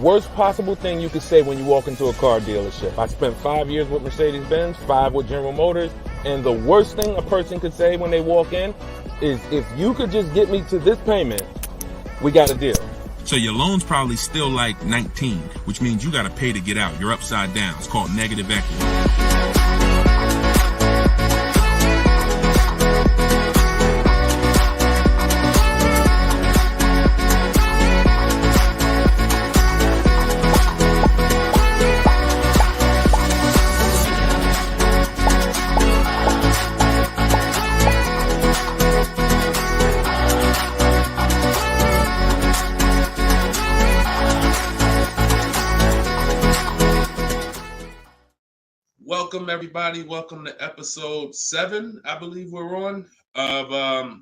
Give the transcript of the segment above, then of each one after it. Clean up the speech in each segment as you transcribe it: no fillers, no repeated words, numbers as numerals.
worst possible thing you could say when you walk into a car dealership. I spent 5 years with Mercedes-Benz, 5 with General Motors, and the worst thing a person could say when they walk in is, if you could just get me to this payment, we got a deal. So your loan's probably still like 19, which means you got to pay to get out. You're upside down. It's called negative equity. Welcome, everybody. Welcome to episode 7, I believe we're on, of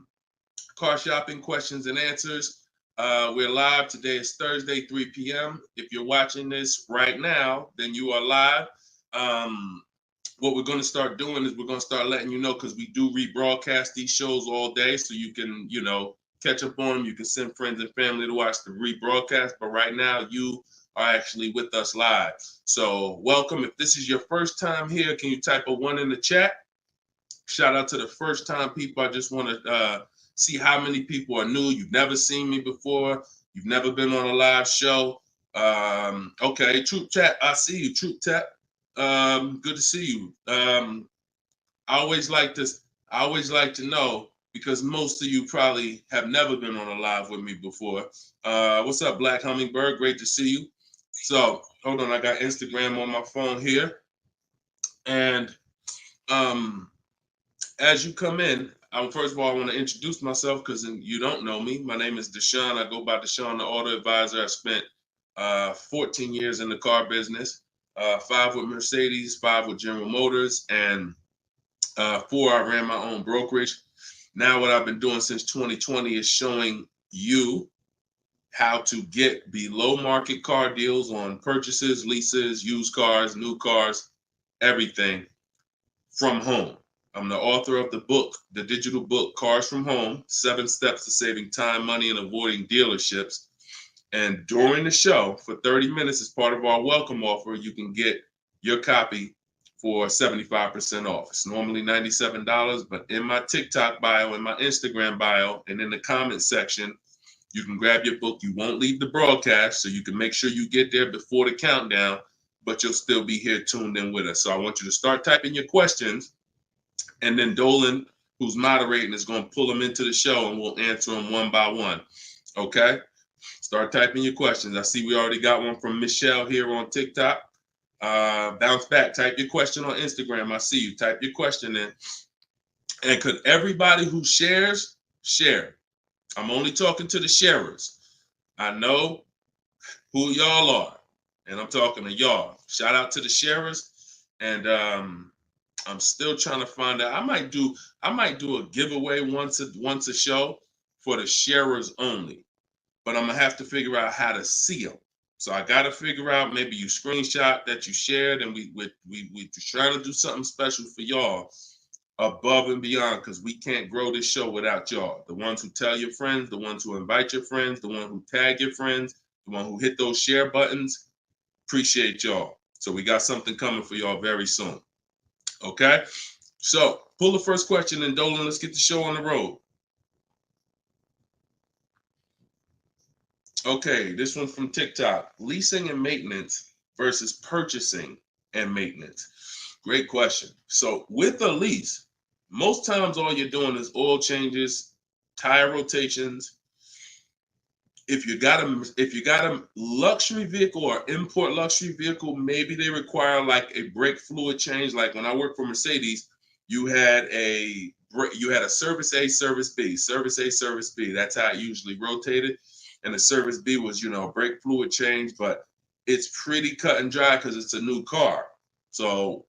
Car Shopping Questions and Answers. We're live. Today is Thursday, 3 p.m. If you're watching this right now, then you are live. What we're going to start doing is we're going to start letting you know, because we do rebroadcast these shows all day, so you can, catch up on them. You can send friends and family to watch the rebroadcast, but right now you are actually with us live. So welcome. If this is your first time here, can you type a 1 in the chat? Shout out to the first time people. I just want to see how many people are new. You've never seen me before. You've never been on a live show. Okay, Troop Chat, I see you, Troop Chat. Good to see you. I always like to know, because most of you probably have never been on a live with me before. What's up, Black Hummingbird? Great to see you. So hold on, I got Instagram on my phone here. And as you come in, first of all, I want to introduce myself, because you don't know me. My name is Deshone. I go by Deshone the Auto Advisor. I spent 14 years in the car business, 5 with Mercedes, 5 with General Motors, and 4, I ran my own brokerage. Now what I've been doing since 2020 is showing you how to get below market car deals on purchases, leases, used cars, new cars, everything from home. I'm the author of the book, the digital book, Cars from Home, 7 Steps to Saving Time, Money, and Avoiding Dealerships. And during the show, for 30 minutes, as part of our welcome offer, you can get your copy for 75% off. It's normally $97, but in my TikTok bio, in my Instagram bio, and in the comment section, you can grab your book. You won't leave the broadcast, so you can make sure you get there before the countdown, but you'll still be here tuned in with us. So I want you to start typing your questions, and then Dolan, who's moderating, is going to pull them into the show, and we'll answer them one by one. Okay? Start typing your questions. I see we already got one from Michelle here on TikTok. Bounce back. Type your question on Instagram. I see you. Type your question in. And could everybody who shares, share? I'm only talking to the sharers. I know who y'all are, and I'm talking to y'all. Shout out to the sharers. And I'm still trying to find out. I might do a giveaway once a show for the sharers only, but I'm gonna have to figure out how to see them. So I got to figure out, maybe you screenshot that you shared, and we trying to do something special for y'all above and beyond, because we can't grow this show without y'all. The ones who tell your friends, the ones who invite your friends, the one who tag your friends, the one who hit those share buttons. Appreciate y'all. So we got something coming for y'all very soon. Okay? So pull the first question, and Dolan, let's get the show on the road. Okay, this one from TikTok. Leasing and maintenance versus purchasing and maintenance. Great question. So with a lease, most times all you're doing is oil changes, tire rotations. If you got a luxury vehicle or import luxury vehicle, maybe they require like a brake fluid change. Like when I worked for Mercedes, you had a service A, service B, service A, service B. That's how it usually rotated. And the service B was, brake fluid change, but it's pretty cut and dry because it's a new car. So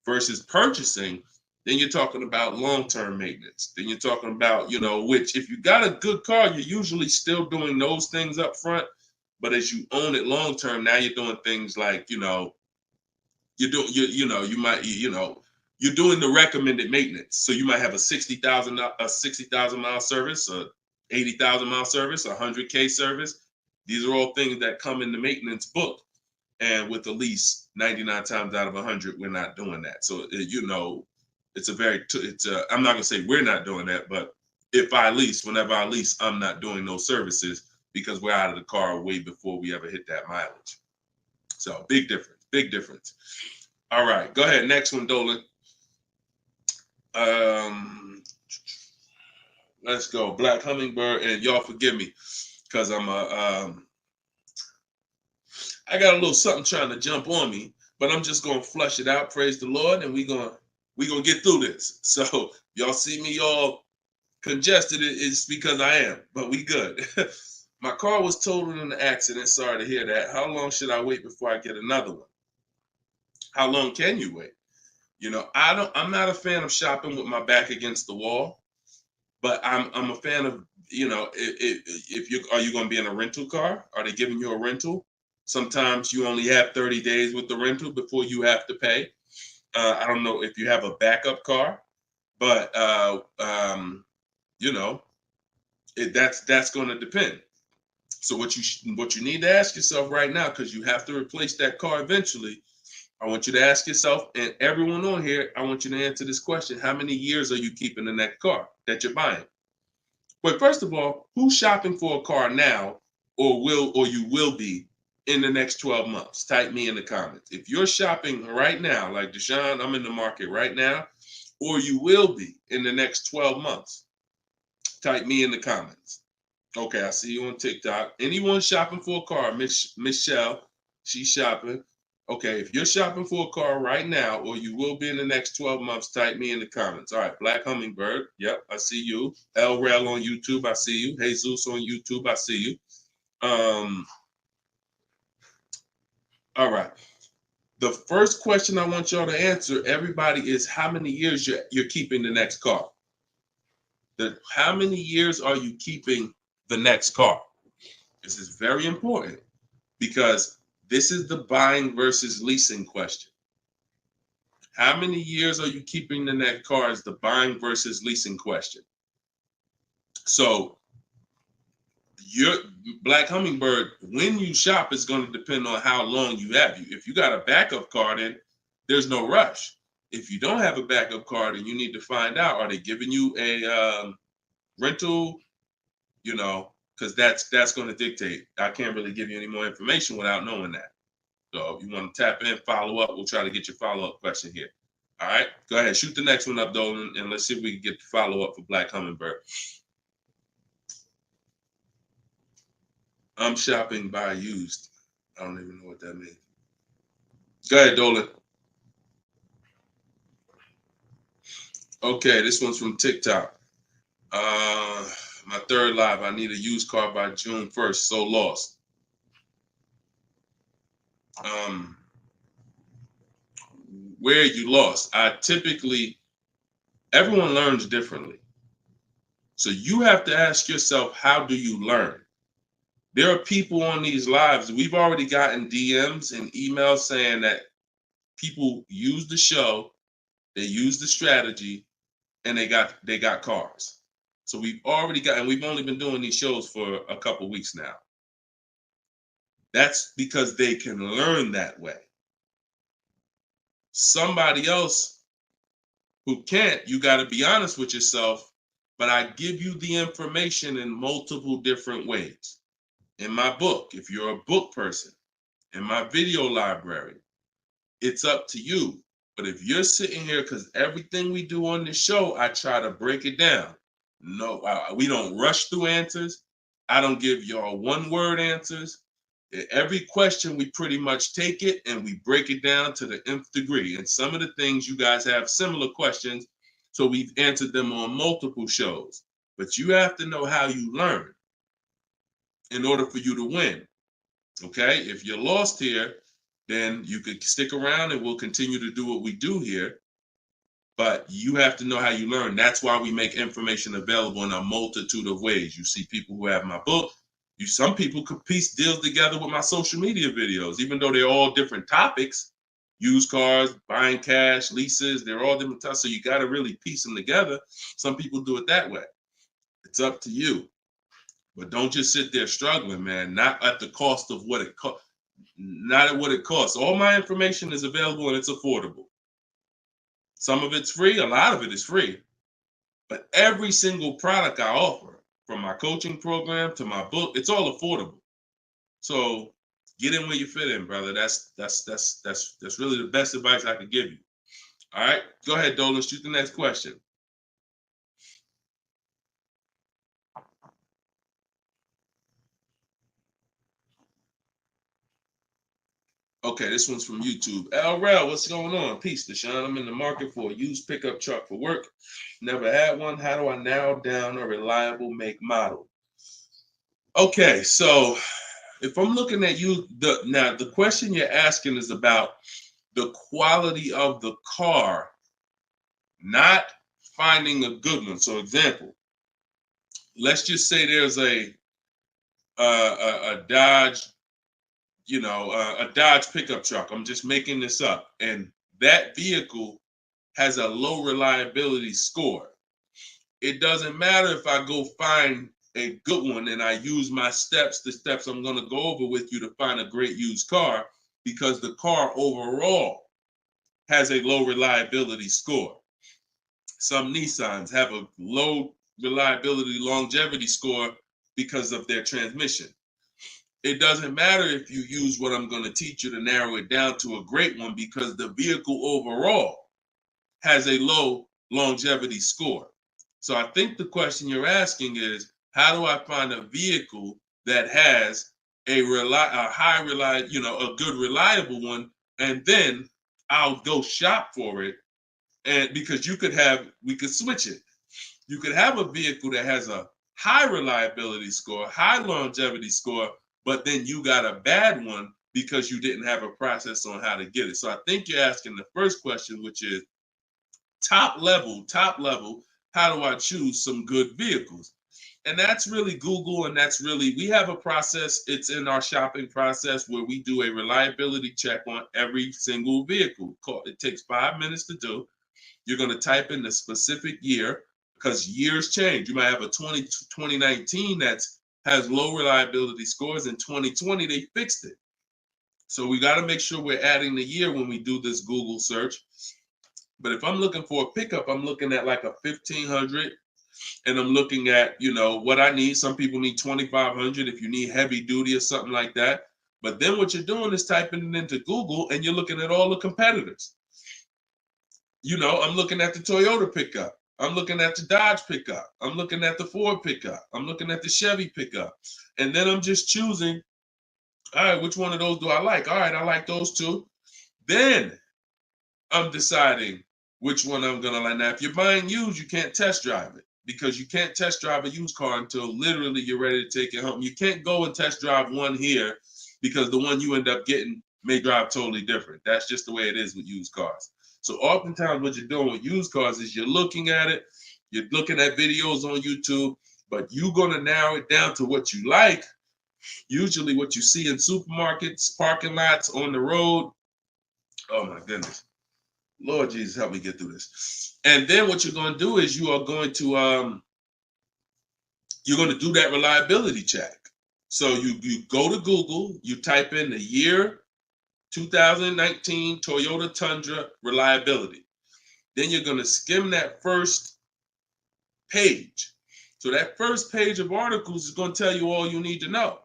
versus purchasing, then you're talking about long-term maintenance. Then you're talking about, which if you got a good car, you're usually still doing those things up front. But as you own it long-term, now you're doing things like, you're doing the recommended maintenance. So you might have a 60,000 mile service, a 80,000 mile service, a 100K service. These are all things that come in the maintenance book. And with the lease, 99 times out of 100, we're not doing that. So, you know, it's a very, I'm not going to say we're not doing that, but if I lease, whenever I lease, I'm not doing those services because we're out of the car way before we ever hit that mileage. So big difference, big difference. All right, go ahead. Next one, Dolan. Let's go. Black Hummingbird, and y'all forgive me because I got a little something trying to jump on me, but I'm just gonna flush it out. Praise the Lord, and we gonna get through this. So y'all see me all congested, it's because I am, but we good. My car was totaled in an accident. Sorry to hear that. How long should I wait before I get another one? How long can you wait? You know, I'm not a fan of shopping with my back against the wall, but I'm a fan of, you know, if you are you going to be in a rental car? Are they giving you a rental? Sometimes you only have 30 days with the rental before you have to pay. I don't know if you have a backup car, but you know, that's going to depend. So what you need to ask yourself right now, because you have to replace that car eventually, I want you to ask yourself, and everyone on here, I want you to answer this question: how many years are you keeping in that car that you're buying? But first of all, who's shopping for a car now, or you will be in the next 12 months? Type me in the comments. If you're shopping right now, like Deshone, I'm in the market right now, or you will be in the next 12 months, type me in the comments. Okay, I see you on TikTok. Anyone shopping for a car? Michelle, she's shopping. Okay, if you're shopping for a car right now, or you will be in the next 12 months, type me in the comments. All right, Black Hummingbird. Yep, I see you. El Rel on YouTube, I see you. Jesus on YouTube, I see you. All right. The first question I want y'all to answer, everybody, is how many years you're keeping the next car? How many years are you keeping the next car? This is very important because this is the buying versus leasing question. How many years are you keeping the next car is the buying versus leasing question. So your Black Hummingbird, when you shop, is going to depend on how long you have. If you got a backup car, then there's no rush. If you don't have a backup car, then you need to find out, are they giving you a rental? You know, because that's going to dictate. I can't really give you any more information without knowing that. So if you want to tap in, follow up, we'll try to get your follow-up question here. All right, go ahead, shoot the next one up, Dolan, and let's see if we can get the follow-up for Black Hummingbird. I'm shopping by used. I don't even know what that means. Go ahead, Dolan. Okay, this one's from TikTok. My third live, I need a used car by June 1st, so lost. Where you lost? Everyone learns differently. So you have to ask yourself, how do you learn? There are people on these lives, we've already gotten DMs and emails saying that people use the show, they use the strategy, and they got cars. So we've only been doing these shows for a couple weeks now. That's because they can learn that way. Somebody else who can't, you got to be honest with yourself, but I give you the information in multiple different ways. In my book, if you're a book person, in my video library, it's up to you. But if you're sitting here, because everything we do on this show, I try to break it down. No, we don't rush through answers. I don't give y'all one-word answers. Every question, we pretty much take it and we break it down to the nth degree. And some of the things you guys have similar questions, so we've answered them on multiple shows. But you have to know how you learn in order for you to win. Okay? If you're lost here, then you could stick around and we'll continue to do what we do here. But you have to know how you learn. That's why we make information available in a multitude of ways. You see people who have my book. Some people could piece deals together with my social media videos, even though they're all different topics. Used cars, buying cash, leases, they're all different types. So you got to really piece them together. Some people do it that way. It's up to you. But don't just sit there struggling, man. Not at the cost of what it costs. Not at what it costs. All my information is available and it's affordable. Some of it's free, a lot of it is free. But every single product I offer, from my coaching program to my book, it's all affordable. So get in where you fit in, brother. That's really the best advice I could give you. All right, go ahead, Dolan. Shoot the next question. Okay, this one's from YouTube. LRel, what's going on? Peace, Deshone. I'm in the market for a used pickup truck for work. Never had one. How do I narrow down a reliable make model? Okay, so if I'm looking at you, the question you're asking is about the quality of the car, not finding a good one. So, example, let's just say there's a Dodge, a Dodge pickup truck. I'm just making this up, and that vehicle has a low reliability score. It doesn't matter if I go find a good one and I use my steps, the steps I'm going to go over with you to find a great used car, because the car overall has a low reliability score. Some Nissans have a low reliability longevity score because of their transmission. It doesn't matter if you use what I'm going to teach you to narrow it down to a great one, because the vehicle overall has a low longevity score. So I think the question you're asking is, how do I find a vehicle that has a good reliable one, and then I'll go shop for it. And because we could switch it. You could have a vehicle that has a high reliability score, high longevity score, but then you got a bad one because you didn't have a process on how to get it. So I think you're asking the first question, which is top level, how do I choose some good vehicles? And that's really Google, and we have a process. It's in our shopping process where we do a reliability check on every single vehicle. It takes 5 minutes to do. You're going to type in the specific year, because years change. You might have a 2019 that has low reliability scores. In 2020, they fixed it. So we got to make sure we're adding the year when we do this Google search. But if I'm looking for a pickup, I'm looking at like a 1500, and I'm looking at, what I need. Some people need 2500 if you need heavy duty or something like that. But then what you're doing is typing it into Google, and you're looking at all the competitors. I'm looking at the Toyota pickup. I'm looking at the Dodge pickup. I'm looking at the Ford pickup. I'm looking at the Chevy pickup. And then I'm just choosing, all right, which one of those do I like? All right, I like those two. Then I'm deciding which one I'm going to like. Now, if you're buying used, you can't test drive it, because you can't test drive a used car until literally you're ready to take it home. You can't go and test drive one here, because the one you end up getting may drive totally different. That's just the way it is with used cars. So oftentimes what you're doing with used cars is you're looking at it, you're looking at videos on YouTube, but you're going to narrow it down to what you like, usually what you see in supermarkets, parking lots, on the road. Oh my goodness. Lord Jesus, help me get through this. And then what you're going to do is you're going to do that reliability check. So you go to Google, you type in the year 2019 Toyota Tundra reliability. Then you're going to skim that first page. So that first page of articles is going to tell you all you need to know.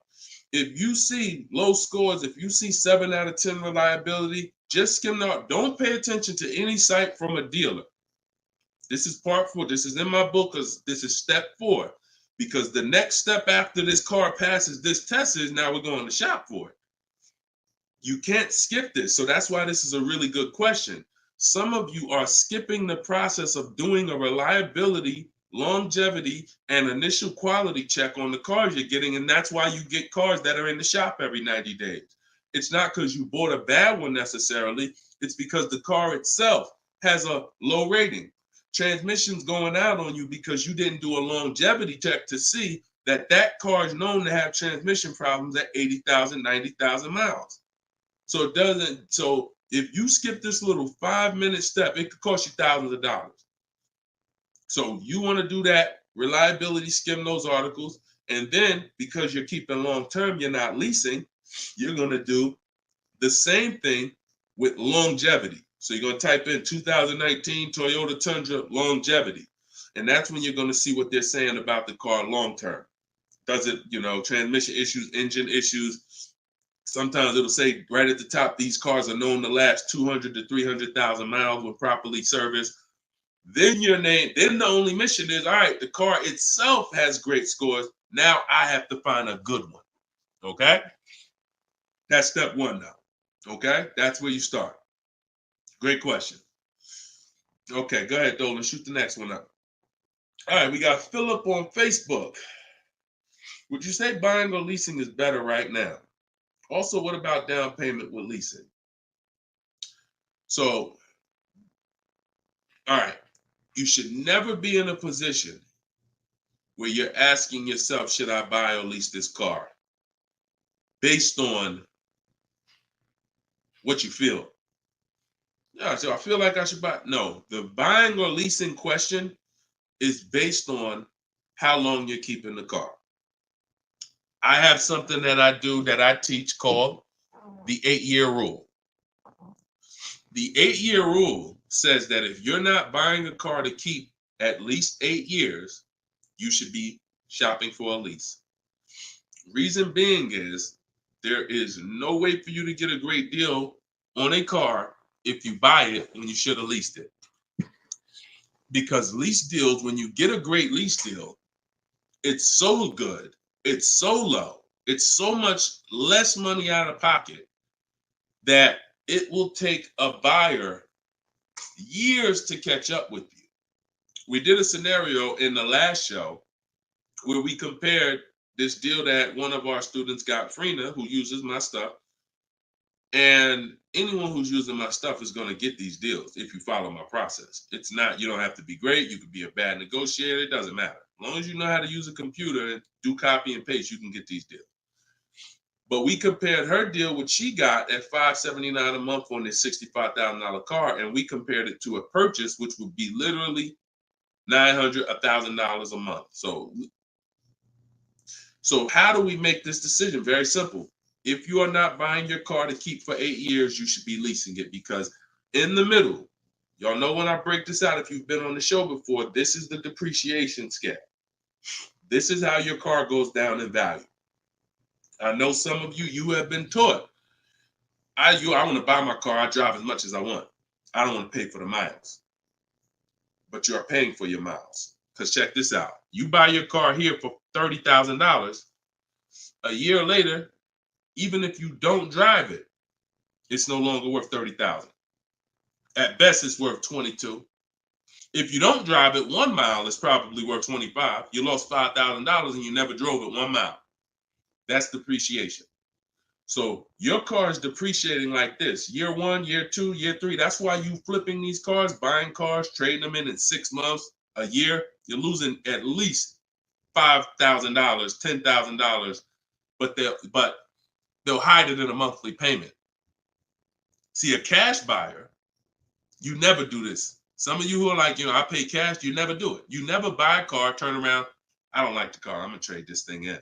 If you see low scores, if you see 7 out of 10 reliability, just skim that. Don't pay attention to any site from a dealer. This is part 4. This is in my book, because this is step 4. Because the next step after this car passes this test is now we're going to shop for it. You can't skip this. So that's why this is a really good question. Some of you are skipping the process of doing a reliability, longevity, and initial quality check on the cars you're getting. And that's why you get cars that are in the shop every 90 days. It's not because you bought a bad one necessarily. It's because the car itself has a low rating. Transmission's going out on you because you didn't do a longevity check to see that car is known to have transmission problems at 80,000, 90,000 miles. So if you skip this little 5-minute step, it could cost you thousands of dollars. So you want to do that reliability, skim those articles, And then because you're keeping long term, you're not leasing, you're going to do the same thing with longevity. So you're going to type in 2019 Toyota Tundra longevity. And that's when you're going to see what they're saying about the car long term. Does it, transmission issues, engine issues? Sometimes it'll say right at the top, these cars are known to last 200 to 300,000 miles when properly serviced. Then then the only mission is, all right, the car itself has great scores. Now I have to find a good one. Okay? That's step one now. Okay? That's where you start. Great question. Okay, go ahead, Dolan. Shoot the next one up. All right, we got Philip on Facebook. Would you say buying or leasing is better right now? Also, what about down payment with leasing? So, all right, you should never be in a position where you're asking yourself, should I buy or lease this car? Based on what you feel. Yeah, so I feel like I should buy. No, the buying or leasing question is based on how long you're keeping the car. I have something that I do that I teach called the 8-year rule. The 8-year rule says that if you're not buying a car to keep at least 8 years, you should be shopping for a lease. Reason being is there is no way for you to get a great deal on a car if you buy it when you should have leased it. Because lease deals, when you get a great lease deal, it's so good, it's so low, it's so much less money out of pocket that it will take a buyer years to catch up with you. We did a scenario in the last show where we compared this deal that one of our students got, Frina, who uses my stuff. And anyone who's using my stuff is going to get these deals if you follow my process. It's not, you don't have to be great. You could be a bad negotiator. It doesn't matter. As long as you know how to use a computer and do copy and paste, you can get these deals. But we compared her deal, which she got at $579 a month on this $65,000 car, and we compared it to a purchase, which would be literally $900, $1,000 a month. So how do we make this decision? Very simple. If you are not buying your car to keep for 8 years, you should be leasing it, because in the middle, y'all know when I break this out, if you've been on the show before, this is the depreciation scale. This is how your car goes down in value. I know some of you have been taught, I want to buy my car, I drive as much as I want. I don't want to pay for the miles. But you are paying for your miles. Because check this out. You buy your car here for $30,000. A year later, even if you don't drive it, it's no longer worth $30,000. At best, it's worth $22,000. If you don't drive it 1 mile, it's probably worth $25,000. You lost $5,000 and you never drove it 1 mile. That's depreciation. So your car is depreciating like this. Year 1, year 2, year 3. That's why you flipping these cars, buying cars, trading them in 6 months, a year. You're losing at least $5,000, $10,000, but they'll hide it in a monthly payment. See, a cash buyer, you never do this. Some of you who are like, I pay cash, you never do it. You never buy a car, turn around, I don't like the car, I'm gonna trade this thing in.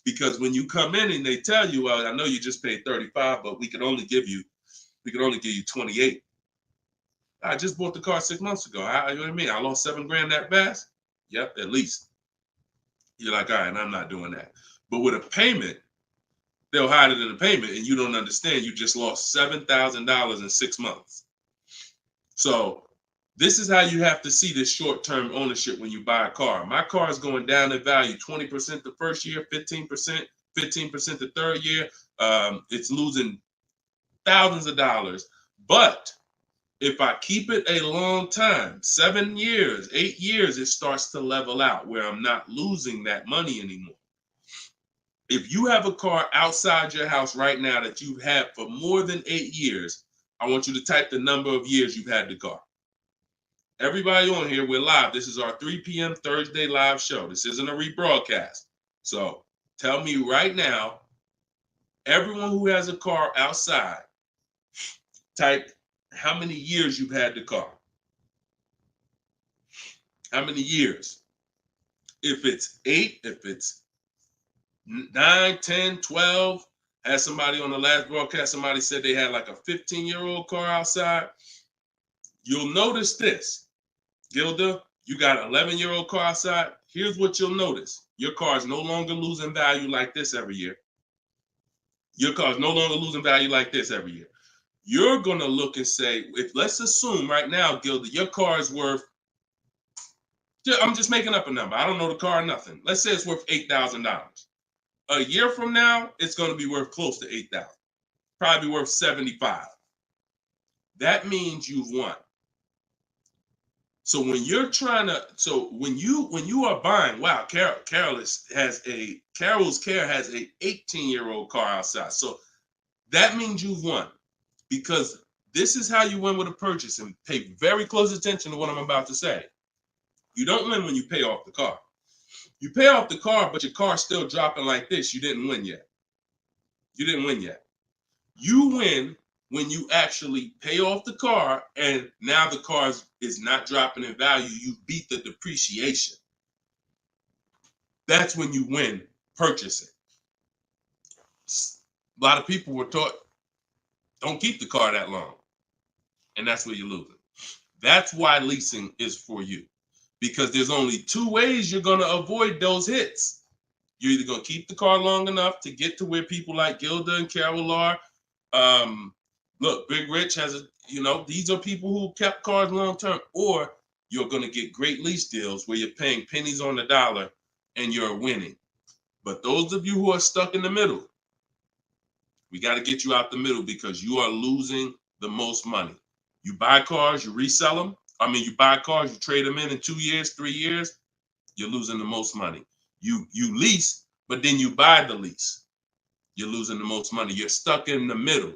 Because when you come in and they tell you, well, I know you just paid $35, but we could only give you $28. I just bought the car 6 months ago. You know what I mean? I lost $7,000 that fast? Yep, at least. You're like, all right, I'm not doing that. But with a payment, they'll hide it in the payment, and you don't understand. You just lost $7,000 in 6 months. So this is how you have to see this short-term ownership when you buy a car. My car is going down in value 20% the first year, 15%, 15% the third year. It's losing thousands of dollars. But if I keep it a long time, 7 years, 8 years, it starts to level out where I'm not losing that money anymore. If you have a car outside your house right now that you've had for more than 8 years, I want you to type the number of years you've had the car. Everybody on here, we're live. This is our 3 p.m. Thursday live show. This isn't a rebroadcast. So tell me right now, everyone who has a car outside, type how many years you've had the car. How many years? If it's 8, if it's 9, 10, 12. Had somebody on the last broadcast, somebody said they had like a 15-year-old car outside. You'll notice this, Gilda, you got an 11-year-old car outside. Here's what you'll notice. Your car is no longer losing value like this every year. Your car is no longer losing value like this every year. You're going to look and say, if let's assume right now, Gilda, your car is worth, I'm just making up a number. I don't know the car, nothing. Let's say it's worth $8,000. A year from now, it's going to be worth close to 8,000. Probably worth 75. That means you've won. So when you're trying to, when you are buying, wow, Carol's Care has a 18-year-old car outside. So that means you've won, because this is how you win with a purchase, and pay very close attention to what I'm about to say. You don't win when you pay off the car. You pay off the car, but your car's still dropping like this. You didn't win yet. You didn't win yet. You win when you actually pay off the car and now the car is not dropping in value. You beat the depreciation. That's when you win purchasing. A lot of people were taught, don't keep the car that long. And that's where you're losing. That's why leasing is for you. Because there's only two ways you're going to avoid those hits. You're either going to keep the car long enough to get to where people like Gilda and Carol are. Look, Big Rich has these are people who kept cars long term, or you're going to get great lease deals where you're paying pennies on the dollar and you're winning. But those of you who are stuck in the middle, we got to get you out the middle, because you are losing the most money. You buy cars, you resell them. You buy cars, you trade them in 2 years, 3 years, you're losing the most money. You lease, but then you buy the lease. You're losing the most money. You're stuck in the middle.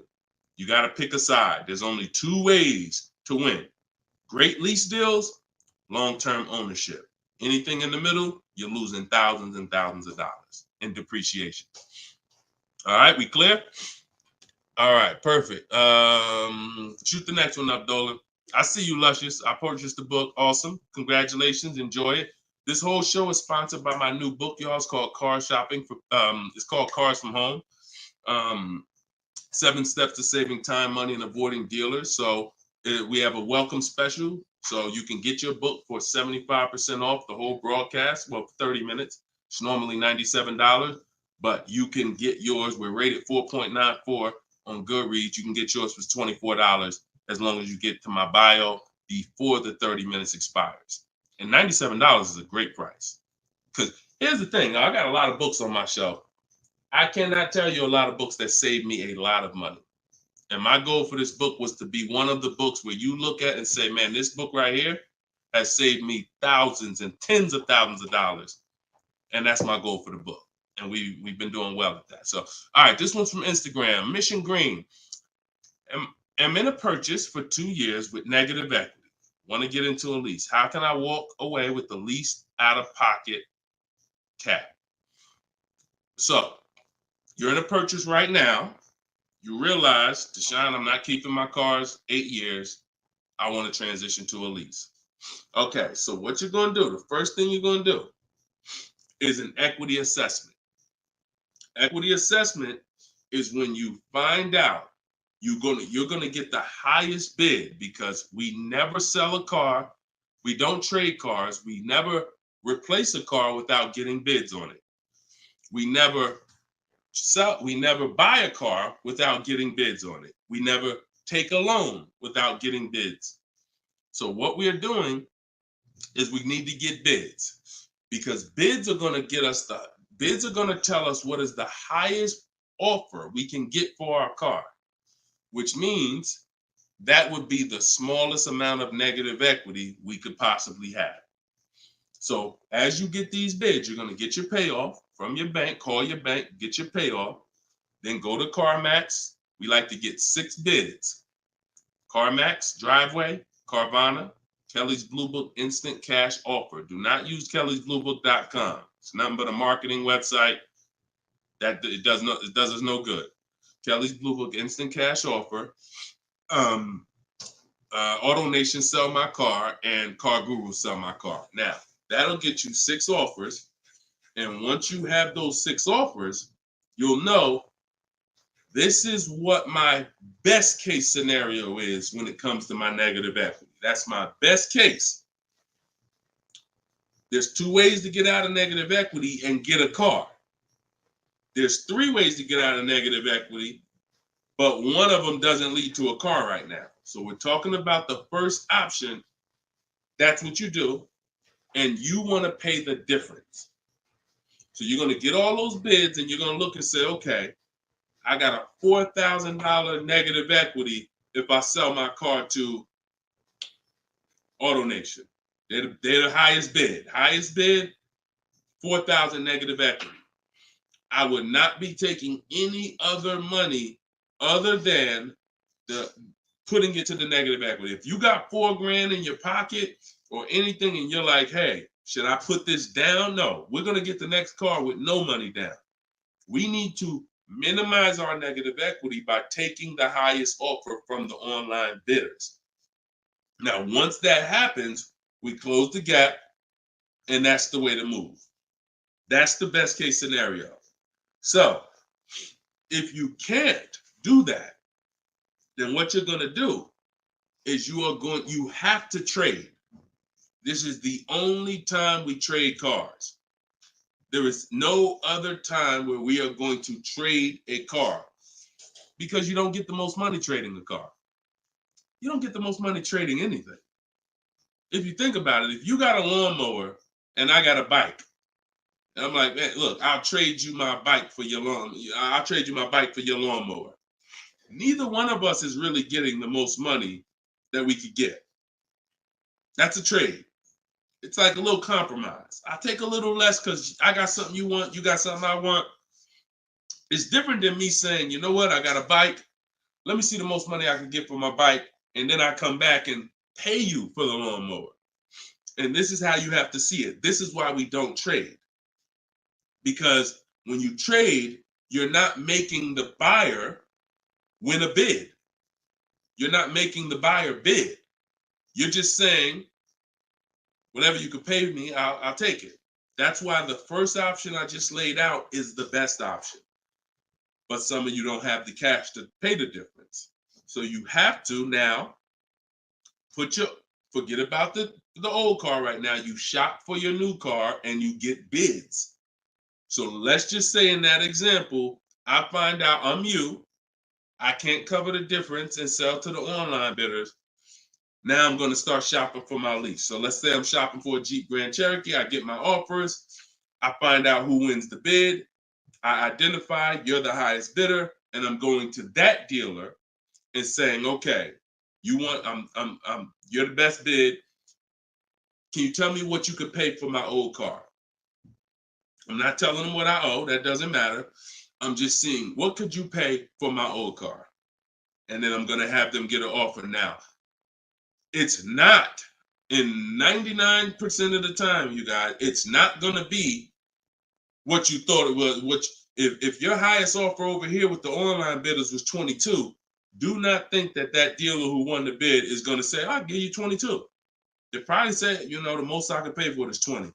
You got to pick a side. There's only two ways to win. Great lease deals, long-term ownership. Anything in the middle, you're losing thousands and thousands of dollars in depreciation. All right, we clear? All right, perfect. Shoot the next one up, Dolan. I see you, Luscious. I purchased the book. Awesome. Congratulations. Enjoy it. This whole show is sponsored by my new book, y'all. It's called Car Shopping. It's called Cars from Home. 7 Steps to Saving Time, Money, and Avoiding Dealers. So we have a welcome special. So you can get your book for 75% off the whole broadcast. Well, 30 minutes. It's normally $97, but you can get yours. We're rated 4.94 on Goodreads. You can get yours for $24 as long as you get to my bio before the 30 minutes expires. And $97 is a great price. Because here's the thing. I got a lot of books on my shelf. I cannot tell you a lot of books that saved me a lot of money. And my goal for this book was to be one of the books where you look at and say, man, this book right here has saved me thousands and tens of thousands of dollars. And that's my goal for the book. And we've been doing well at that. So, all right, this one's from Instagram. Mission Green. I'm in a purchase for 2 years with negative equity. Want to get into a lease. How can I walk away with the least out-of-pocket cap? So, you're in a purchase right now. You realize, Deshone, I'm not keeping my cars 8 years. I want to transition to a lease. Okay, so what you're going to do, the first thing you're going to do is an equity assessment. Equity assessment is when you find out you're going to get the highest bid, because we never sell a car. We don't trade cars. We never replace a car without getting bids on it. We never buy a car without getting bids on it. We never take a loan without getting bids. So what we're doing is we need to get bids, because bids are going to tell us what is the highest offer we can get for our car, which means that would be the smallest amount of negative equity we could possibly have. So as you get these bids, you're going to get your payoff from your bank, call your bank, get your payoff, then go to CarMax. We like to get 6 bids. CarMax, Driveway, Carvana, Kelly's Blue Book Instant Cash Offer. Do not use kellysbluebook.com. It's nothing but a marketing website that it does us no good. Kelly's Blue Book Instant Cash Offer. Auto Nation Sell My Car, and Car Guru Sell My Car. Now, that'll get you 6 offers. And once you have those 6 offers, you'll know this is what my best case scenario is when it comes to my negative equity. That's my best case. There's 2 ways to get out of negative equity and get a car. There's 3 ways to get out of negative equity, but one of them doesn't lead to a car right now. So we're talking about the first option. That's what you do, and you want to pay the difference. So you're going to get all those bids, and you're going to look and say, okay, I got a $4,000 negative equity if I sell my car to AutoNation. They're the highest bid. Highest bid, 4,000 negative equity. I would not be taking any other money other than putting it to the negative equity. If you got $4,000 in your pocket or anything, and you're like, hey, should I put this down? No, we're going to get the next car with no money down. We need to minimize our negative equity by taking the highest offer from the online bidders. Now, once that happens, we close the gap, and that's the way to move. That's the best case scenario. So if you can't do that, then what you're going to do is you have to trade. This is the only time we trade cars. There is no other time where we are going to trade a car, because you don't get the most money trading a car. You don't get the most money trading anything. If you think about it, if you got a lawnmower and I got a bike, and I'm like, man, look, I'll trade you my bike for your I'll trade you my bike for your lawnmower. Neither one of us is really getting the most money that we could get. That's a trade. It's like a little compromise. I take a little less because I got something you want, you got something I want. It's different than me saying, you know what, I got a bike. Let me see the most money I can get for my bike, and then I come back and pay you for the lawnmower. And this is how you have to see it. This is why we don't trade. Because when you trade, you're not making the buyer win a bid. You're not making the buyer bid. You're just saying, whatever you could pay me, I'll take it. That's why the first option I just laid out is the best option. But some of you don't have the cash to pay the difference. So you have to now forget about the old car right now. You shop for your new car and you get bids. So let's just say in that example, I find out I'm you. I can't cover the difference and sell to the online bidders. Now I'm going to start shopping for my lease. So let's say I'm shopping for a Jeep Grand Cherokee. I get my offers. I find out who wins the bid. I identify you're the highest bidder, and I'm going to that dealer and saying, okay, you're the best bid. Can you tell me what you could pay for my old car? I'm not telling them what I owe. That doesn't matter. I'm just seeing, what could you pay for my old car? And then I'm going to have them get an offer. Now, it's not, in 99% of the time, you guys, it's not going to be what you thought it was. Which, if your highest offer over here with the online bidders was 22, do not think that dealer who won the bid is going to say, I'll give you 22. They probably say, the most I can pay for it is 20.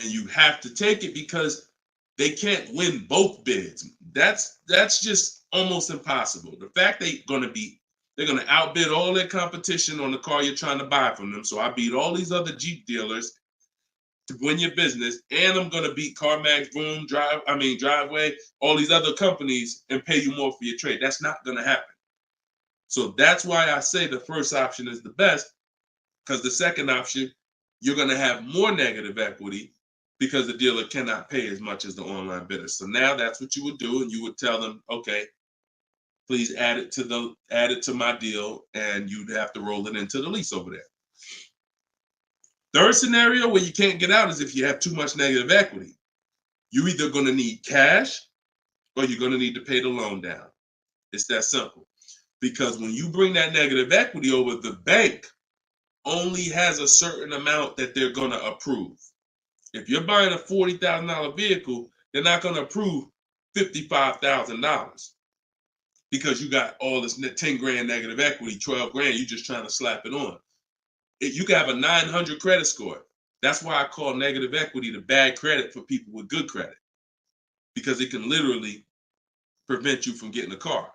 And you have to take it because they can't win both bids. That's just almost impossible. The fact they're going to outbid all their competition on the car you're trying to buy from them. So I beat all these other Jeep dealers to win your business, and I'm going to beat CarMax, Boom, Driveway, all these other companies, and pay you more for your trade. That's not going to happen. So that's why I say the first option is the best, because the second option, you're going to have more negative equity because the dealer cannot pay as much as the online bidder. So now that's what you would do, and you would tell them, okay, please add it to my deal, and you'd have to roll it into the lease over there. Third scenario where you can't get out is if you have too much negative equity. You're either going to need cash or you're going to need to pay the loan down. It's that simple. Because when you bring that negative equity over, the bank only has a certain amount that they're going to approve. If you're buying a $40,000 vehicle, they're not going to approve $55,000 because you got all this 10 grand negative equity, 12 grand, you're just trying to slap it on. You can have a 900 credit score. That's why I call negative equity the bad credit for people with good credit, because it can literally prevent you from getting a car.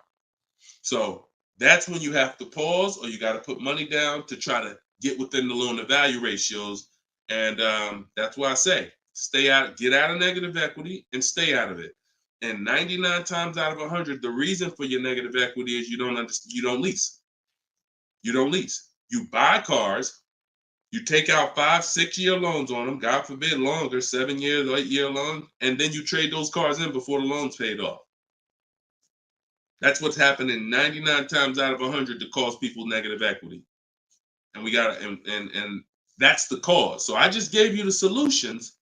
So that's when you have to pause, or you got to put money down to try to get within the loan to value ratios. And that's why I say stay out, get out of negative equity and stay out of it. And 99 times out of 100, the reason for your negative equity is you don't lease. You don't lease. You buy cars, you take out 5-6 year loans on them, God forbid longer, 7 years, 8 year loan, and then you trade those cars in before the loan's paid off. That's what's happening 99 times out of 100 to cause people negative equity. And we got to, and that's the cause. So I just gave you the solutions,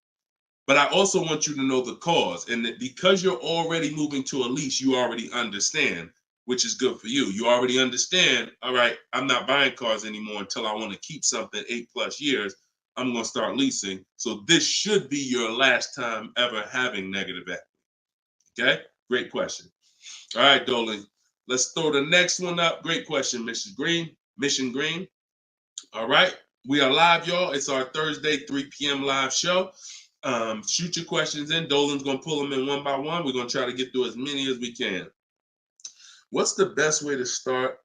but I also want you to know the cause. And that because you're already moving to a lease, you already understand, which is good for you. You already understand, all right, I'm not buying cars anymore until I want to keep something 8+ years. I'm going to start leasing. So this should be your last time ever having negative equity. Okay, great question. All right, Dolan, let's throw the next one up. Great question, Mrs. Green, Mission Green. All right, we are live, y'all. It's our Thursday 3 p.m. live show. Shoot your questions in. Dolan's going to pull them in one by one. We're going to try to get through as many as we can. What's the best way to start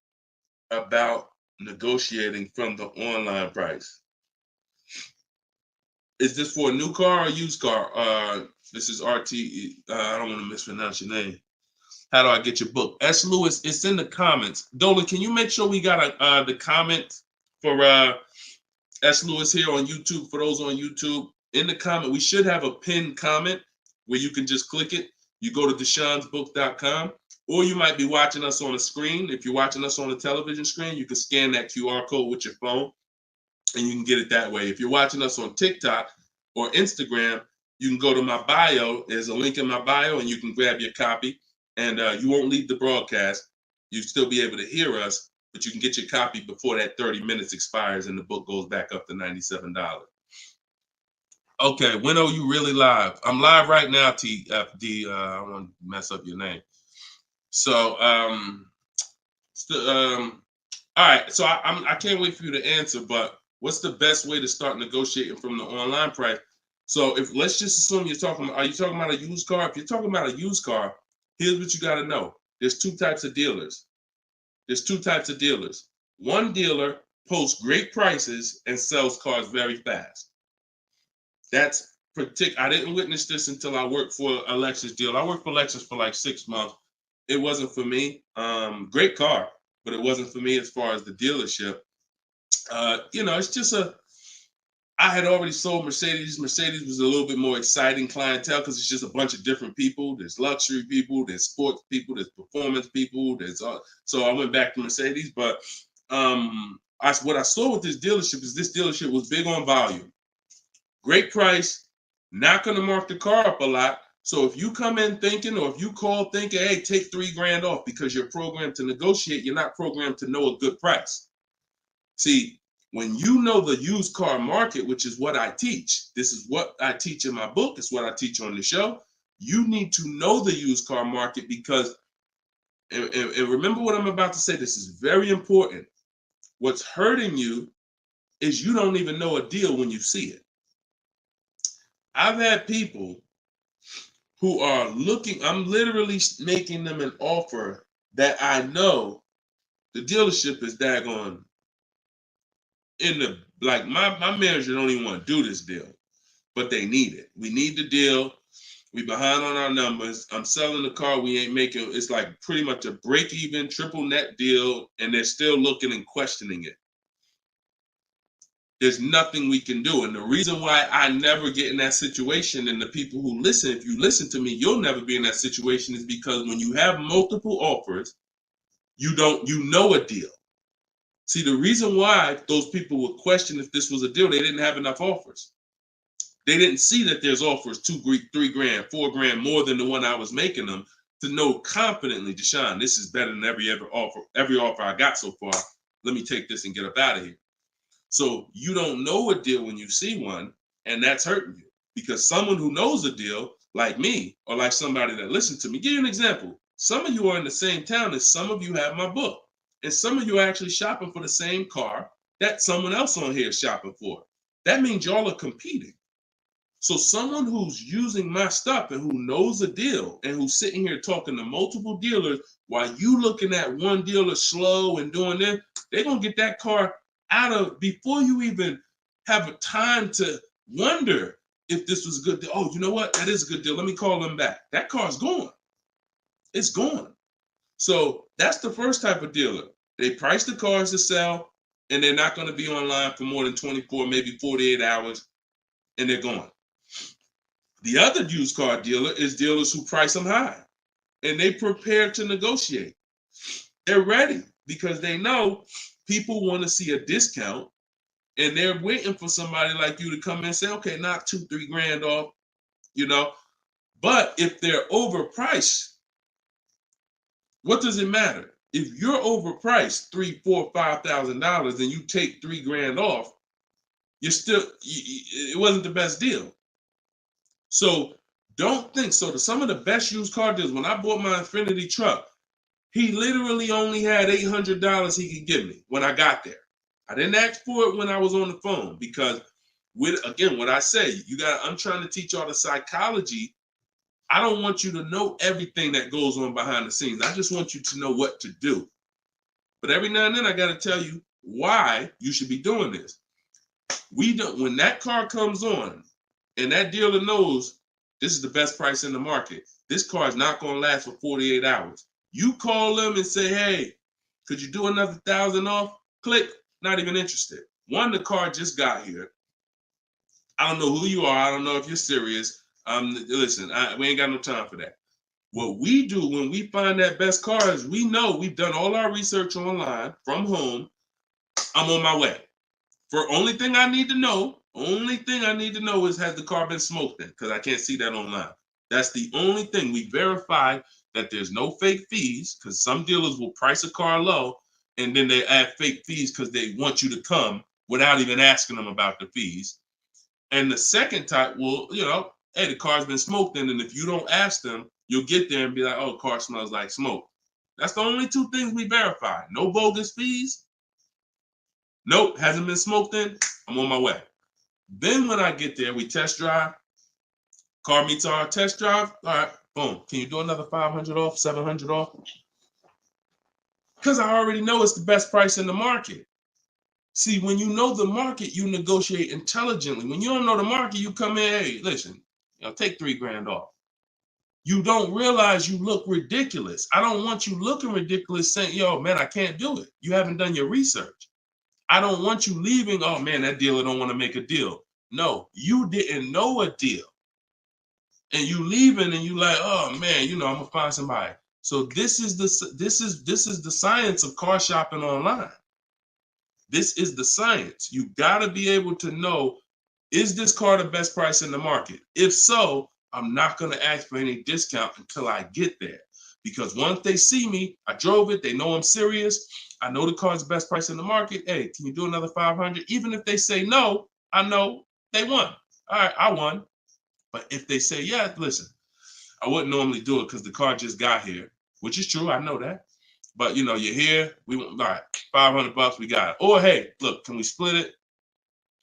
about negotiating from the online price? Is this for a new car or used car? This is RT. I don't want to mispronounce your name. How do I get your book? S. Lewis, it's in the comments. Dolan, can you make sure we got the comment for S. Lewis here on YouTube? For those on YouTube, in the comment, we should have a pinned comment where you can just click it. You go to deshonsbook.com, or you might be watching us on a screen. If you're watching us on a television screen, you can scan that QR code with your phone, and you can get it that way. If you're watching us on TikTok or Instagram, you can go to my bio. There's a link in my bio, and you can grab your copy. And you won't leave the broadcast. You'll still be able to hear us, but you can get your copy before that 30 minutes expires and the book goes back up to $97. Okay, when are you really live? I'm live right now, TFD. I don't want to mess up your name. So, all right. So I can't wait for you to answer, but what's the best way to start negotiating from the online price? So let's just assume are you talking about a used car? If you're talking about a used car, here's what you got to know. There's two types of dealers. One dealer posts great prices and sells cars very fast. That's I didn't witness this until I worked for a Lexus dealer. I worked for Lexus for like 6 months. It wasn't for me. Great car, but it wasn't for me as far as the dealership. It's just I had already sold Mercedes. Mercedes was a little bit more exciting clientele because it's just a bunch of different people. There's luxury people, there's sports people, there's performance people. So I went back to Mercedes. But what I saw with this dealership was big on volume. Great price, not going to mark the car up a lot. So if you come in thinking, or if you call thinking, hey, take $3,000 off because you're programmed to negotiate, you're not programmed to know a good price. See, when you know the used car market, which is what I teach, this is what I teach in my book, it's what I teach on the show. You need to know the used car market because, and remember what I'm about to say, this is very important. What's hurting you is you don't even know a deal when you see it. I've had people who are looking, I'm literally making them an offer that I know the dealership is daggone my manager don't even want to do this deal, but they need it. We need the deal. We behind on our numbers. I'm selling the car. We ain't making, it's like pretty much a break even triple net deal. And they're still looking and questioning it. There's nothing we can do. And the reason why I never get in that situation, and the people who listen, if you listen to me, you'll never be in that situation, is because when you have multiple offers, you know a deal. See, the reason why those people would question if this was a deal, they didn't have enough offers. They didn't see that there's offers $2,000, $3,000, $4,000 more than the one I was making them to know confidently, Deshone, this is better than every offer I got so far. Let me take this and get up out of here. So you don't know a deal when you see one, and that's hurting you, because someone who knows a deal, like me, or like somebody that listens to me, give you an example. Some of you are in the same town as some of you have my book. And some of you are actually shopping for the same car that someone else on here is shopping for. that means y'all are competing. So someone who's using my stuff and who knows a deal and who's sitting here talking to multiple dealers while you looking at one dealer slow and doing this, they're going to get that car out of before you even have a time to wonder if this was a good deal. Oh, you know what? That is a good deal. Let me call them back. That car's gone. It's gone. So that's the first type of dealer. They price the cars to sell, and they're not going to be online for more than 24, maybe 48 hours, and they're gone. The other used car dealer is dealers who price them high, and they prepare to negotiate. They're ready because they know people want to see a discount, and they're waiting for somebody like you to come in and say, okay, knock $2-3 grand off, you know. But if they're overpriced, what does it matter? If you're overpriced $3,000, $4,000, $5,000, and you take $3 grand off, you're still, it wasn't the best deal. So don't think so. To some of the best used car dealers, when I bought my Infiniti truck, he literally only had $800 he could give me when I got there. I didn't ask for it when I was on the phone because, again, what I say, I'm trying to teach y'all the psychology. I don't want you to know everything that goes on behind the scenes. I just want you to know what to do. But every now and then I got to tell you why you should be doing this. When that car comes on and that dealer knows this is the best price in the market, this car is not going to last for 48 hours. You call them and say, hey, could you do another 1,000 off? Click, not even interested. One, the car just got here. I don't know who you are. I don't know if you're serious. Listen, we ain't got no time for that. What we do when we find that best car is we know we've done all our research online from home. I'm on my way. Only thing I need to know is has the car been smoked in? Because I can't see that online. That's the only thing. We verify that there's no fake fees because some dealers will price a car low and then they add fake fees because they want you to come without even asking them about the fees. And the second type will, hey, the car's been smoked in, and if you don't ask them, you'll get there and be like, oh, car smells like smoke. That's the only two things we verify. No bogus fees. Nope, hasn't been smoked in. I'm on my way. Then when I get there, we test drive. Car meets our test drive. All right, boom. Can you do another 500 off, 700 off? Because I already know it's the best price in the market. See, when you know the market, you negotiate intelligently. When you don't know the market, you come in, hey, listen, take $3 grand off. You don't realize you look ridiculous. I don't want you looking ridiculous saying, yo, man, I can't do it. You haven't done your research. I don't want you leaving, oh, man, that dealer don't want to make a deal. No, you didn't know a deal. And you leaving and you like, oh, man, I'm going to find somebody. So this is the science of car shopping online. This is the science. You got to be able to know, is this car the best price in the market? If so, I'm not going to ask for any discount until I get there. Because once they see me, I drove it, they know I'm serious. I know the car's the best price in the market. Hey, can you do another 500? Even if they say no, I know they won. All right, I won. But if they say, yeah, listen, I wouldn't normally do it because the car just got here, which is true. I know that. But, you're here. All right, $500, we got it. Or, hey, look, can we split it?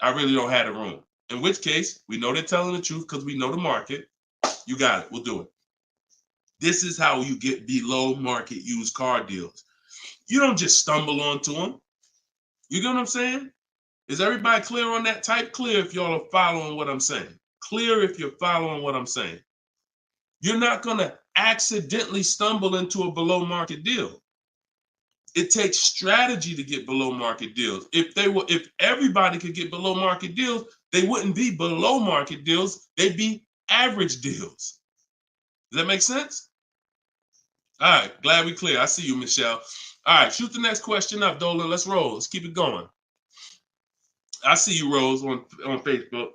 I really don't have the room. In which case, we know they're telling the truth because we know the market. You got it. We'll do it. This is how you get below market used car deals. You don't just stumble onto them. You get what I'm saying? Is everybody clear on that? Type clear if y'all are following what I'm saying. Clear if you're following what I'm saying. You're not going to accidentally stumble into a below market deal. It takes strategy to get below market deals. If everybody could get below market deals, they wouldn't be below market deals. They'd be average deals. Does that make sense? All right, glad we clear. I see you, Michelle. All right, shoot the next question up, Dolan. Let's roll. Let's keep it going. I see you, Rose, on Facebook.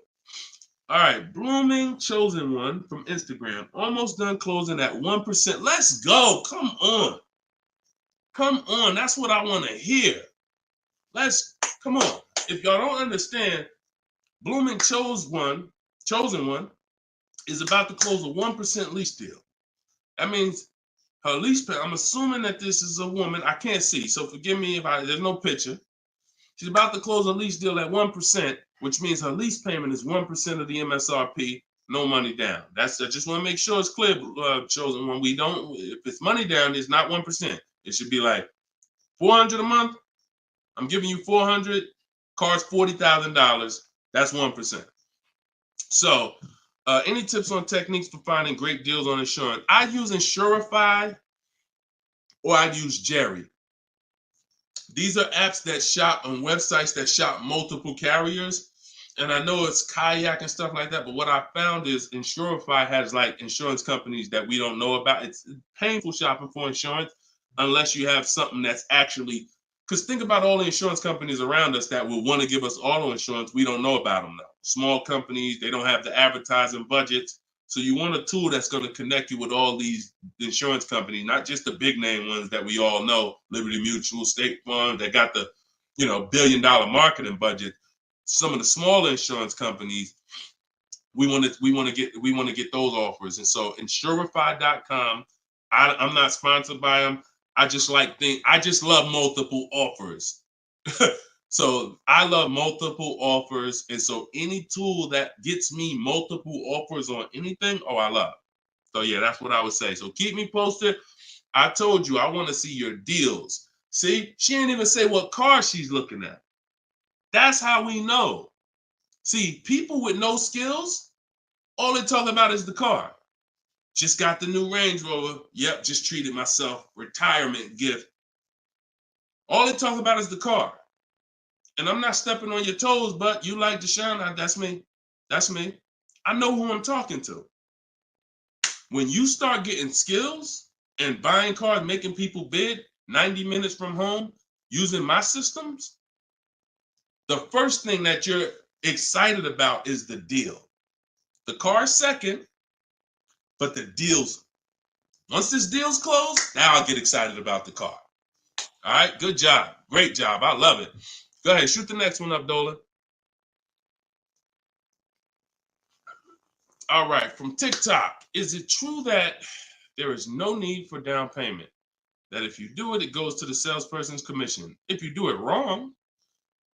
All right, Blooming Chosen One from Instagram. Almost done closing at 1%. Let's go. Come on. Come on. That's what I want to hear. Come on. If y'all don't understand, Blooming Chosen One is about to close a 1% lease deal. That means her lease pay, I'm assuming that this is a woman. I can't see, so forgive me if there's no picture. She's about to close a lease deal at 1%, which means her lease payment is 1% of the MSRP, no money down. I just want to make sure it's clear, chosen one. We don't, if it's money down, it's not 1%. It should be like $400 a month. I'm giving you $400. Car's $40,000. That's 1%. So, any tips on techniques for finding great deals on insurance? I use Insurify or I use Jerry. These are apps that shop on websites that shop multiple carriers. And I know it's Kayak and stuff like that, but what I found is Insurify has like insurance companies that we don't know about. It's painful shopping for insurance unless you have something that's actually, because think about all the insurance companies around us that will want to give us auto insurance. We don't know about them now. Small companies, they don't have the advertising budgets. So you want a tool that's going to connect you with all these insurance companies, not just the big name ones that we all know, Liberty Mutual, State Farm, that got the, $1 billion marketing budget. Some of the smaller insurance companies, we want to get those offers. And so Insurify.com, I'm not sponsored by them. I just love multiple offers. So I love multiple offers. And so any tool that gets me multiple offers on anything, I love. So yeah, that's what I would say. So keep me posted. I told you, I want to see your deals. See, she didn't even say what car she's looking at. That's how we know. See, people with no skills, all they talk about is the car. Just got the new Range Rover. Yep, just treated myself. Retirement gift. All they talk about is the car. And I'm not stepping on your toes, but you like Deshone, that's me. That's me. I know who I'm talking to. When you start getting skills and buying cars, making people bid 90 minutes from home, using my systems, the first thing that you're excited about is the deal. The car's second, but the deal's, once this deal's closed, now I'll get excited about the car. All right, good job. Great job. I love it. Go ahead, shoot the next one up, Dolan. All right, from TikTok. Is it true that there is no need for down payment? That if you do it, it goes to the salesperson's commission. If you do it wrong,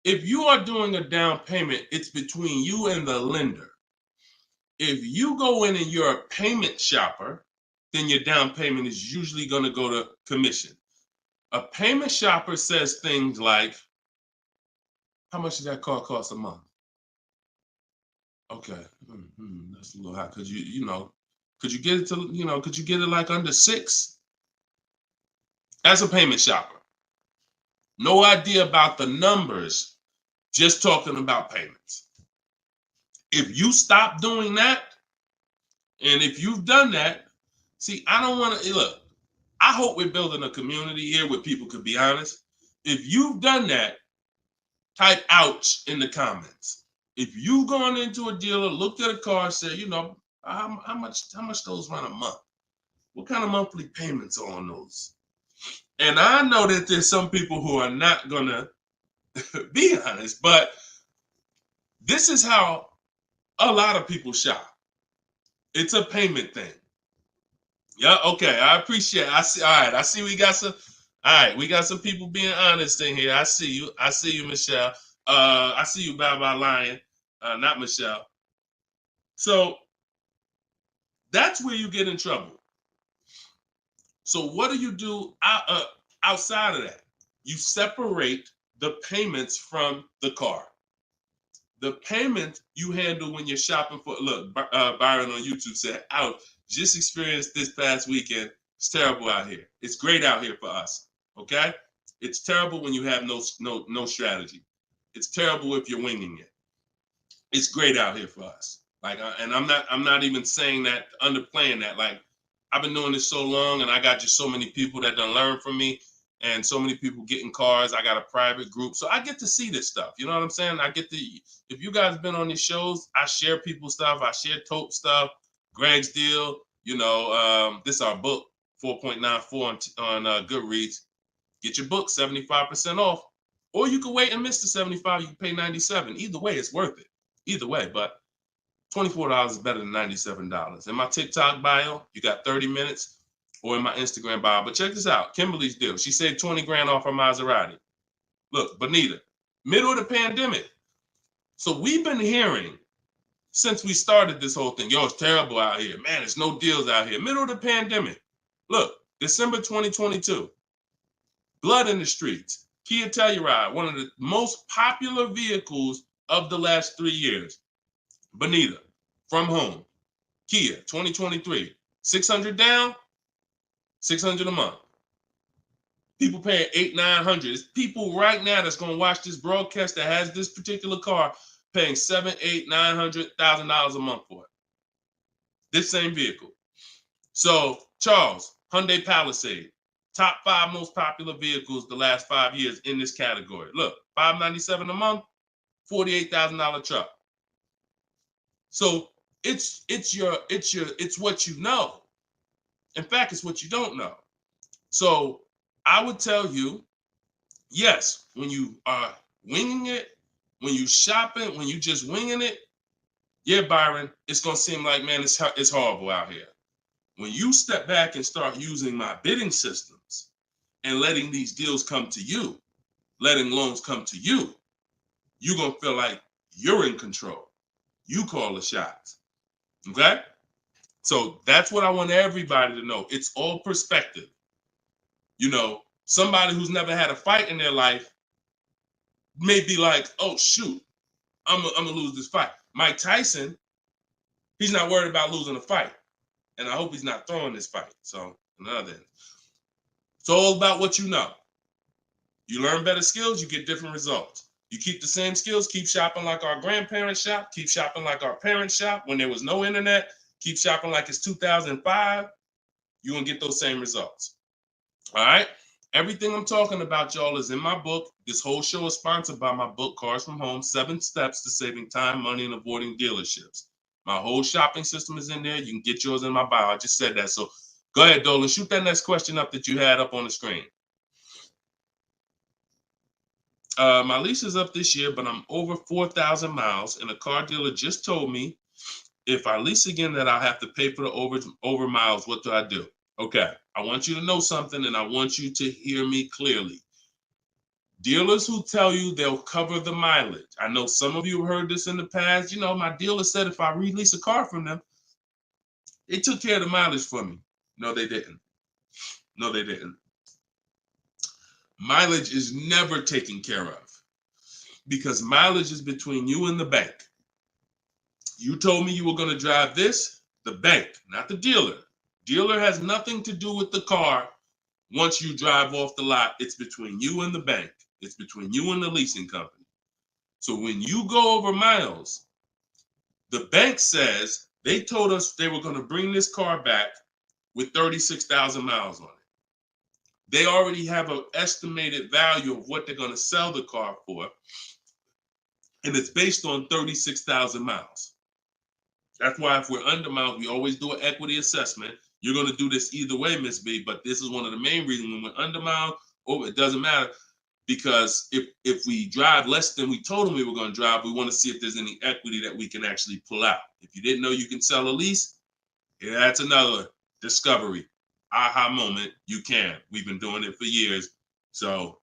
if you are doing a down payment, it's between you and the lender. If you go in and you're a payment shopper, then your down payment is usually going to go to commission. A payment shopper says things like, how much does that car cost a month? Okay, that's a little high. Could you get it to, could you get it like under 6? That's a payment shopper. No idea about the numbers, just talking about payments. If you stop doing that, and if you've done that, see, I don't want to, look, I hope we're building a community here where people could be honest. If you've done that, type ouch in the comments. If you've gone into a dealer, looked at a car, said, how much those run a month? What kind of monthly payments are on those? And I know that there's some people who are not gonna be honest, but this is how a lot of people shop. It's a payment thing. Yeah, okay. I appreciate it. I see. All right. I see we got some. All right, we got some people being honest in here. I see you. I see you, Michelle. I see you, Bye Lion. Not Michelle. So that's where you get in trouble. So what do you do outside of that? You separate the payments from the car. The payment you handle when you're shopping for, look, Byron on YouTube said, ouch, just experienced this past weekend. It's terrible out here. It's great out here for us, okay? It's terrible when you have no strategy. It's terrible if you're winging it. It's great out here for us. Like, and I'm not even saying that, underplaying that. Like, I've been doing this so long, and I got just so many people that done learn from me, and so many people getting cars. I got a private group, so I get to see this stuff. You know what I'm saying? I get to. If you guys been on these shows, I share people's stuff. I share Tope stuff, Greg's deal. This is our book, 4.94 on Goodreads. Get your book 75% off, or you can wait and miss the 75. You can pay 97. Either way, it's worth it. Either way, but $24 is better than $97. In my TikTok bio, you got 30 minutes, or in my Instagram bio. But check this out. Kimberly's deal. She saved 20 grand off her Maserati. Look, Bonita, middle of the pandemic. So we've been hearing since we started this whole thing, yo, it's terrible out here. Man, there's no deals out here. Middle of the pandemic. Look, December 2022. Blood in the streets. Kia Telluride, one of the most popular vehicles of the last 3 years. Bonita, from home. Kia, 2023. 600 down, 600 a month. People paying $800, $900. There's people right now that's going to watch this broadcast that has this particular car paying $700,000, $800,000, $900 a month for it. This same vehicle. So, Charles, Hyundai Palisade, top 5 most popular vehicles the last 5 years in this category. Look, $597 a month, $48,000 truck. So it's what you know. In fact, it's what you don't know. So I would tell you, yes, when you are winging it, when you shopping, when you just winging it, yeah, Byron, it's gonna seem like, man, it's horrible out here. When you step back and start using my bidding systems and letting these deals come to you, letting loans come to you, you're gonna feel like you're in control. You call the shots. Okay? So that's what I want everybody to know. It's all perspective. You know, somebody who's never had a fight in their life may be like, oh, shoot, I'm gonna lose this fight. Mike Tyson, he's not worried about losing a fight. And I hope he's not throwing this fight. So, another end. It's all about what you know. You learn better skills, you get different results. You keep the same skills, keep shopping like our grandparents shop, keep shopping like our parents shop when there was no internet, keep shopping like it's 2005, you're going to get those same results. All right? Everything I'm talking about, y'all, is in my book. This whole show is sponsored by my book, Cars from Home, 7 Steps to Saving Time, Money, and Avoiding Dealerships. My whole shopping system is in there. You can get yours in my bio. I just said that. So go ahead, Dolan. Shoot that next question up that you had up on the screen. My lease is up this year, but I'm over 4,000 miles, and a car dealer just told me if I lease again that I'll have to pay for the over miles. What do I do? Okay, I want you to know something, and I want you to hear me clearly. Dealers who tell you they'll cover the mileage. I know some of you have heard this in the past. You know, my dealer said if I release a car from them, they took care of the mileage for me. No, they didn't. No, they didn't. Mileage is never taken care of because mileage is between you and the bank. You told me you were going to drive this, the bank, not the dealer. Dealer has nothing to do with the car. Once you drive off the lot, it's between you and the bank. It's between you and the leasing company. So when you go over miles, the bank says they told us they were going to bring this car back with 36,000 miles on it. They already have an estimated value of what they're going to sell the car for, and it's based on 36,000 miles. That's why if we're under miles, we always do an equity assessment. You're going to do this either way, Miss B, but this is one of the main reasons when we're under miles, it doesn't matter, because if we drive less than we told them we were going to drive, we want to see if there's any equity that we can actually pull out. If you didn't know you can sell a lease, yeah, that's another discovery. Aha moment, you can. We've been doing it for years. So,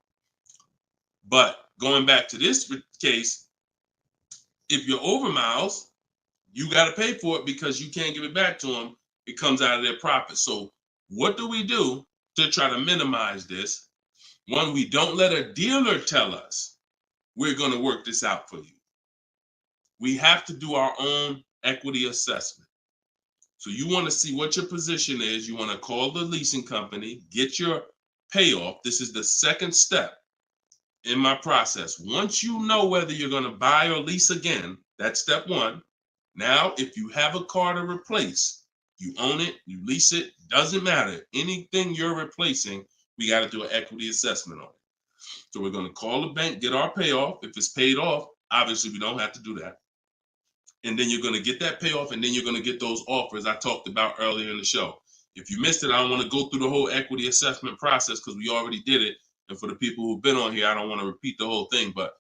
but going back to this case, if you're over miles, you got to pay for it because you can't give it back to them. It comes out of their profit. So what do we do to try to minimize this? One, we don't let a dealer tell us we're going to work this out for you. We have to do our own equity assessment. So you want to see what your position is. You want to call the leasing company, get your payoff. This is the second step in my process. Once you know whether you're going to buy or lease again, that's step one. Now, if you have a car to replace, you own it, you lease it, doesn't matter. Anything you're replacing, we got to do an equity assessment on it. So we're going to call the bank, get our payoff. If it's paid off, obviously we don't have to do that. And then you're going to get that payoff, and then you're going to get those offers I talked about earlier in the show. If you missed it, I don't want to go through the whole equity assessment process because we already did it. And for the people who've been on here, I don't want to repeat the whole thing. But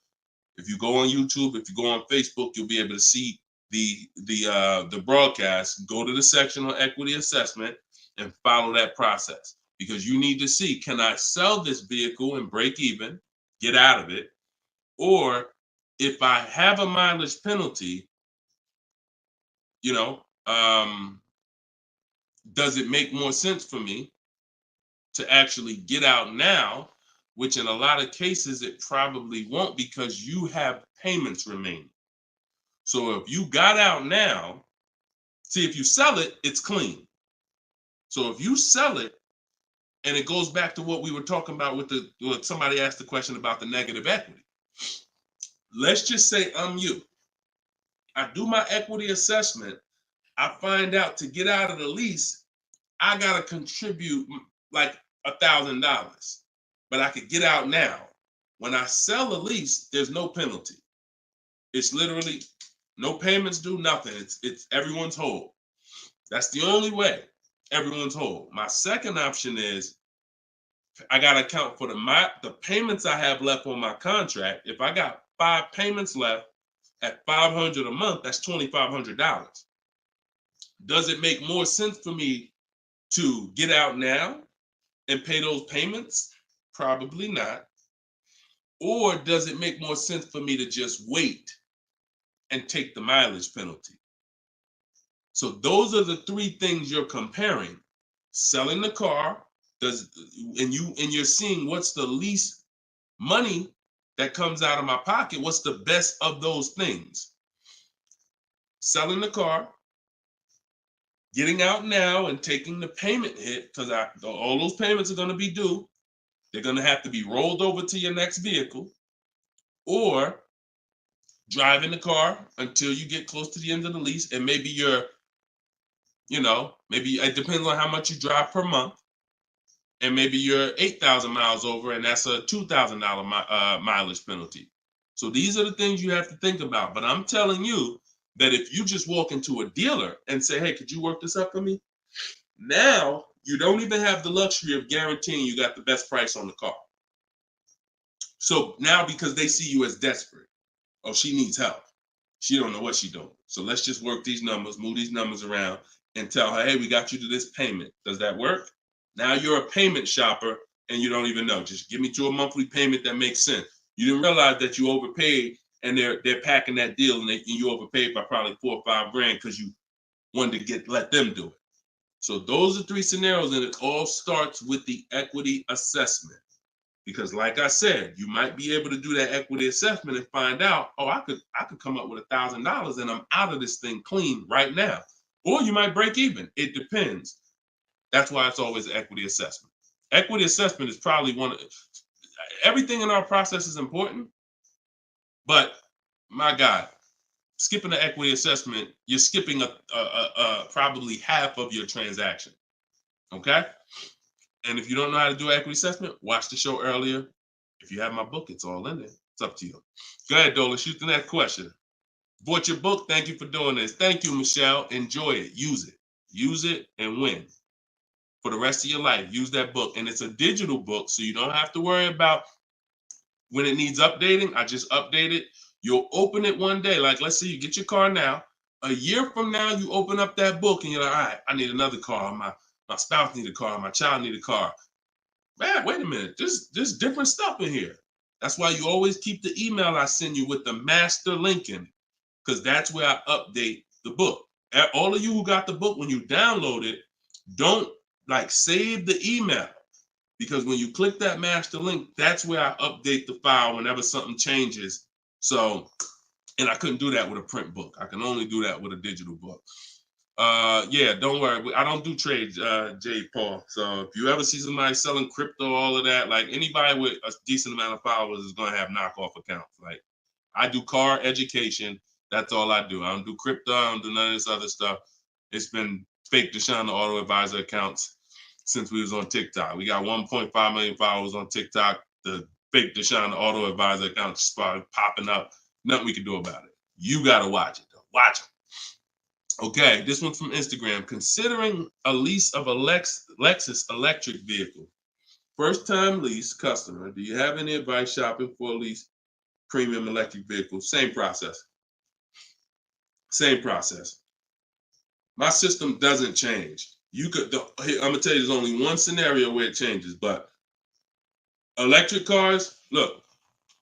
if you go on YouTube, if you go on Facebook, you'll be able to see the broadcast. Go to the section on equity assessment and follow that process, because you need to see, can I sell this vehicle and break even, get out of it, or if I have a mileage penalty, you know, does it make more sense for me to actually get out now, which in a lot of cases it probably won't, because you have payments remaining. So if you got out now, see, if you sell it, it's clean. So if you sell it, and it goes back to what we were talking about with what somebody asked the question about the negative equity. Let's just say I'm you. I do my equity assessment. I find out to get out of the lease, I gotta contribute like $1,000, but I could get out now. When I sell a lease, there's no penalty. It's literally no payments due, nothing. It's everyone's whole. That's the only way. Everyone's whole. My second option is I gotta account for the payments I have left on my contract. If I got 5 payments left at $500 a month, that's $2,500. Does it make more sense for me to get out now and pay those payments? Probably not. Or does it make more sense for me to just wait and take the mileage penalty? So those are the 3 things you're comparing. Selling the car, and you're seeing what's the least money that comes out of my pocket. What's the best of those things? Selling the car, getting out now and taking the payment hit, because all those payments are going to be due. They're going to have to be rolled over to your next vehicle, or driving the car until you get close to the end of the lease, and maybe maybe it depends on how much you drive per month, and maybe you're 8,000 miles over, and that's a $2,000 mileage penalty. So these are the things you have to think about. But I'm telling you that if you just walk into a dealer and say, hey, could you work this up for me? Now you don't even have the luxury of guaranteeing you got the best price on the car. So now, because they see you as desperate, oh, she needs help, she don't know what she's doing, so let's just work these numbers, move these numbers around, and tell her, hey, we got you to this payment. Does that work? Now you're a payment shopper and you don't even know. Just give me to a monthly payment that makes sense. You didn't realize that you overpaid, and they're packing that deal, and you overpaid by probably $4 or $5 grand because you wanted to let them do it. So those are 3 scenarios, and it all starts with the equity assessment. Because like I said, you might be able to do that equity assessment and find out, oh, I could come up with $1,000 and I'm out of this thing clean right now. Or you might break even. It depends. That's why it's always an equity assessment. Equity assessment is probably everything in our process is important, but my God, skipping the equity assessment, you're skipping probably half of your transaction. Okay? And if you don't know how to do equity assessment, watch the show earlier. If you have my book, it's all in there. It's up to you. Go ahead, Dola, shoot the next question. Bought your book. Thank you for doing this. Thank you, Michelle. Enjoy it. Use it. Use it and win. For the rest of your life, use that book. And it's a digital book, so you don't have to worry about when it needs updating. I just update it. You'll open it one day. Like, let's say you get your car now. A year from now, you open up that book and you're like, all right, I need another car. My spouse needs a car. My child needs a car. Man, wait a minute. There's different stuff in here. That's why you always keep the email I send you with the master link in it, because that's where I update the book. All of you who got the book, when you download it, don't save the email, because when you click that master link, that's where I update the file whenever something changes. So, and I couldn't do that with a print book. I can only do that with a digital book. Yeah, don't worry. I don't do trades, J. Paul. So if you ever see somebody selling crypto, all of that, like anybody with a decent amount of followers is going to have knockoff accounts. Like, I do car education. That's all I do. I don't do crypto. I don't do none of this other stuff. It's been fake Deshone the Auto Advisor accounts since we was on TikTok. We got 1.5 million followers on TikTok. The fake Deshone the Auto Advisor accounts started popping up. Nothing we can do about it. You got to watch it, though. Watch it. Okay, this one's from Instagram. Considering a lease of a Lexus electric vehicle. First time lease customer. Do you have any advice shopping for a lease premium electric vehicle? Same process. Same process. My system doesn't change. I'm gonna tell you, there's only one scenario where it changes, but electric cars, look,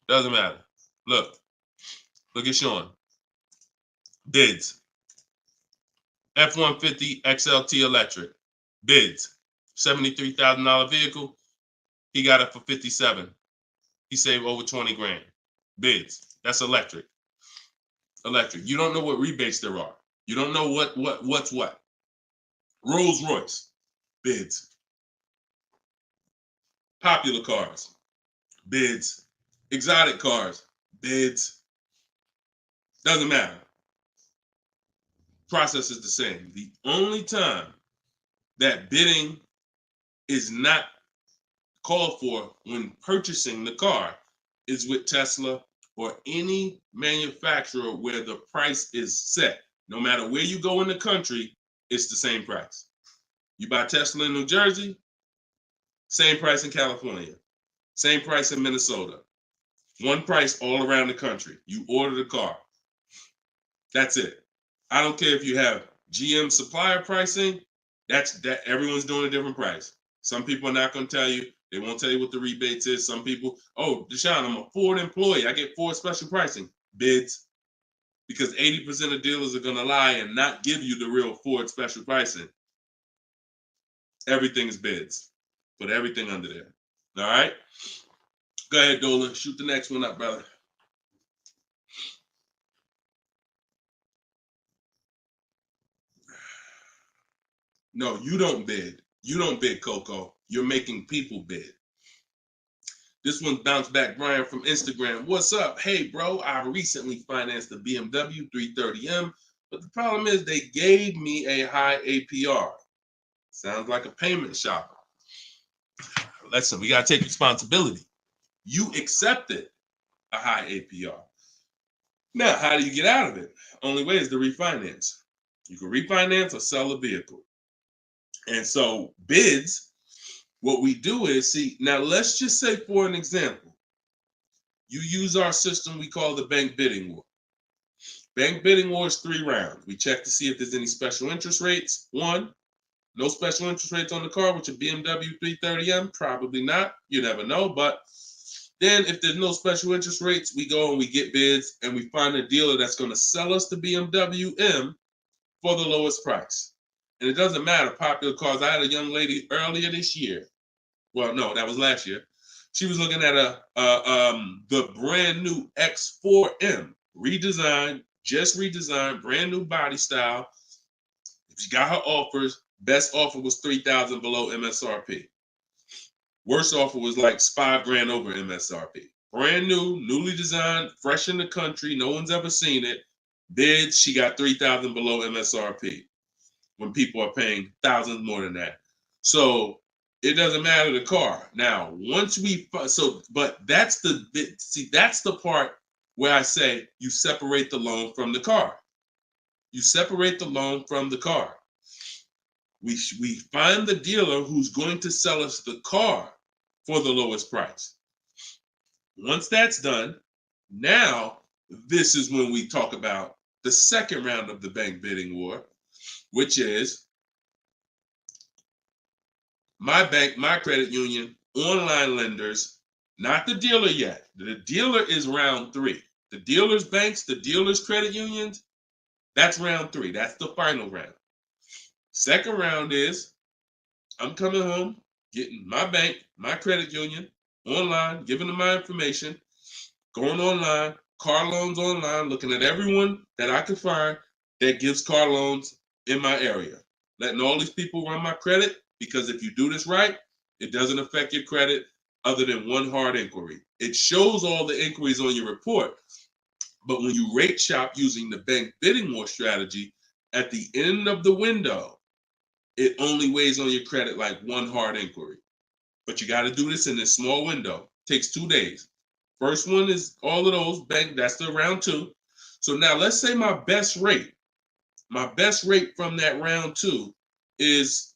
doesn't matter. Look, Look at Sean. Bids. F-150 XLT electric. Bids. $73,000 vehicle. He got it for 57. He saved over 20 grand. Bids. That's electric. Electric. You don't know what rebates there are. You don't know what's what. Rolls Royce. Bids. Popular cars. Bids. Exotic cars. Bids. Doesn't matter. Process is the same. The only time that bidding is not called for when purchasing the car is with Tesla or any manufacturer where the price is set. No matter where you go in the country, it's the same price. You buy Tesla in New Jersey, same price in California, same price in Minnesota. One price all around the country. You order the car. That's it. I don't care if you have GM supplier pricing. That everyone's doing a different price. Some people are not going to tell you. They won't tell you what the rebates is. Some people, oh, Deshone, I'm a Ford employee. I get Ford special pricing. Bids. Because 80% of dealers are going to lie and not give you the real Ford special pricing. Everything is bids. Put everything under there. All right? Go ahead, Dolan. Shoot the next one up, brother. No, you don't bid. You don't bid, Coco. You're making people bid. This one bounced back, Brian from Instagram. What's up? Hey, bro, I recently financed a BMW 330M, but the problem is they gave me a high APR. Sounds like a payment shopper. Listen, we got to take responsibility. You accepted a high APR. Now, how do you get out of it? Only way is to refinance. You can refinance or sell a vehicle. And so bids, what we do is, see, now let's just say for an example, you use our system we call the bank bidding war. Bank bidding war is 3 rounds. We check to see if there's any special interest rates. 1, no special interest rates on the car, which a BMW 330M, probably not. You never know. But then if there's no special interest rates, we go and we get bids and we find a dealer that's going to sell us the BMW M for the lowest price. And it doesn't matter, popular cars. I had a young lady earlier this year. Well, no, that was last year. She was looking at the brand new X4M, redesigned, just redesigned, brand new body style. She got her offers. Best offer was $3,000 below MSRP. Worst offer was like $5,000 over MSRP. Brand new, newly designed, fresh in the country. No one's ever seen it. Bid, she got $3,000 below MSRP. When people are paying thousands more than that. So it doesn't matter the car. Now, once we, but that's that's the part where I say you separate the loan from the car. You separate the loan from the car. We find the dealer who's going to sell us the car for the lowest price. Once that's done, now this is when we talk about the second round of the bank bidding war, which is my bank, my credit union, online lenders, not the dealer yet. The dealer is round 3. The dealer's banks, the dealer's credit unions, that's round 3. That's the final round. Second round is I'm coming home, getting my bank, my credit union, online, giving them my information, going online, car loans online, looking at everyone that I can find that gives car loans in my area, letting all these people run my credit, because if you do this right, it doesn't affect your credit other than one hard inquiry. It shows all the inquiries on your report, but when you rate shop using the bank bidding war strategy, at the end of the window, it only weighs on your credit like one hard inquiry. But you got to do this in this small window. It takes 2 days. First one is all of those bank, that's the round 2. So now let's say my best rate from that round 2 is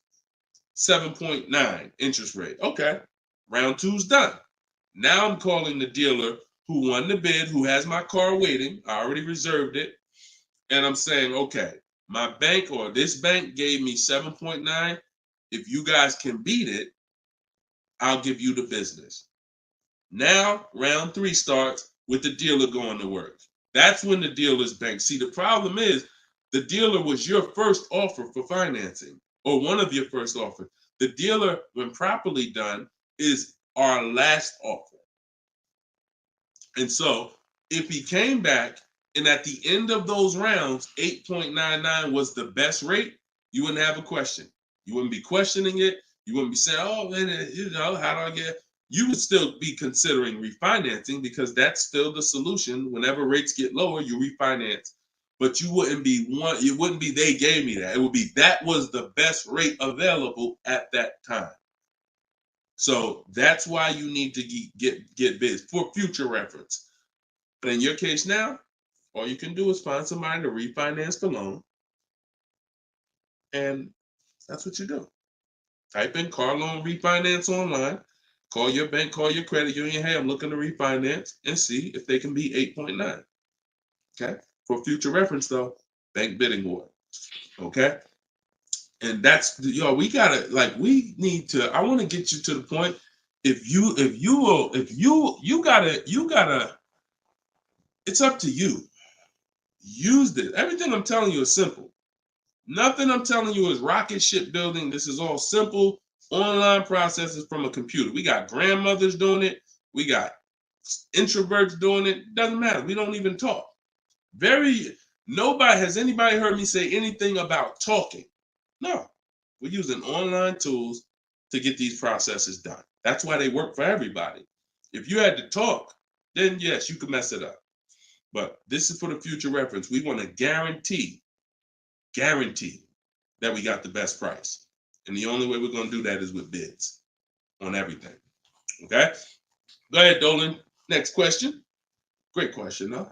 7.9 interest rate. Okay, round 2's done. Now I'm calling the dealer who won the bid, who has my car waiting. I already reserved it. And I'm saying, okay, my bank or this bank gave me 7.9. If you guys can beat it, I'll give you the business. Now, round 3 starts with the dealer going to work. That's when the dealer's bank. See, the problem is the dealer was your first offer for financing, or one of your first offers. The dealer, when properly done, is our last offer. And so if he came back and at the end of those rounds, 8.99 was the best rate, you wouldn't have a question. You wouldn't be questioning it. You wouldn't be saying, oh, man, how do I get? You would still be considering refinancing because that's still the solution. Whenever rates get lower, you refinance. But you wouldn't be it wouldn't be they gave me that. It would be that was the best rate available at that time. So that's why you need to get bids for future reference. But in your case now, all you can do is find somebody to refinance the loan. And that's what you do. Type in car loan refinance online. Call your bank, call your credit union. Hey, I'm looking to refinance and see if they can be 8.9. Okay. For future reference, though, bank bidding war. Okay. And that's, we gotta, we need to, I want to get you to the point. You gotta, it's up to you. Use this. Everything I'm telling you is simple. Nothing I'm telling you is rocket ship building. This is all simple online processes from a computer. We got grandmothers doing it. We got introverts doing it. Doesn't matter. We don't even talk. Has anybody heard me say anything about talking? No. We're using online tools to get these processes done. That's why they work for everybody. If you had to talk, then yes, you could mess it up. But this is for the future reference. We want to guarantee that we got the best price. And the only way we're going to do that is with bids on everything. Okay? Go ahead, Dolan. Next question. Great question, though.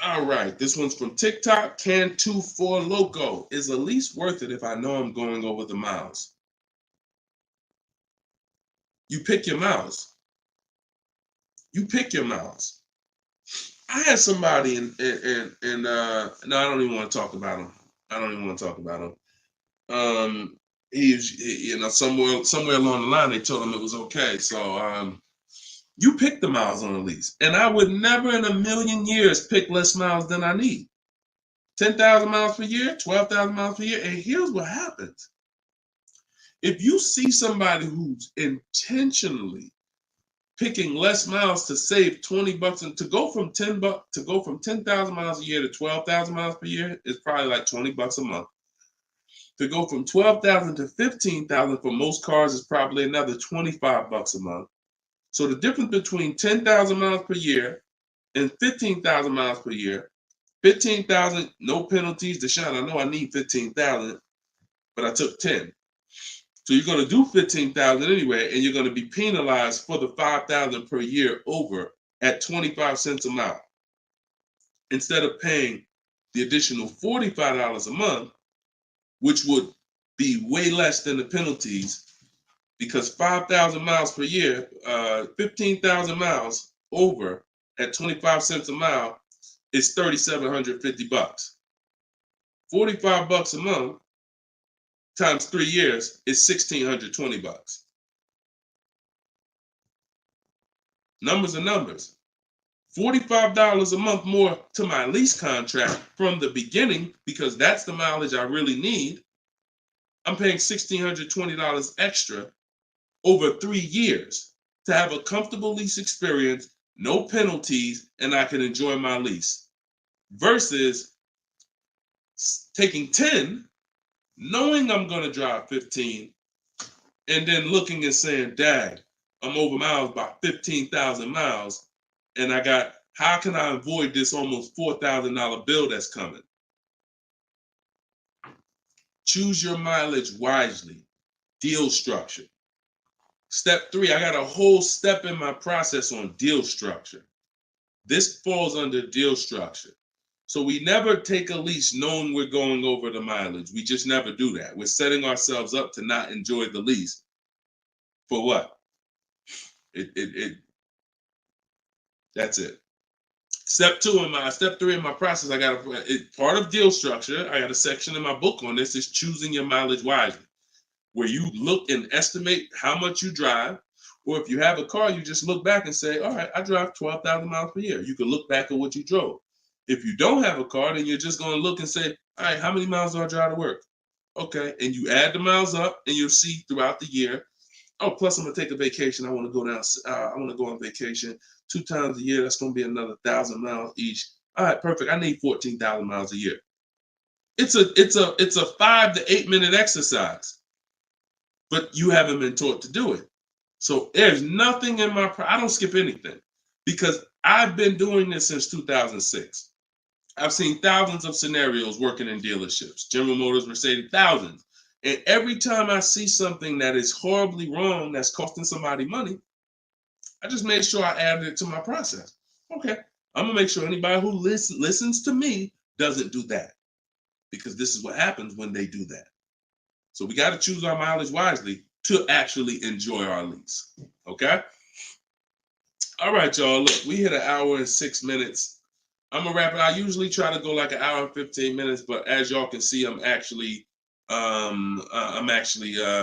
All right. This one's from TikTok. Can24 Loco. Is a lease worth it if I know I'm going over the miles? You pick your miles. You pick your miles. I had somebody no, I don't even want to talk about him. Somewhere along the line they told him it was okay. So you pick the miles on a lease, and I would never in a million years pick less miles than I need. 10,000 miles per year, 12,000 miles per year, and here's what happens: if you see somebody who's intentionally picking less miles to save $20 and to go from 10,000 miles a year to 12,000 miles per year is probably like $20 a month. To go from 12,000 to 15,000 for most cars is probably another $25 a month. So the difference between 10,000 miles per year and 15,000 miles per year, 15,000, no penalties. Deshone, I know I need 15,000, but I took 10. So you're going to do 15,000 anyway, and you're going to be penalized for the 5,000 per year over at 25 cents a mile. Instead of paying the additional $45 a month, which would be way less than the penalties, because 5,000 miles per year, 15,000 miles over at 25 cents a mile is $3,750. $45 a month times 3 years is $1,620. Numbers are numbers. $45 a month more to my lease contract from the beginning, because that's the mileage I really need. I'm paying $1,620 extra over 3 years to have a comfortable lease experience, no penalties, and I can enjoy my lease. Versus taking 10, knowing I'm going to drive 15, and then looking and saying, dang, I'm over miles by 15,000 miles, and how can I avoid this almost $4,000 bill that's coming? Choose your mileage wisely. Deal structure. Step 3, I got a whole step in my process on deal structure. This falls under deal structure. So we never take a lease knowing we're going over the mileage. We just never do that. We're setting ourselves up to not enjoy the lease. For what? That's it. Step 3 in my process, I got part of deal structure. I got a section in my book on this, is choosing your mileage wisely, where you look and estimate how much you drive, Or if you have a car, you just look back and say, all right, I drive 12,000 miles per year. You can look back at what you drove. If you don't have a car, then you're just going to look and say, all right, how many miles do I drive to work? Okay, and you add the miles up, and you'll see throughout the year. Oh, plus I'm gonna take a vacation. I want to go down. I want to go on vacation 2 times a year. That's gonna be another 1,000 miles each. All right, perfect. I need 14,000 miles a year. It's a 5 to 8 minute exercise, but you haven't been taught to do it. So there's nothing in I don't skip anything because I've been doing this since 2006. I've seen thousands of scenarios working in dealerships, General Motors, Mercedes, thousands. And every time I see something that is horribly wrong, that's costing somebody money, I just made sure I added it to my process. Okay, I'm gonna make sure anybody who listens to me doesn't do that, because this is what happens when they do that. So we got to choose our mileage wisely to actually enjoy our lease. Okay. All right, y'all. Look, we hit 1 hour and 6 minutes. I'm gonna wrap it. I usually try to go like 1 hour and 15 minutes, but as y'all can see, I'm actually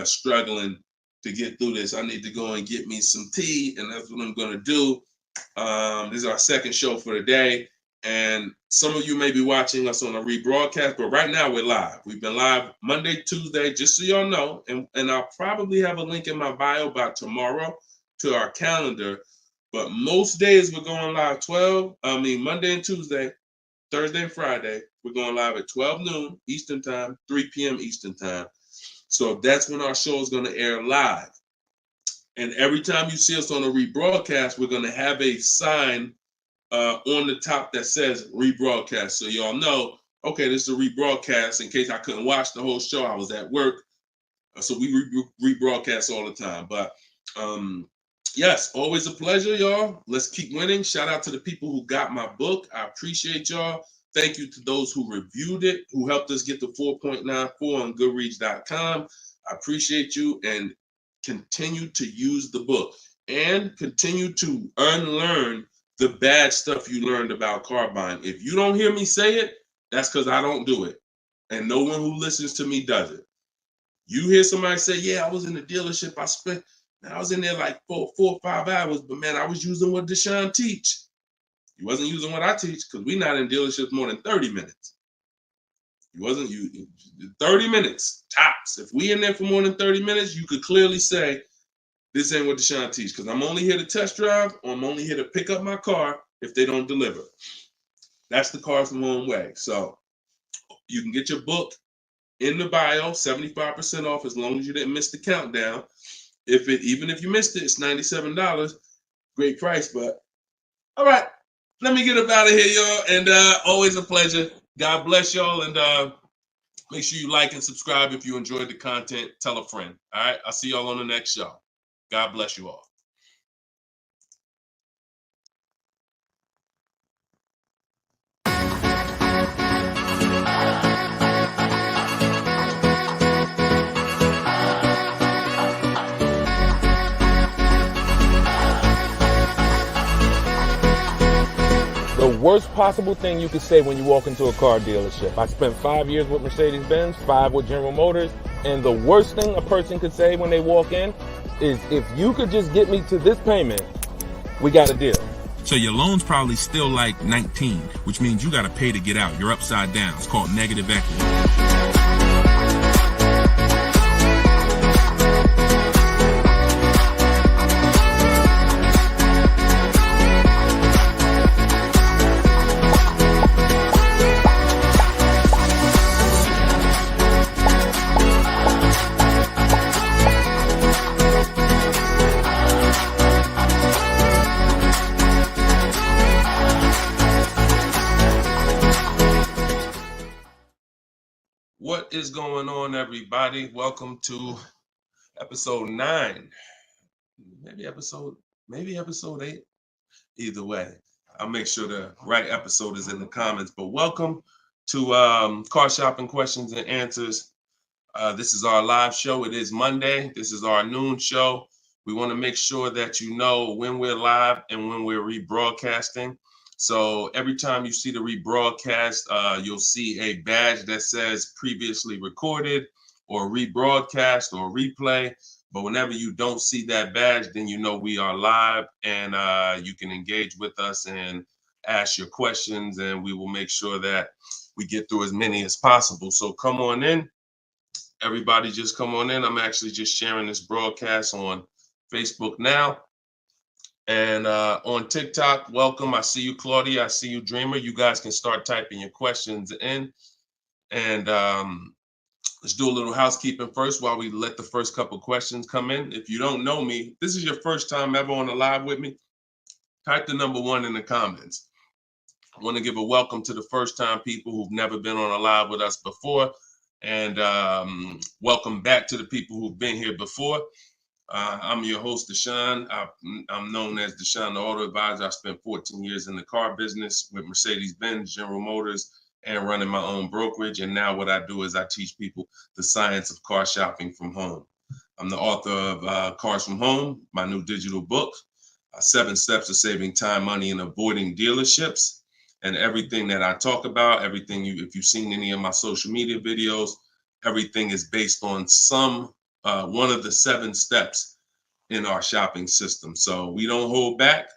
struggling to get through this. I need to go and get me some tea, and that's what I'm gonna do. This is our second show for the day, and some of you may be watching us on a rebroadcast, but right now we're live. We've been live Monday, Tuesday, just so y'all know, and I'll probably have a link in my bio by tomorrow to our calendar. But most days we're going live Monday and Tuesday, Thursday and Friday. We're going live at 12 noon Eastern time, 3 p.m. Eastern time. So that's when our show is going to air live. And every time you see us on a rebroadcast, we're going to have a sign on the top that says rebroadcast. So y'all know, okay, this is a rebroadcast in case I couldn't watch the whole show. I was at work. So we rebroadcast all the time. But yes, always a pleasure, y'all. Let's keep winning. Shout out to the people who got my book. I appreciate y'all. Thank you to those who reviewed it, who helped us get to 4.94 on Goodreads.com. I appreciate you, and continue to use the book and continue to unlearn the bad stuff you learned about car buying. If you don't hear me say it, that's because I don't do it. And no one who listens to me does it. You hear somebody say, yeah, I was in the dealership. I was in there like 4 or 5 hours, but man, I was using what Deshone teach. He wasn't using what I teach, because we're not in dealerships more than 30 minutes. He wasn't 30 minutes tops. If we in there for more than 30 minutes, you could clearly say, this ain't what Deshone teach, because I'm only here to test drive, or I'm only here to pick up my car if they don't deliver. That's the Cars from Home way. So you can get your book in the bio, 75% off, as long as you didn't miss the countdown. Even if you missed it, it's $97. Great price, but all right. Let me get up out of here, y'all. And always a pleasure. God bless y'all. And make sure you like and subscribe if you enjoyed the content. Tell a friend. All right. I'll see y'all on the next show. God bless you all. The worst possible thing you could say when you walk into a car dealership. I spent 5 years with Mercedes-Benz, 5 with General Motors, and the worst thing a person could say when they walk in is, if you could just get me to this payment, we got a deal. So your loan's probably still like 19, which means you got to pay to get out. You're upside down. It's called negative equity. What is going on, everybody? Welcome to episode 9. Maybe episode 8. Either way, I'll make sure the right episode is in the comments. But welcome to Car Shopping Questions and Answers. This is our live show. It is Monday. This is our noon show. We want to make sure that you know when we're live and when we're rebroadcasting. So every time you see the rebroadcast, you'll see a badge that says previously recorded or rebroadcast or replay. But whenever you don't see that badge, then you know we are live, and you can engage with us and ask your questions, and we will make sure that we get through as many as possible. So come on in. Everybody just come on in. I'm actually just sharing this broadcast on Facebook now. And on TikTok, welcome. I see you, Claudia. I see you, Dreamer. You guys can start typing your questions in. And let's do a little housekeeping first while we let the first couple questions come in. If you don't know me, this is your first time ever on a live with me, type the number 1 in the comments. I want to give a welcome to the first time people who've never been on a live with us before. And welcome back to the people who've been here before. I'm your host, Deshone. I'm known as Deshone the Auto Advisor. I spent 14 years in the car business with Mercedes-Benz, General Motors, and running my own brokerage. And now what I do is I teach people the science of car shopping from home. I'm the author of Cars from Home, my new digital book, 7 Steps to Saving Time, Money, and Avoiding Dealerships. And everything that I talk about, everything if you've seen any of my social media videos, everything is based on one of the 7 steps in our shopping system. So we don't hold back.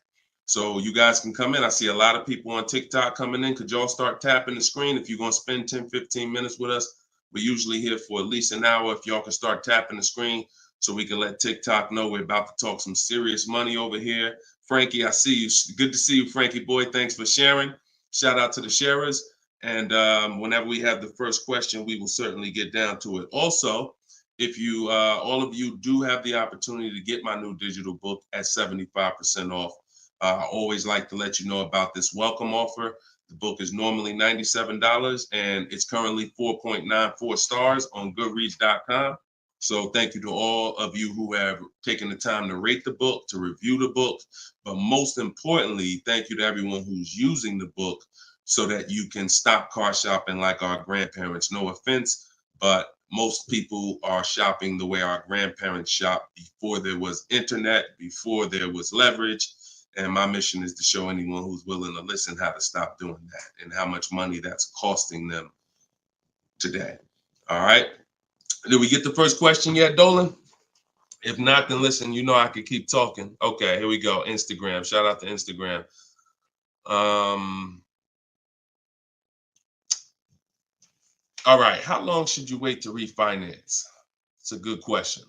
So you guys can come in. I see a lot of people on TikTok coming in. Could y'all start tapping the screen if you're going to spend 10, 15 minutes with us? We're usually here for at least an hour. If y'all can start tapping the screen so we can let TikTok know we're about to talk some serious money over here. Frankie, I see you. Good to see you, Frankie boy. Thanks for sharing. Shout out to the sharers. And whenever we have the first question, we will certainly get down to it. Also, if you, all of you do have the opportunity to get my new digital book at 75% off. I always like to let you know about this welcome offer. The book is normally $97 and it's currently 4.94 stars on Goodreads.com. So thank you to all of you who have taken the time to rate the book, to review the book. But most importantly, thank you to everyone who's using the book so that you can stop car shopping like our grandparents. No offense, but most people are shopping the way our grandparents shopped before there was internet, before there was leverage. And my mission is to show anyone who's willing to listen how to stop doing that and how much money that's costing them today. All right. Did we get the first question yet, Dolan? If not, then listen, you know I could keep talking. Okay, here we go. Instagram. Shout out to Instagram. All right. How long should you wait to refinance? It's a good question.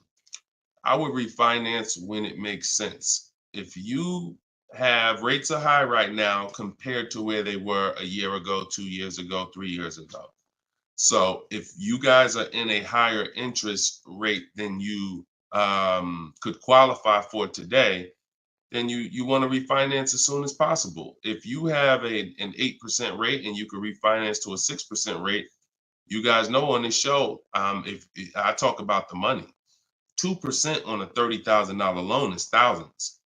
I would refinance when it makes sense. If you have rates are high right now compared to where they were a year ago, 2 years ago, 3 years ago. So if you guys are in a higher interest rate than you could qualify for today, then you want to refinance as soon as possible. If you have an 8% rate and you could refinance to a 6% rate, you guys know on this show, if I talk about the money, 2% on a $30,000 loan is thousands.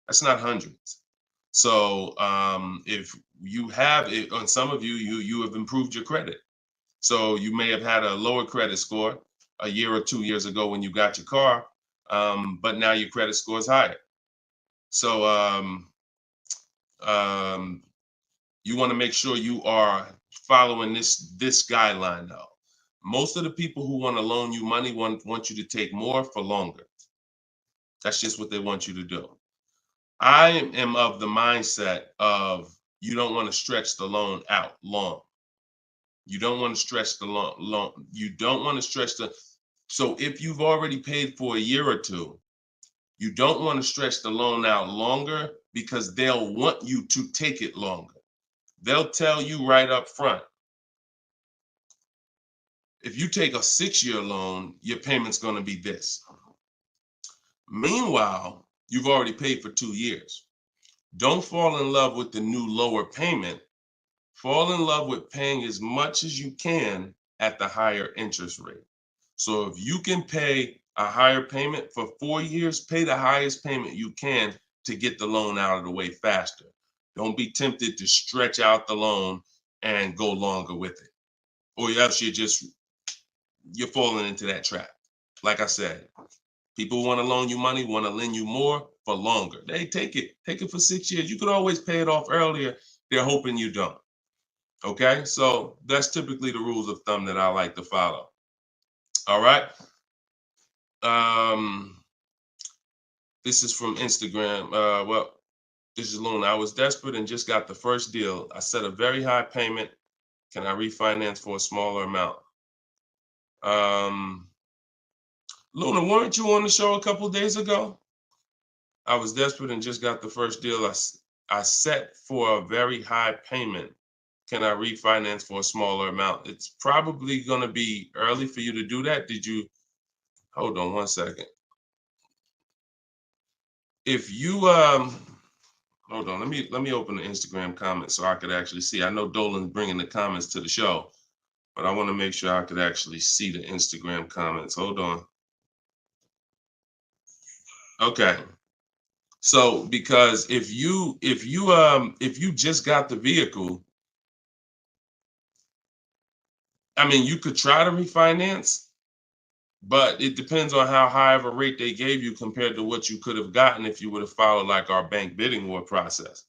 That's not hundreds. So if you have it, on some of you have improved your credit. So you may have had a lower credit score a year or 2 years ago when you got your car, but now your credit score is higher. So you want to make sure you are following this guideline though. Most of the people who want to loan you money want you to take more for longer. That's just what they want you to do. I am of the mindset of you don't want to stretch the loan out long. You don't want to stretch the loan. You don't want to stretch so if you've already paid for a year or two, you don't want to stretch the loan out longer because they'll want you to take it longer. They'll tell you right up front, if you take a 6-year loan, your payment's going to be this. Meanwhile, you've already paid for 2 years. Don't fall in love with the new lower payment. Fall in love with paying as much as you can at the higher interest rate. So if you can pay a higher payment for 4 years, pay the highest payment you can to get the loan out of the way faster. Don't be tempted to stretch out the loan and go longer with it. Or else you're falling into that trap. Like I said, people want to loan you money, want to lend you more for longer. They take it for 6 years. You could always pay it off earlier. They're hoping you don't. Okay, so that's typically the rules of thumb that I like to follow. All right. This is from Instagram. Well, this is Luna. I was desperate and just got the first deal. I set a very high payment. Can I refinance for a smaller amount? Luna, weren't you on the show a couple of days ago? I was desperate and just got the first deal. I set for a very high payment. Can I refinance for a smaller amount? It's probably going to be early for you to do that. Did you? Hold on one second. If you hold on, let me open the Instagram comments so I could actually see. I know Dolan's bringing the comments to the show, but I want to make sure I could actually see the Instagram comments. Hold on. Okay. So because if you just got the vehicle, I mean, you could try to refinance, but it depends on how high of a rate they gave you compared to what you could have gotten if you would have followed like our bank bidding war process.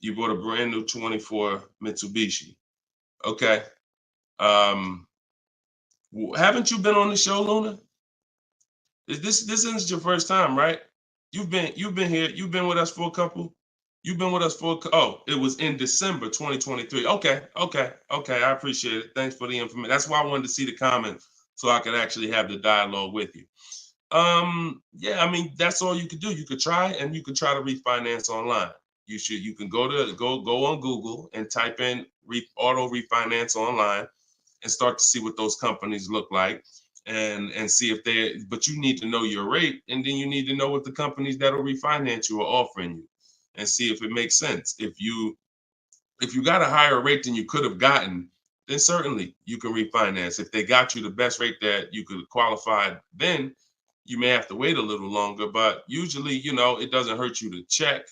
You bought a brand new 24 Mitsubishi. Okay. Haven't you been on the show, Luna? This isn't your first time, right? You've been here. You've been with us for a couple. You've been with us for it was in December 2023. Okay. I appreciate it. Thanks for the information. That's why I wanted to see the comments so I could actually have the dialogue with you. Yeah, I mean, that's all you could do. You could try and you could try to refinance online. You can go on Google and type in auto refinance online and start to see what those companies look like and see if but you need to know your rate, and then you need to know what the companies that'll refinance you are offering you and see if it makes sense. If you got a higher rate than you could have gotten, then certainly you can refinance. If they got you the best rate that you could qualify, then you may have to wait a little longer, but usually, it doesn't hurt you to check,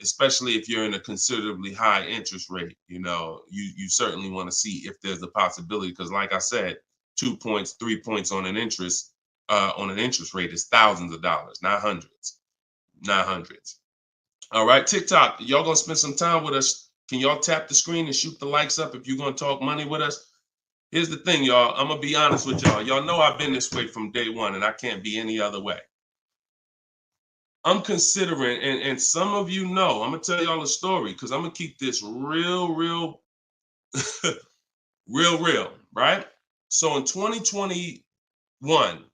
especially if you're in a considerably high interest rate. You certainly want to see if there's a possibility, because like I said, 2 points, 3 points on an interest rate is thousands of dollars, not hundreds. All right, TikTok, y'all gonna spend some time with us. Can y'all tap the screen and shoot the likes up if you're gonna talk money with us? Here's the thing, y'all. I'm gonna be honest with y'all. Y'all know I've been this way from day one, and I can't be any other way. I'm considering, and some of you know, I'm gonna tell y'all a story because I'm gonna keep this real, real, real, right? So in 2021,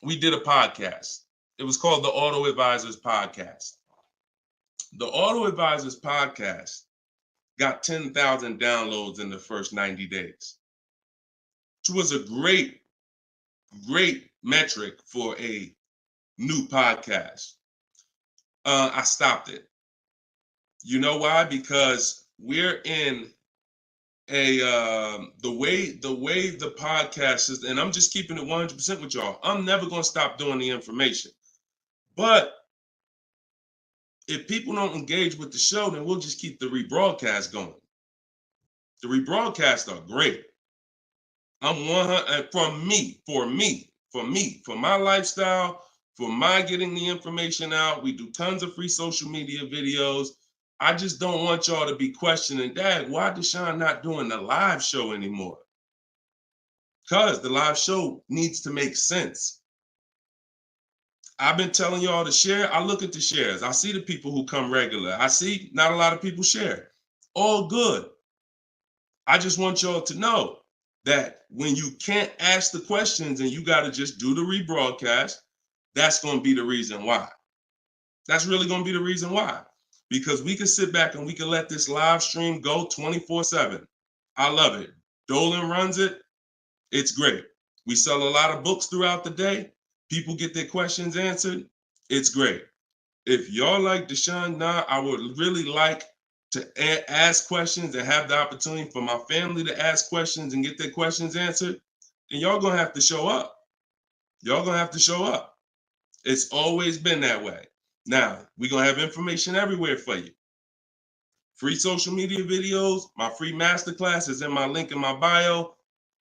we did a podcast. It was called the Auto Advisors Podcast. The Auto Advisors Podcast got 10,000 downloads in the first 90 days, which was a great metric for a new podcast. I stopped it. You know why? Because we're in the way the podcast is, and I'm just keeping it 100% with y'all. I'm never going to stop doing the information, but if people don't engage with the show, then we'll just keep the rebroadcast going. The rebroadcasts are great. I'm 100 for my lifestyle, for my getting the information out. We do tons of free social media videos. I just don't want y'all to be questioning, Dad, why Deshone not doing the live show anymore? Because the live show needs to make sense. I've been telling y'all to share. I look at the shares. I see the people who come regular. I see not a lot of people share. All good. I just want y'all to know that when you can't ask the questions and you got to just do the rebroadcast, that's going to be the reason why. That's really going to be the reason why. Because we can sit back and we can let this live stream go 24/7. I love it. Dolan runs it. It's great. We sell a lot of books throughout the day. People get their questions answered. It's great. If y'all like Deshone, I would really like to ask questions and have the opportunity for my family to ask questions and get their questions answered, then y'all gonna have to show up. Y'all gonna have to show up. It's always been that way. Now, we're gonna have information everywhere for you. Free social media videos, my free masterclass is in my link in my bio.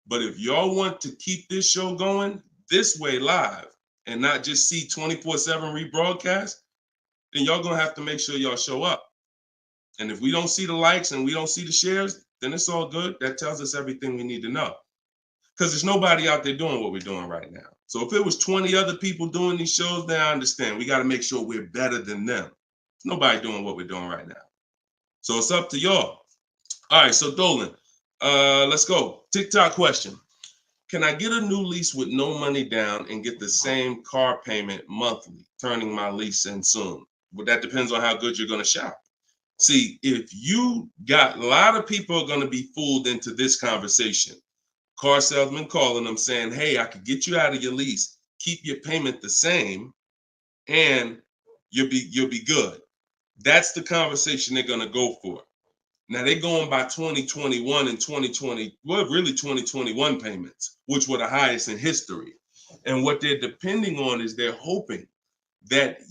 But if y'all want to keep this show going this way live and not just see 24/7 rebroadcast, then y'all gonna have to make sure y'all show up. And if we don't see the likes and we don't see the shares, then it's all good. That tells us everything we need to know. because there's nobody out there doing what we're doing right now. So if it was 20 other people doing these shows, then I understand. We got to make sure we're better than them. There's nobody doing what we're doing right now. So it's up to y'all. All right, so Dolan, let's go. TikTok question. Can I get a new lease with no money down and get the same car payment monthly, turning my lease in soon? But that depends on how good you're going to shop. See, if you got, a lot of people are going to be fooled into this conversation. Car salesman calling them saying, hey, I could get you out of your lease, keep your payment the same, and you'll be good. That's the conversation they're going to go for. Now they're going by 2021 and 2020, well, really 2021 payments, which were the highest in history. And what they're depending on is they're hoping that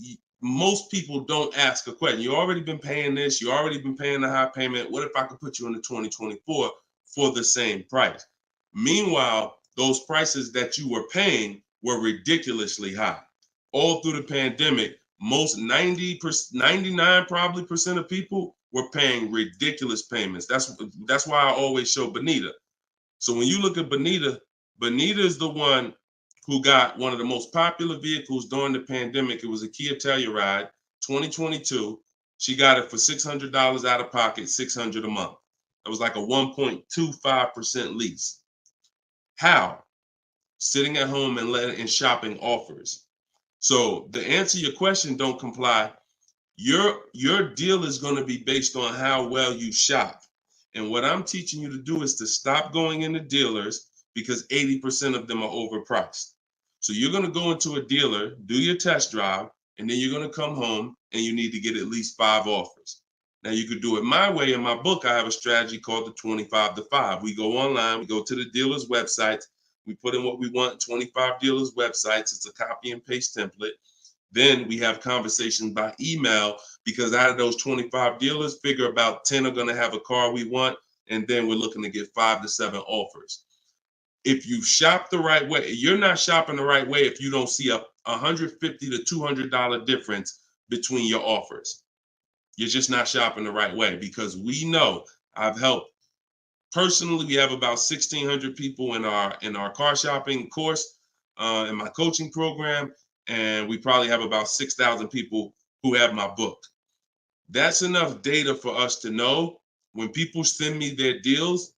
most people don't ask a question. You already been paying this, you already been paying the high payment. What if I could put you into 2024 for the same price? Meanwhile, those prices that you were paying were ridiculously high. All through the pandemic, most 99 probably percent of people were paying ridiculous payments. That's why I always show Bonita. So when you look at Bonita, Bonita is the one who got one of the most popular vehicles during the pandemic. It was a Kia Telluride, 2022. She got it for $600 out of pocket, $600 a month. It was like a 1.25% lease. How? Sitting at home and shopping offers. So to answer your question, don't comply. Your deal is going to be based on how well you shop. And what I'm teaching you to do is to stop going into dealers because 80% of them are overpriced. So you're going to go into a dealer, do your test drive, and then you're going to come home and you need to get at least 5 offers. Now you could do it my way. In my book, I have a strategy called the 25 to 5. We go online, we go to the dealer's websites, we put in what we want, 25 dealers' websites. It's a copy and paste template. Then we have conversations by email because out of those 25 dealers, figure about 10 are going to have a car we want. And then we're looking to get 5 to 7 offers. If you shop the right way, you're not shopping the right way if you don't see a $150 to $200 difference between your offers. You're just not shopping the right way because we know I've helped. Personally, we have about 1,600 people in our car shopping course, in my coaching program. And we probably have about 6,000 people who have my book. That's enough data for us to know when people send me their deals,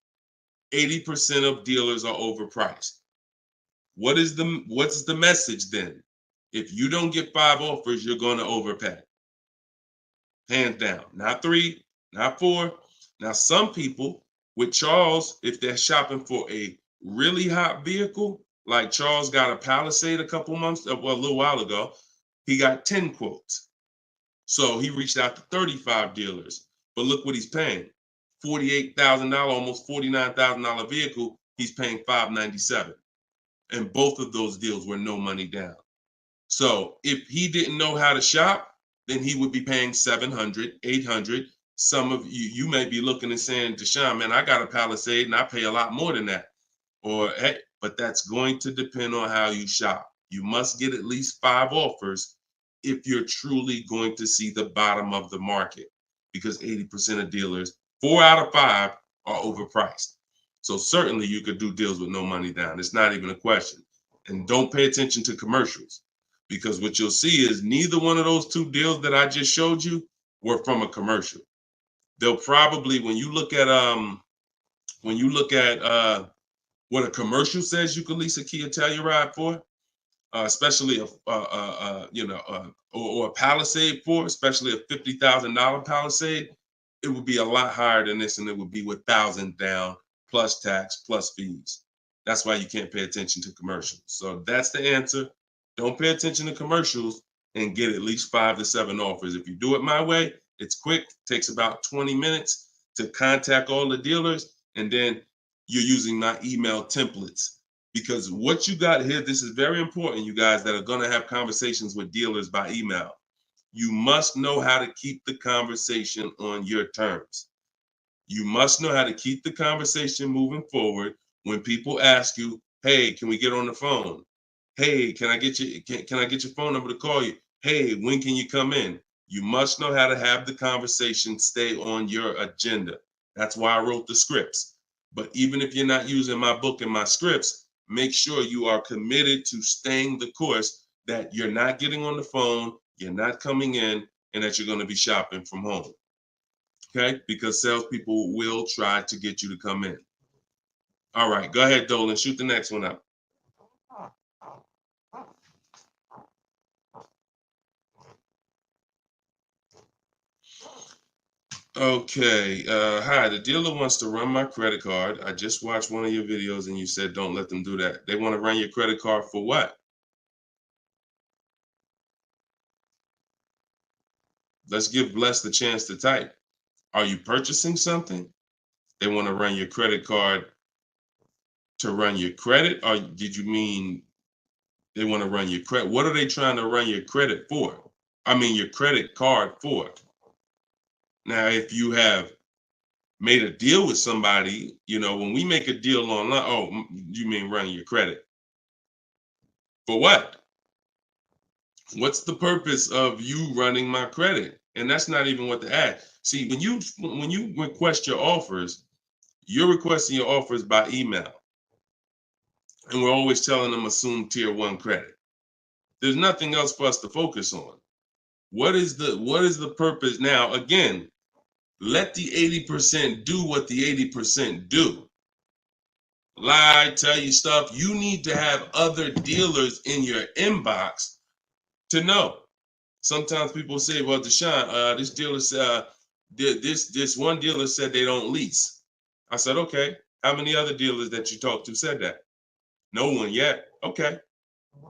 80% of dealers are overpriced. What's the message then? If you don't get 5 offers, you're going to overpay. Hands down. Not 3, not 4. Now, some people with Charles, if they're shopping for a really hot vehicle, like Charles got a Palisade a little while ago, he got 10 quotes. So he reached out to 35 dealers. But look what he's paying. $48,000, almost $49,000 vehicle, he's paying $597. And both of those deals were no money down. So if he didn't know how to shop, then he would be paying $700, $800. Some of you may be looking and saying, Deshone, man, I got a Palisade and I pay a lot more than that. Or, hey, but that's going to depend on how you shop. You must get at least 5 offers if you're truly going to see the bottom of the market, because 80% of dealers, 4 out of 5 are overpriced. So certainly you could do deals with no money down. It's not even a question. And don't pay attention to commercials, because what you'll see is neither one of those 2 deals that I just showed you were from a commercial. They'll probably, when you look at what a commercial says you can lease a Kia Telluride for, especially or a Palisade for, especially a $50,000 Palisade, it would be a lot higher than this, and it would be with 1,000 down plus tax plus fees. That's why you can't pay attention to commercials. So that's the answer. Don't pay attention to commercials and get at least 5 to 7 offers. If you do it my way, it's quick. Takes about 20 minutes to contact all the dealers, and then you're using my email templates. Because what you got here, this is very important, you guys that are going to have conversations with dealers by email. You must know how to keep the conversation on your terms. You must know how to keep the conversation moving forward when people ask you, hey, can we get on the phone? Hey, can I get your phone number to call you? Hey, when can you come in? You must know how to have the conversation stay on your agenda. That's why I wrote the scripts. But even if you're not using my book and my scripts, make sure you are committed to staying the course, that you're not getting on the phone, you're not coming in, and that you're going to be shopping from home. Okay? Because salespeople will try to get you to come in. All right, go ahead, Dolan. Shoot the next one up. Okay. Hi, the dealer wants to run my credit card. I just watched one of your videos and you said don't let them do that. They want to run your credit card for what? Let's give Bless the chance to type. Are you purchasing something? They want to run your credit card to run your credit? Or did you mean they want to run your credit? What are they trying to run your credit for? I mean, your credit card for. Now, if you have made a deal with somebody, when we make a deal online, oh, you mean running your credit? For what? What's the purpose of you running my credit? And that's not even what the ad. See, when you request your offers, you're requesting your offers by email. And we're always telling them assume tier 1 credit. There's nothing else for us to focus on. What is the purpose? Now, again, let the 80% do what the 80% do. Lie, tell you stuff. You need to have other dealers in your inbox to know. Sometimes people say, well, Deshone, this dealer said, this one dealer said they don't lease. I said, okay, how many other dealers that you talked to said that? No one yet. Okay.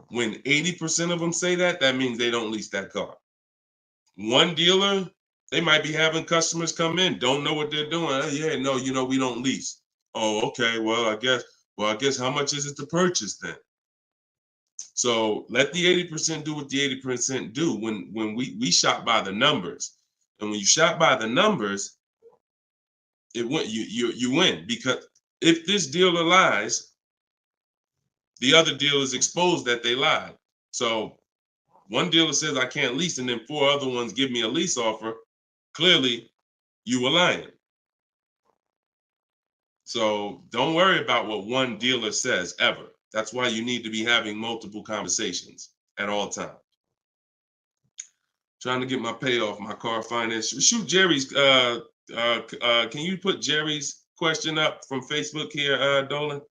When 80% of them say that, that means they don't lease that car. One dealer, they might be having customers come in, don't know what they're doing. Oh, yeah, no, we don't lease. Oh, okay. Well, I guess how much is it to purchase then? So let the 80% do what the 80% do. When we shop by the numbers, and when you shop by the numbers, you win, because if this dealer lies, the other dealers exposed that they lied. So one dealer says I can't lease, and then 4 other ones give me a lease offer. Clearly, you were lying. So don't worry about what one dealer says ever. That's why you need to be having multiple conversations at all times. Trying to get my payoff, my car finance. Shoot Jerry's. Can you put Jerry's question up from Facebook here, Dolan?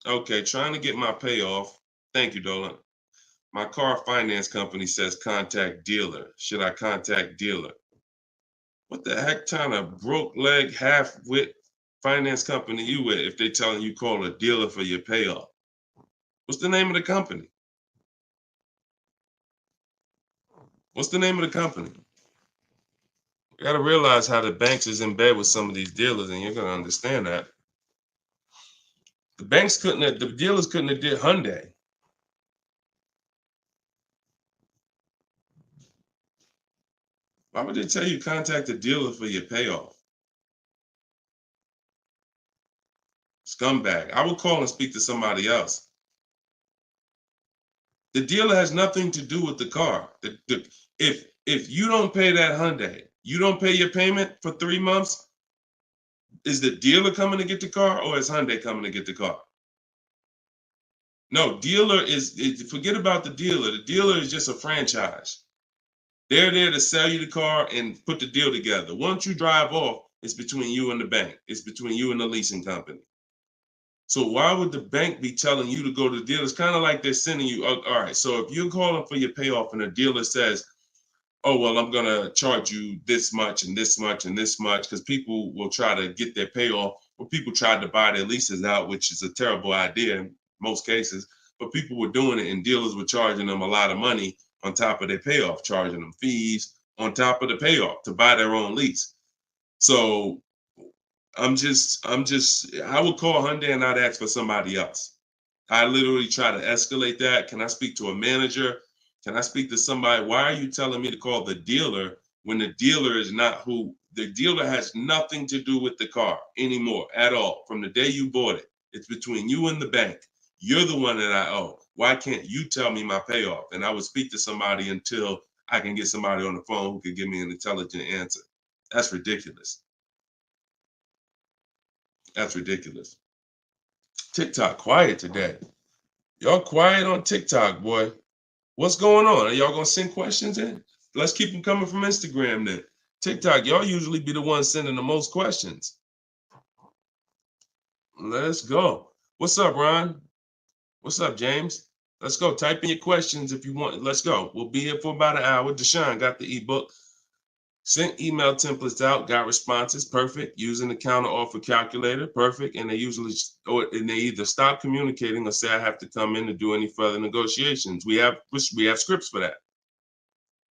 Okay, trying to get my payoff. Thank you, Dolan. My car finance company says contact dealer. Should I contact dealer? What the heck kind of broke leg, half-wit finance company you with if they telling you call a dealer for your payoff? What's the name of the company? What's the name of the company? You got to realize how the banks is in bed with some of these dealers, and you're going to understand that. The dealers couldn't have did Hyundai. Why would they tell you contact the dealer for your payoff? Scumbag. I would call and speak to somebody else. The dealer has nothing to do with the car. If you don't pay that Hyundai, you don't pay your payment for 3 months, is the dealer coming to get the car, or is Hyundai coming to get the car? No, dealer forget about the dealer. The dealer is just a franchise. They're there to sell you the car and put the deal together. Once you drive off, it's between you and the bank. It's between you and the leasing company. So why would the bank be telling you to go to the dealer? It's kind of like they're sending you, all right, so if you're calling for your payoff and the dealer says, oh, well, I'm going to charge you this much and this much and this much, because people will try to get their payoff, or people tried to buy their leases out, which is a terrible idea in most cases, but people were doing it and dealers were charging them a lot of money on top of their payoff, charging them fees on top of the payoff to buy their own lease. So I would call Hyundai and I'd ask for somebody else. I literally try to escalate that. Can I speak to a manager? Can I speak to somebody? Why are you telling me to call the dealer when the dealer is not who? The dealer has nothing to do with the car anymore at all. From the day you bought it, it's between you and the bank. You're the one that I owe. Why can't you tell me my payoff? And I would speak to somebody until I can get somebody on the phone who can give me an intelligent answer. That's ridiculous. That's ridiculous. TikTok quiet today. Y'all quiet on TikTok, boy. What's going on? Are y'all gonna send questions in? Let's keep them coming from Instagram then. TikTok, y'all usually be the ones sending the most questions. Let's go. What's up, Ron? What's up, James? Let's go. Type in your questions if you want. Let's go. We'll be here for about an hour. Deshone got the ebook. Sent email templates out, got responses, perfect. Using the counter offer calculator, perfect. And they either stop communicating or say I have to come in to do any further negotiations. We have scripts for that.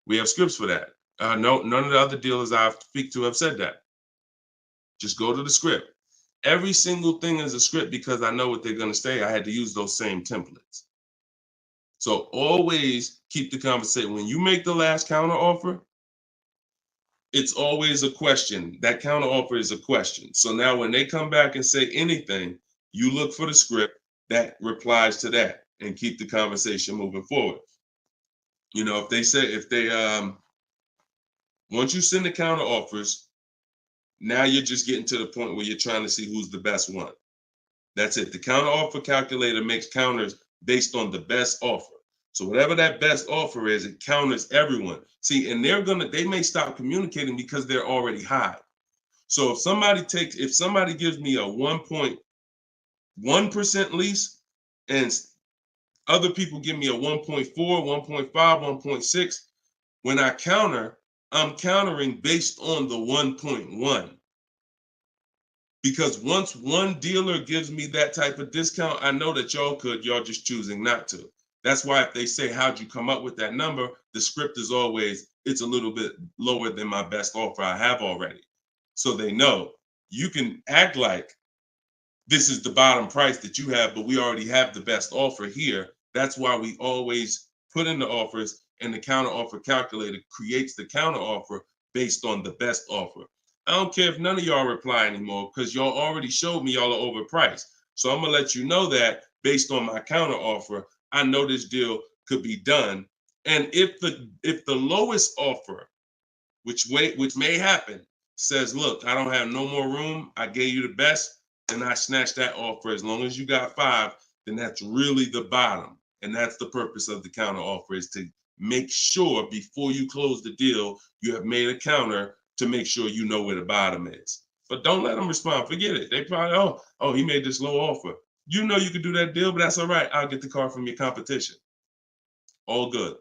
We have scripts for that. No, none of the other dealers I speak to have said that. Just go to the script. Every single thing is a script because I know what they're going to say. I had to use those same templates. So always keep the conversation. When you make the last counter offer, it's always a question. That counter offer is a question. So now when they come back and say anything, you look for the script that replies to that and keep the conversation moving forward. You know, once you send the counter offers, now you're just getting to the point where you're trying to see who's the best one. That's it. The counter offer calculator makes counters based on the best offer. So whatever that best offer is, it counters everyone. See, and they may stop communicating because they're already high. So if somebody gives me a 1.1% lease and other people give me a 1.4, 1.5, 1.6, when I counter, I'm countering based on the 1.1. Because once one dealer gives me that type of discount, I know that y'all just choosing not to. That's why if they say, how'd you come up with that number? The script is always, it's a little bit lower than my best offer I have already. So they know you can act like this is the bottom price that you have, but we already have the best offer here. That's why we always put in the offers, and the counter offer calculator creates the counter offer based on the best offer. I don't care if none of y'all reply anymore because y'all already showed me y'all are overpriced. So I'm gonna let you know that based on my counter offer, I know this deal could be done. And if the lowest offer, which may happen, says, look, I don't have no more room, I gave you the best, then I snatch that offer. As long as you got 5, then that's really the bottom. And that's the purpose of the counter offer, is to make sure before you close the deal, you have made a counter to make sure you know where the bottom is. But don't let them respond. Forget it. They probably, oh, he made this low offer. You know you could do that deal, but that's all right. I'll get the car from your competition. All good.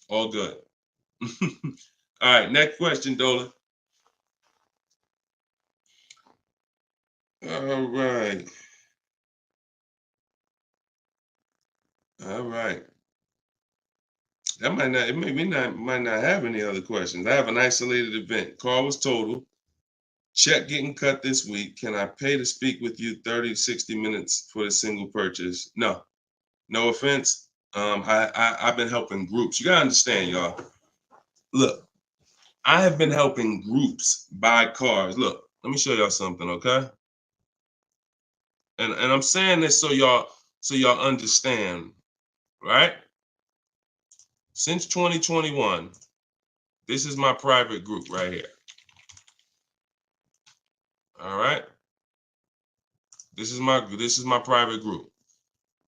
All good. All right, next question, Dola. All right. All right. That might not have any other questions. I have an isolated event. Car was total. Check getting cut this week. Can I pay to speak with you 30 to 60 minutes for a single purchase? No. No offense. I've been helping groups. You gotta understand, y'all. Look, I have been helping groups buy cars. Look, let me show y'all something, okay? And I'm saying this so y'all understand, right? Since 2021, this is my private group right here. All right. This is my private group.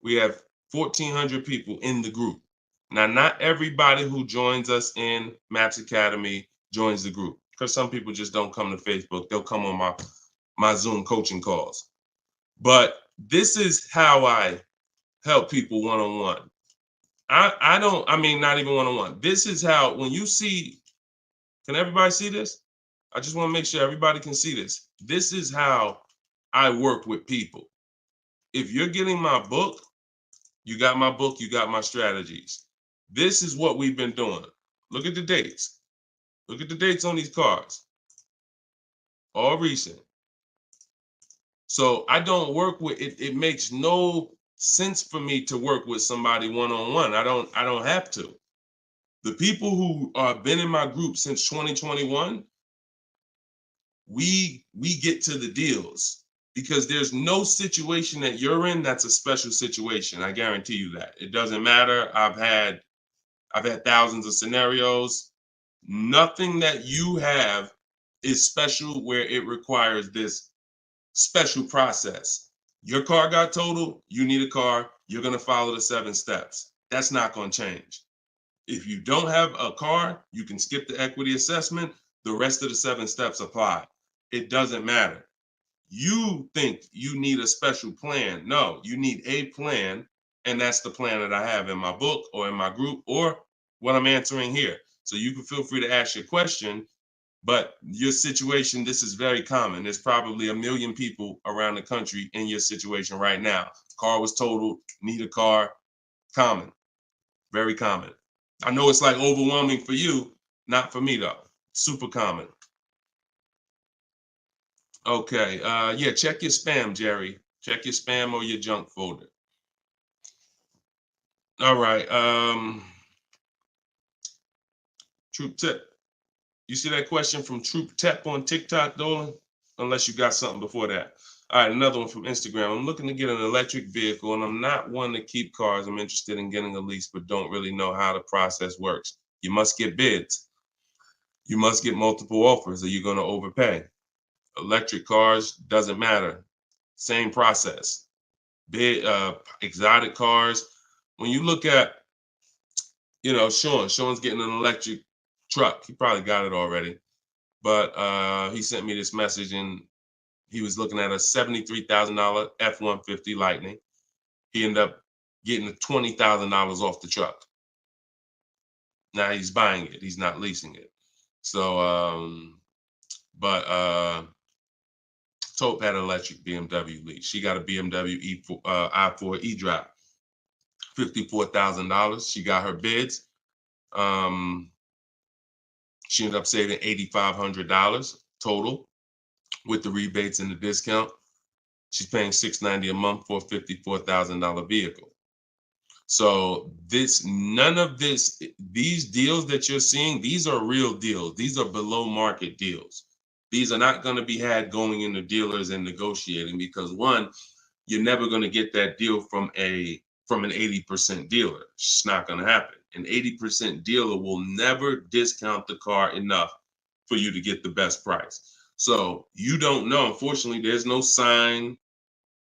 We have 1,400 people in the group. Now, not everybody who joins us in Maps Academy joins the group, because some people just don't come to Facebook. They'll come on my Zoom coaching calls. But this is how I help people one-on-one. Not even one-on-one. This is how, when you see, can everybody see this? I just want to make sure everybody can see this. This is how I work with people. If you're getting my book, you got my book, you got my strategies. This is what we've been doing. Look at the dates. Look at the dates on these cars. All recent. So I don't work with it. It makes no sense for me to work with somebody one-on-one. I don't have to. The people who have been in my group since 2021, we get to the deals, because there's no situation that you're in that's a special situation. I guarantee you that. It doesn't matter. I've had thousands of scenarios. Nothing that you have is special where it requires this special process. Your car got totaled, you need a car, you're going to follow the 7 steps. That's not going to change. If you don't have a car, you can skip the equity assessment. The rest of the 7 steps apply. It doesn't matter. You think you need a special plan. No, you need a plan. And that's the plan that I have in my book or in my group or what I'm answering here. So you can feel free to ask your question. But your situation, this is very common. There's probably 1 million people around the country in your situation right now. Car was totaled, need a car. Common, very common. I know it's like overwhelming for you, not for me though. Super common. Okay, yeah, check your spam, Jerry. Check your spam or your junk folder. All right, Troop Tip. You see that question from Troop Tep on TikTok, Dolan? Unless you got something before that. All right, another one from Instagram. I'm looking to get an electric vehicle, and I'm not one to keep cars. I'm interested in getting a lease, but don't really know how the process works. You must get bids. You must get multiple offers, or you're going to overpay. Electric cars, doesn't matter. Same process. Bid, exotic cars. When you look at, Sean's getting an electric truck. He probably got it already. But he sent me this message, and he was looking at a $73,000 F-150 Lightning. He ended up getting $20,000 off the truck. Now he's buying it. He's not leasing it. So, Taupe had an electric BMW lease. She got a BMW i4 e-drop, $54,000. She got her bids. She ended up saving $8,500 total with the rebates and the discount. She's paying $690 a month for a $54,000 vehicle. So these deals that you're seeing, these are real deals. These are below market deals. These are not going to be had going into dealers and negotiating because one, you're never going to get that deal from an 80% dealer. It's not going to happen. An 80% dealer will never discount the car enough for you to get the best price. So you don't know. Unfortunately, there's no sign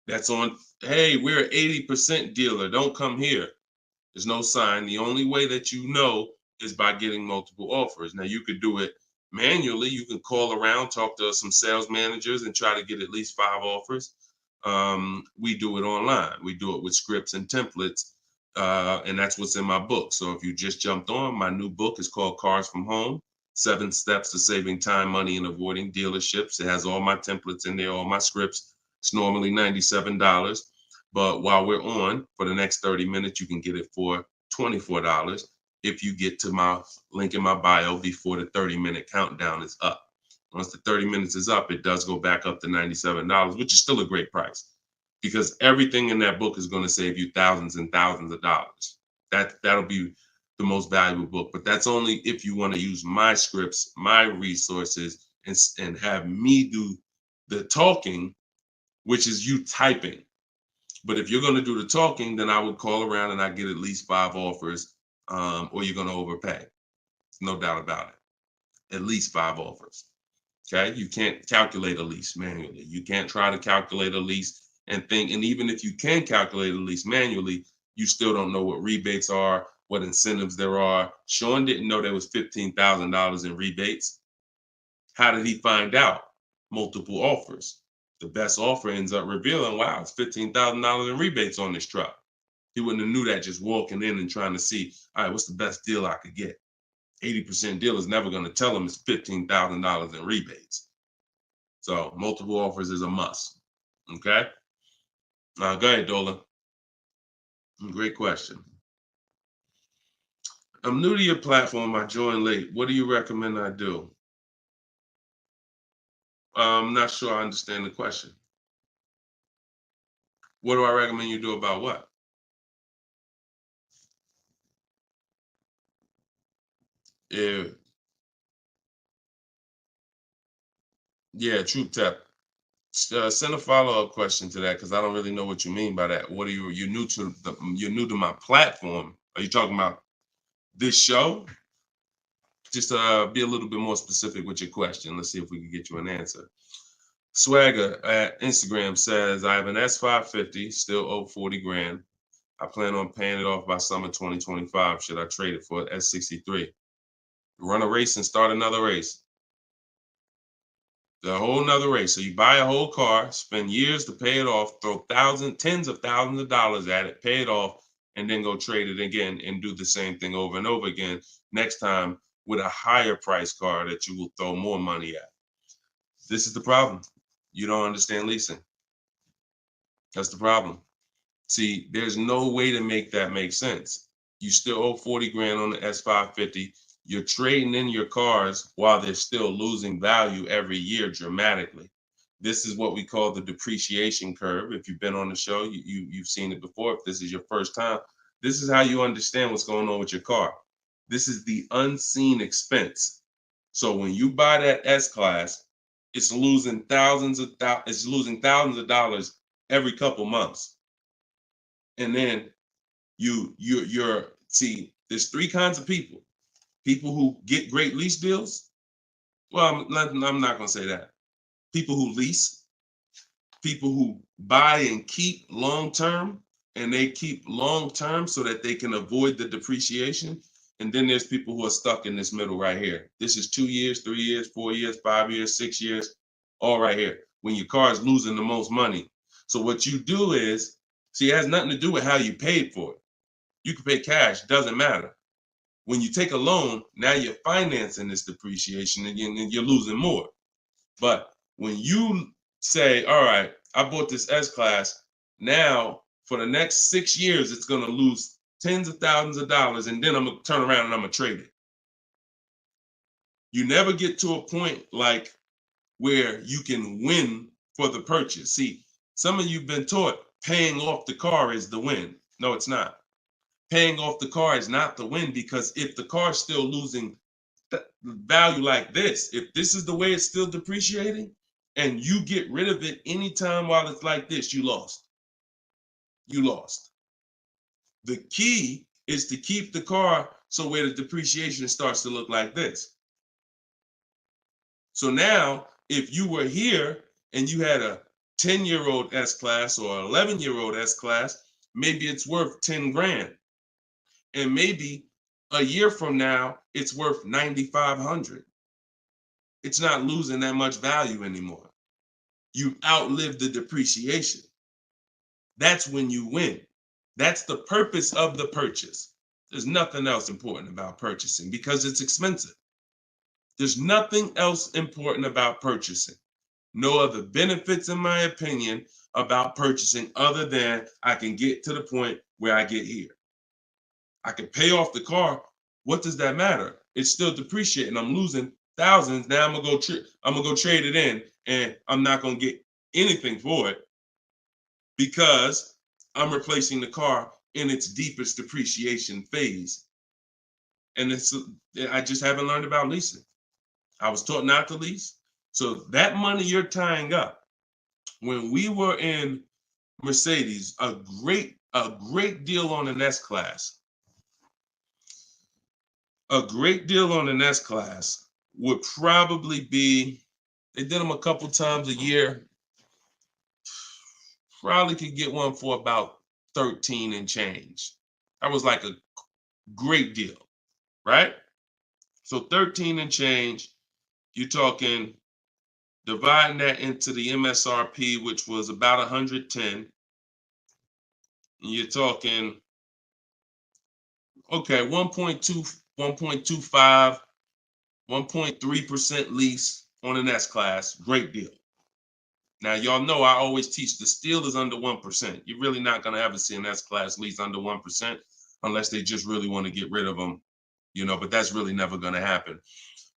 that's on, hey, we're an 80% dealer. Don't come here. There's no sign. The only way that you know is by getting multiple offers. Now, you could do it manually. You can call around, talk to some sales managers, and try to get at least 5 offers. We do it online. We do it with scripts and templates, and that's what's in my book. So if you just jumped on, my new book is called Cars from Home, 7 Steps to Saving Time, Money, and Avoiding Dealerships. It has all my templates in there, all my scripts. It's normally $97. But while we're on, for the next 30 minutes, you can get it for $24 if you get to my link in my bio before the 30-minute countdown is up. Once the 30 minutes is up, it does go back up to $97, which is still a great price because everything in that book is going to save you thousands and thousands of dollars. That'll be the most valuable book, but that's only if you want to use my scripts, my resources, and have me do the talking, which is you typing. But if you're going to do the talking, then I would call around and I get at least 5 offers, or you're going to overpay. No doubt about it. At least 5 offers. Okay. You can't calculate a lease manually. You can't try to calculate a lease and think. And even if you can calculate a lease manually, you still don't know what rebates are, what incentives there are. Sean didn't know there was $15,000 in rebates. How did he find out? Multiple offers. The best offer ends up revealing, wow, it's $15,000 in rebates on this truck. He wouldn't have knew that just walking in and trying to see, all right, what's the best deal I could get? 80% deal is never going to tell him it's $15,000 in rebates. So multiple offers is a must. Okay. Go ahead, Dola. Great question. I'm new to your platform. I joined late. What do you recommend I do? I'm not sure I understand the question. What do I recommend you do about what? Yeah, Troop Tap. Send a follow-up question to that because I don't really know what you mean by that. What are you're new to my platform? Are you talking about this show? Just be a little bit more specific with your question. Let's see if we can get you an answer. Swagger at Instagram says, I have an S550, still owe 40 grand. I plan on paying it off by summer 2025. Should I trade it for an S63? Run a race and start another race. The whole nother race. So you buy a whole car, spend years to pay it off, throw tens of thousands of dollars at it, pay it off, and then go trade it again and do the same thing over and over again. Next time with a higher price car that you will throw more money at. This is the problem. You don't understand leasing. That's the problem. See, there's no way to make that make sense. You still owe 40 grand on the S550. You're trading in your cars while they're still losing value every year dramatically. This is what we call the depreciation curve. If you've been on the show, you've seen it before. If this is your first time, this is how you understand what's going on with your car. This is the unseen expense. So when you buy that S-Class, it's losing thousands of dollars every couple months. And then you're see, there's three kinds of people. People who get great lease deals. Well, I'm not going to say that. People who lease, people who buy and keep long term, and they keep long term so that they can avoid the depreciation. And then there's people who are stuck in this middle right here. This is 2 years, 3 years, 4 years, 5 years, 6 years, all right here, when your car is losing the most money. So what you do is, see, it has nothing to do with how you paid for it. You can pay cash, doesn't matter. When you take a loan, now you're financing this depreciation and you're losing more. But when you say, all right, I bought this S-Class, now for the next 6 years, it's going to lose tens of thousands of dollars, and then I'm going to turn around and I'm going to trade it. You never get to a point like where you can win for the purchase. See, some of you have been taught paying off the car is the win. No, it's not. Paying off the car is not the win, because if the car is still losing value like this, if this is the way it's still depreciating, and you get rid of it anytime while it's like this, you lost. You lost. The key is to keep the car so where the depreciation starts to look like this. So now, if you were here and you had a 10-year-old S-Class or 11-year-old S-Class, maybe it's worth 10 grand. And maybe a year from now, it's worth 9,500. It's not losing that much value anymore. You outlived the depreciation. That's when you win. That's the purpose of the purchase. There's nothing else important about purchasing because it's expensive. There's nothing else important about purchasing. No other benefits, in my opinion, about purchasing other than I can get to the point where I get here. I can pay off the car. What does that matter? It's still depreciating. I'm losing thousands. Now I'm gonna go trade it in, and I'm not gonna get anything for it because I'm replacing the car in its deepest depreciation phase. And I just haven't learned about leasing. I was taught not to lease. So that money you're tying up, when we were in Mercedes, a great deal on an S-Class. A great deal on an S-Class would probably be, they did them a couple times a year, probably could get one for about 13 and change. That was like a great deal, right? So 13 and change, you're talking, dividing that into the MSRP, which was about 110, and you're talking, okay, 1.2, 1.25, 1.3% lease on an S-Class, great deal. Now, y'all know I always teach the steal is under 1%. You're really not going to ever see an S-Class lease under 1% unless they just really want to get rid of them, but that's really never going to happen.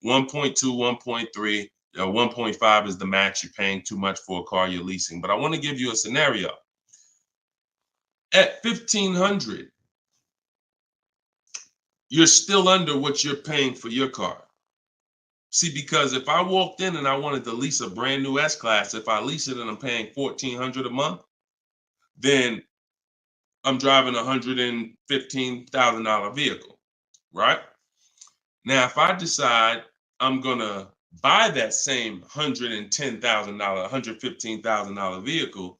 1.2, 1.3, 1.5 is the max. You're paying too much for a car you're leasing. But I want to give you a scenario. At $1,500, you're still under what you're paying for your car. See, because if I walked in and I wanted to lease a brand new S-Class, if I lease it and I'm paying $1,400 a month, then I'm driving a $115,000 vehicle, right? Now, if I decide I'm gonna buy that same $110,000, $115,000 vehicle,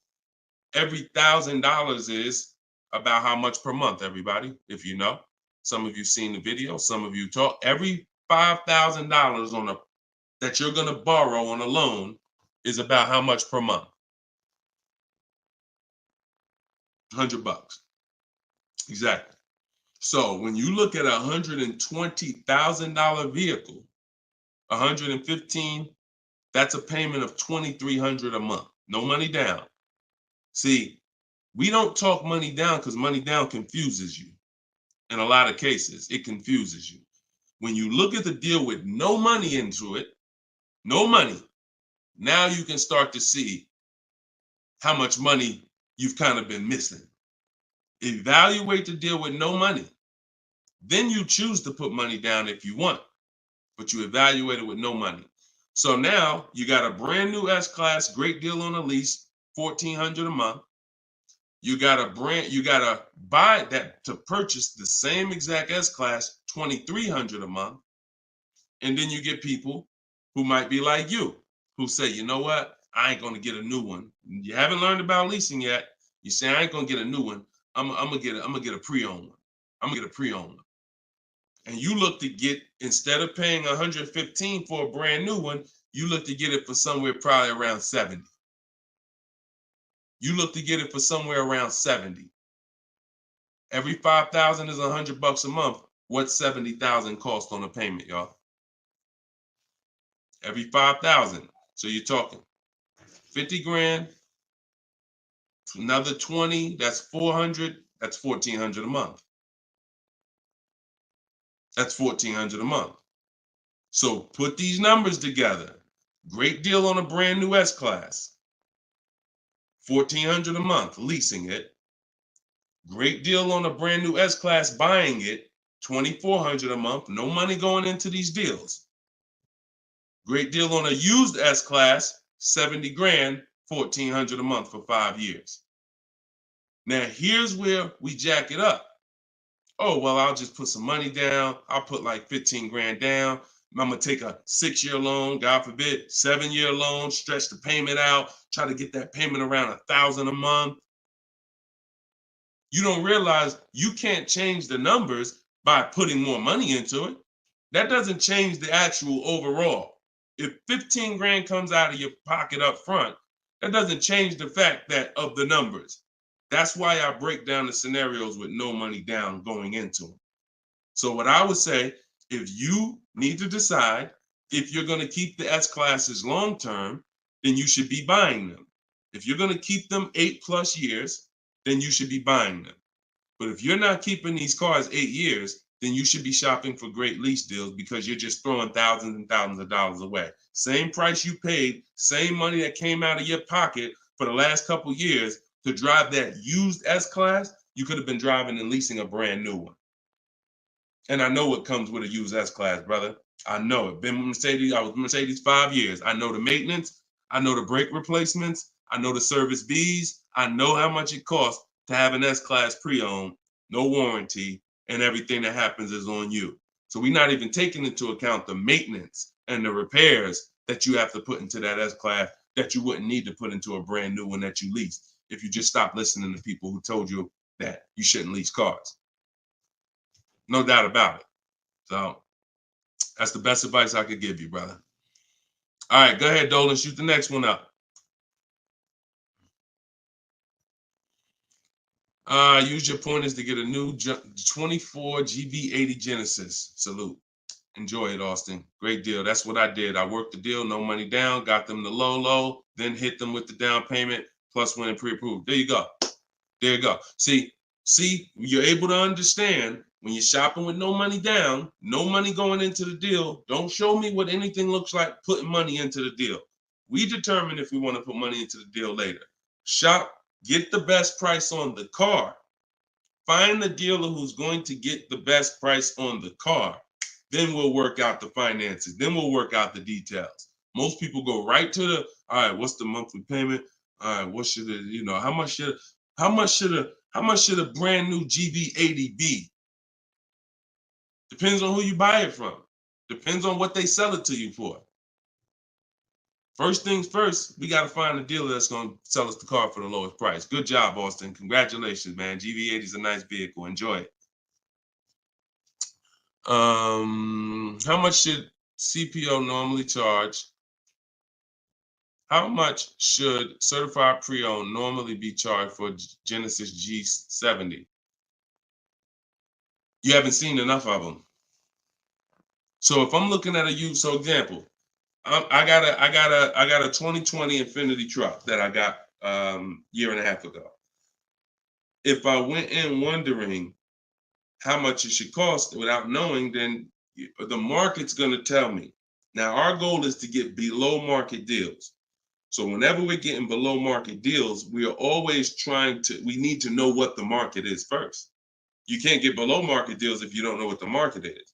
every $1,000 is about how much per month, everybody, if you know. Some of you seen the video, some of you talk. Every $5,000 on a that you're gonna borrow on a loan is about how much per month? $100. Exactly. So when you look at a $120,000 vehicle, 115, that's a payment of $2,300 a month. No money down. See, we don't talk money down because money down confuses you. In a lot of cases, it confuses you. When you look at the deal with no money into it, no money, now you can start to see how much money you've kind of been missing. Evaluate the deal with no money. Then you choose to put money down if you want, but you evaluate it with no money. So now you got a brand new S-Class, great deal on a lease, $1,400 a month. You gotta buy that to purchase the same exact S-Class, $2,300 a month. And then you get people who might be like you, who say, you know what? I ain't gonna get a new one. You haven't learned about leasing yet. You say I ain't gonna get a new one. I'm gonna get a pre-owned one. I'm gonna get a pre-owned one. And you look to get, instead of paying 115 for a brand new one, you look to get it for somewhere probably around 70. You look to get it for somewhere around 70. Every 5,000 is $100 a month. What's 70,000 cost on a payment, y'all? Every 5,000. So you're talking 50 grand, another 20, that's 400, that's 1,400 a month. That's 1,400 a month. So put these numbers together. Great deal on a brand new S-Class. 1,400 a month, leasing it. Great deal on a brand new S-Class, buying it. 2,400 a month, no money going into these deals. Great deal on a used S-Class, 70 grand, 1,400 a month for 5 years. Now, here's where we jack it up. Oh, well, I'll just put some money down. I'll put like 15 grand down. I'm going to take a 6-year loan, God forbid, 7-year loan, stretch the payment out, try to get that payment around $1,000 a month. You don't realize you can't change the numbers by putting more money into it. That doesn't change the actual overall. If 15 grand comes out of your pocket up front, that doesn't change the fact that of the numbers. That's why I break down the scenarios with no money down going into them. So what I would say, if you need to decide if you're going to keep the S-Classes long term, then you should be buying them. If you're going to keep them 8+ years, then you should be buying them. But if you're not keeping these cars 8 years, then you should be shopping for great lease deals because you're just throwing thousands and thousands of dollars away. Same price you paid, same money that came out of your pocket for the last couple years to drive that used S-Class, you could have been driving and leasing a brand new one. And I know what comes with a used S-Class, brother. I know it. Been with Mercedes. I was with Mercedes 5 years. I know the maintenance. I know the brake replacements. I know the service Bs. I know how much it costs to have an S-Class pre-owned, no warranty, and everything that happens is on you. So we're not even taking into account the maintenance and the repairs that you have to put into that S-Class that you wouldn't need to put into a brand new one that you leased if you just stopped listening to people who told you that you shouldn't lease cars. No doubt about it. So that's the best advice I could give you, brother. All right, go ahead, Dolan. Shoot the next one up. Use your pointers to get a new 24 GV80 Genesis. Salute. Enjoy it, Austin. Great deal. That's what I did. I worked the deal, no money down, got them the low, then hit them with the down payment, plus went and pre-approved. There you go. There you go. See, you're able to understand when you're shopping with no money down, no money going into the deal. Don't show me what anything looks like putting money into the deal. We determine if we want to put money into the deal later. Shop, get the best price on the car. Find the dealer who's going to get the best price on the car. Then we'll work out the finances. Then we'll work out the details. Most people go right to the, all right, what's the monthly payment? All right, what should it, how much should a brand new GV80 be? Depends on who you buy it from. Depends on what they sell it to you for. First things first, we got to find a dealer that's going to sell us the car for the lowest price. Good job, Austin. Congratulations, man. GV80 is a nice vehicle. Enjoy it. How much should CPO normally charge? How much should certified pre-owned normally be charged for Genesis G70? You haven't seen enough of them. So if I'm looking at a used, so example, I got a 2020 Infinity truck that I got year and a half ago. If I went in wondering how much it should cost without knowing, then the market's going to tell me. Now our goal is to get below market deals. So whenever we're getting below market deals, we are always we need to know what the market is first. You can't get below market deals if you don't know what the market is.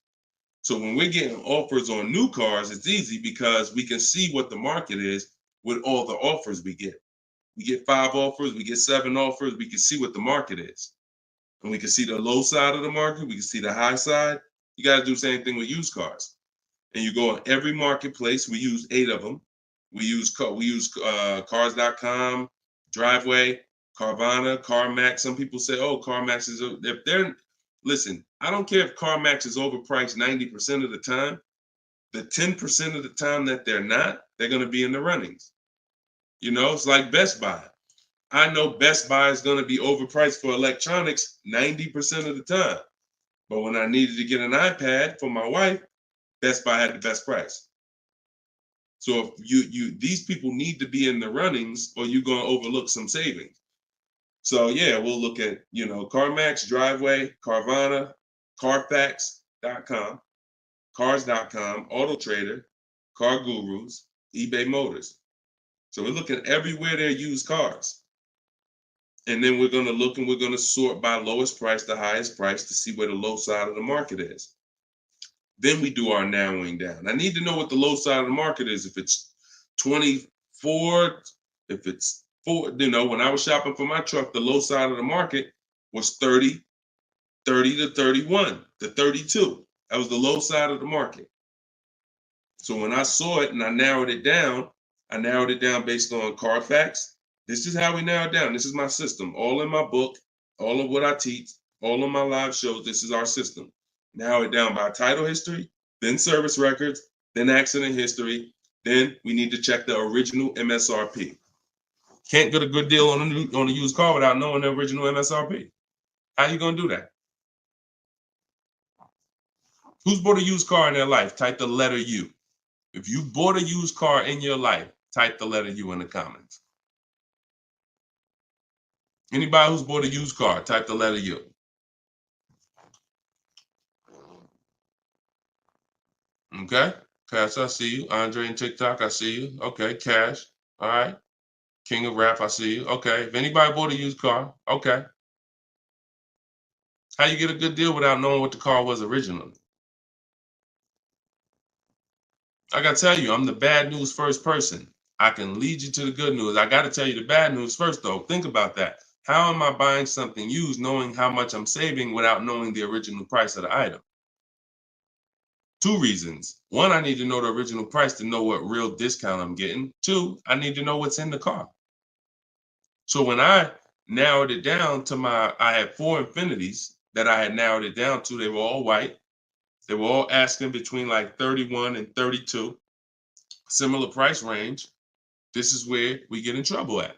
So when we're getting offers on new cars, it's easy because we can see what the market is with all the offers we get. We get 5 offers, we get 7 offers, we can see what the market is. And we can see the low side of the market, we can see the high side. You got to do the same thing with used cars. And you go on every marketplace, we use 8 of them. We use cars.com, Driveway, Carvana, CarMax. Some people say, oh, CarMax is, if they're, listen, I don't care if CarMax is overpriced 90% of the time. The 10% of the time that they're not, they're going to be in the runnings. You know, it's like Best Buy. I know Best Buy is going to be overpriced for electronics 90% of the time. But when I needed to get an iPad for my wife, Best Buy had the best price. So if these people need to be in the runnings or you're going to overlook some savings. So yeah, we'll look at, CarMax, Driveway, Carvana, Carfax.com, Cars.com, Auto Trader, Car Gurus, eBay Motors. So we're looking everywhere there used cars. And then we're going to look and we're going to sort by lowest price to highest price to see where the low side of the market is. Then we do our narrowing down. I need to know what the low side of the market is. If it's 24, if it's 4, when I was shopping for my truck, the low side of the market was 30 to 31 to 32. That was the low side of the market. So when I saw it and I narrowed it down based on Carfax. This is how we narrow it down. This is my system. All in my book, all of what I teach, all of my live shows, this is our system. Narrow it down by title history, then service records, then accident history. Then we need to check the original MSRP. Can't get a good deal on a used car without knowing the original MSRP. How you gonna do that? Who's bought a used car in their life? Type the letter U. If you bought a used car in your life, type the letter U in the comments. Anybody who's bought a used car, type the letter U. Okay, Cash, I see you. Andre and TikTok, I see you. Okay, Cash. All right. King of Rap, I see you. Okay, if anybody bought a used car, okay. How you get a good deal without knowing what the car was originally? I gotta tell you, I'm the bad news first person. I can lead you to the good news. I gotta tell you the bad news first, though. Think about that. How am I buying something used knowing how much I'm saving without knowing the original price of the item? 2 reasons. 1, I need to know the original price to know what real discount I'm getting. 2, I need to know what's in the car. So when I narrowed it down to I had 4 Infinities that I had narrowed it down to. They were all white. They were all asking between like 31 and 32, similar price range. This is where we get in trouble at.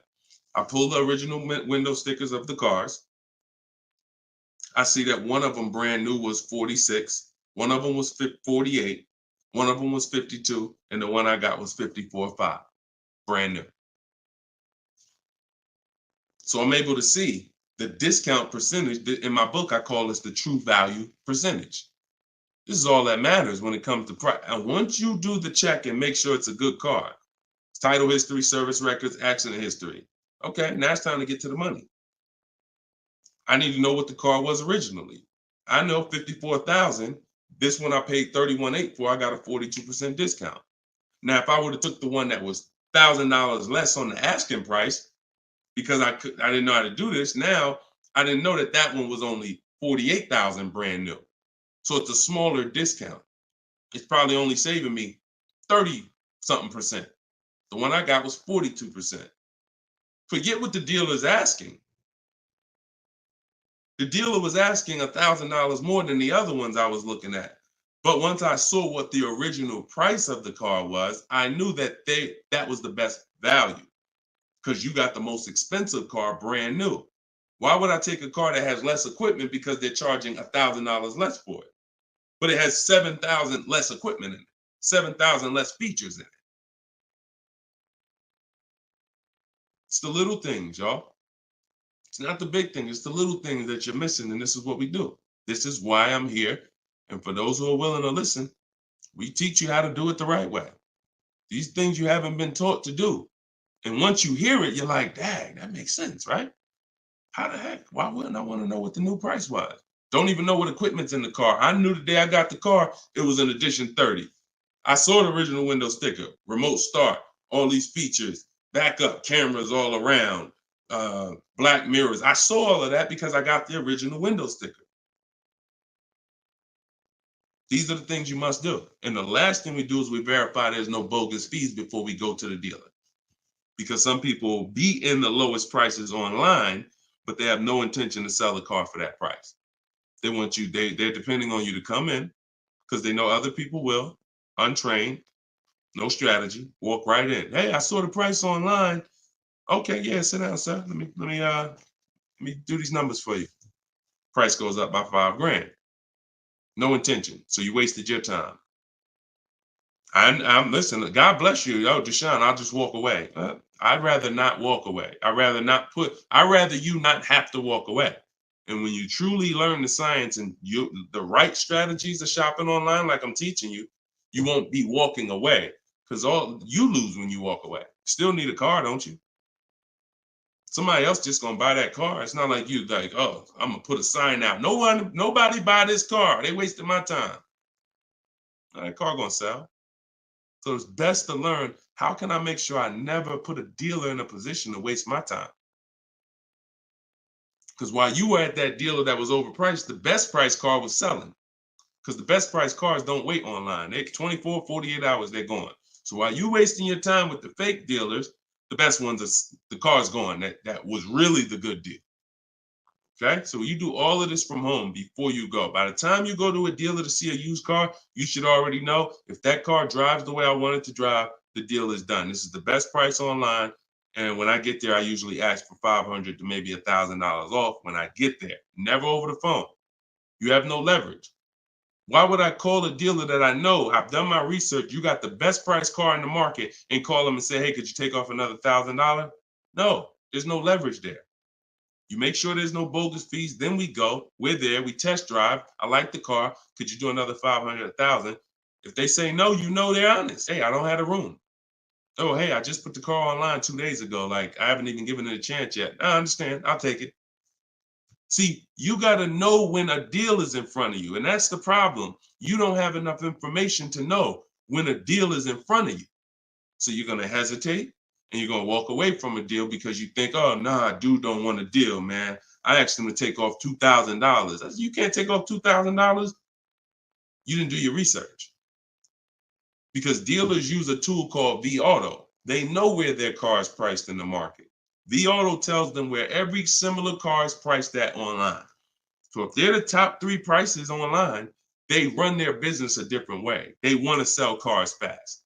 I pull the original window stickers of the cars. I see that one of them brand new was 46. One of them was 48. One of them was 52. And the one I got was 54.5, brand new. So I'm able to see the discount percentage. In my book, I call this the true value percentage. This is all that matters when it comes to price. And once you do the check and make sure it's a good car, title history, service records, accident history. Okay, now it's time to get to the money. I need to know what the car was originally. I know 54,000. This one I paid 31.8 for. I got a 42% discount. Now, if I would have took the one that was $1,000 less on the asking price, because I didn't know how to do this. Now I didn't know that one was only 48,000 brand new. So it's a smaller discount. It's probably only saving me 30-something%. The one I got was 42%. Forget what the dealer's asking. The dealer was asking $1,000 more than the other ones I was looking at. But once I saw what the original price of the car was, I knew that that was the best value because you got the most expensive car brand new. Why would I take a car that has less equipment because they're charging $1,000 less for it? But it has 7,000 less equipment in it, 7,000 less features in it. It's the little things, y'all. It's not the big thing. It's the little things that you're missing. And this is what we do. This is why I'm here. And for those who are willing to listen, we teach you how to do it the right way. These things you haven't been taught to do. And once you hear it, you're like, dang, that makes sense, right? How the heck? Why wouldn't I want to know what the new price was? Don't even know what equipment's in the car. I knew the day I got the car, it was an edition 30. I saw the original window sticker, remote start, all these features, backup cameras all around, black mirrors. I saw all of that because I got the original window sticker. These are the things you must do. And the last thing we do is we verify there's no bogus fees before we go to the dealer. Because some people be in the lowest prices online, but they have no intention to sell the car for that price. They want you, they're depending on you to come in because they know other people will, untrained, no strategy, walk right in. Hey, I saw the price online. Okay, yeah, sit down, sir. Let me do these numbers for you. Price goes up by $5,000. No intention. So you wasted your time. I'm listen, God bless you. Oh, Deshone, I'll just walk away. I'd rather not walk away. I'd rather you not have to walk away. And when you truly learn the science and the right strategies of shopping online, like I'm teaching you, you won't be walking away because all you lose when you walk away. Still need a car, don't you? Somebody else just gonna buy that car. It's not like you like, oh, I'm gonna put a sign out. Nobody buy this car. They wasted my time. That car gonna sell. So it's best to learn how can I make sure I never put a dealer in a position to waste my time. Because while you were at that dealer that was overpriced, the best price car was selling. Because the best price cars don't wait online. They 24, 48 hours, they're gone. So while you wasting your time with the fake dealers, the best ones are the car's gone. That was really the good deal. Okay, so you do all of this from home before you go. By the time you go to a dealer to see a used car, you should already know if that car drives the way I want it to drive, the deal is done. This is the best price online. And when I get there, I usually ask for $500 to maybe $1,000 off when I get there. Never over the phone. You have no leverage. Why would I call a dealer that I know, I've done my research, you got the best price car in the market, and call them and say, hey, could you take off another $1,000? No, there's no leverage there. You make sure there's no bogus fees. Then we go. We're there. We test drive. I like the car. Could you do another 500, 1,000? If they say no, you know they're honest. Hey, I don't have a room. Oh, hey, I just put the car online 2 days ago. Like, I haven't even given it a chance yet. I understand. I'll take it. See, you got to know when a deal is in front of you. And that's the problem. You don't have enough information to know when a deal is in front of you. So you're going to hesitate and you're going to walk away from a deal because you think, oh, nah, dude don't want a deal, man. I asked him to take off $2,000. I said, you can't take off $2,000. You didn't do your research. Because dealers use a tool called vAuto. They know where their car is priced in the market. vAuto tells them where every similar car is priced at online. So if they're the top 3 prices online, they run their business a different way. They want to sell cars fast.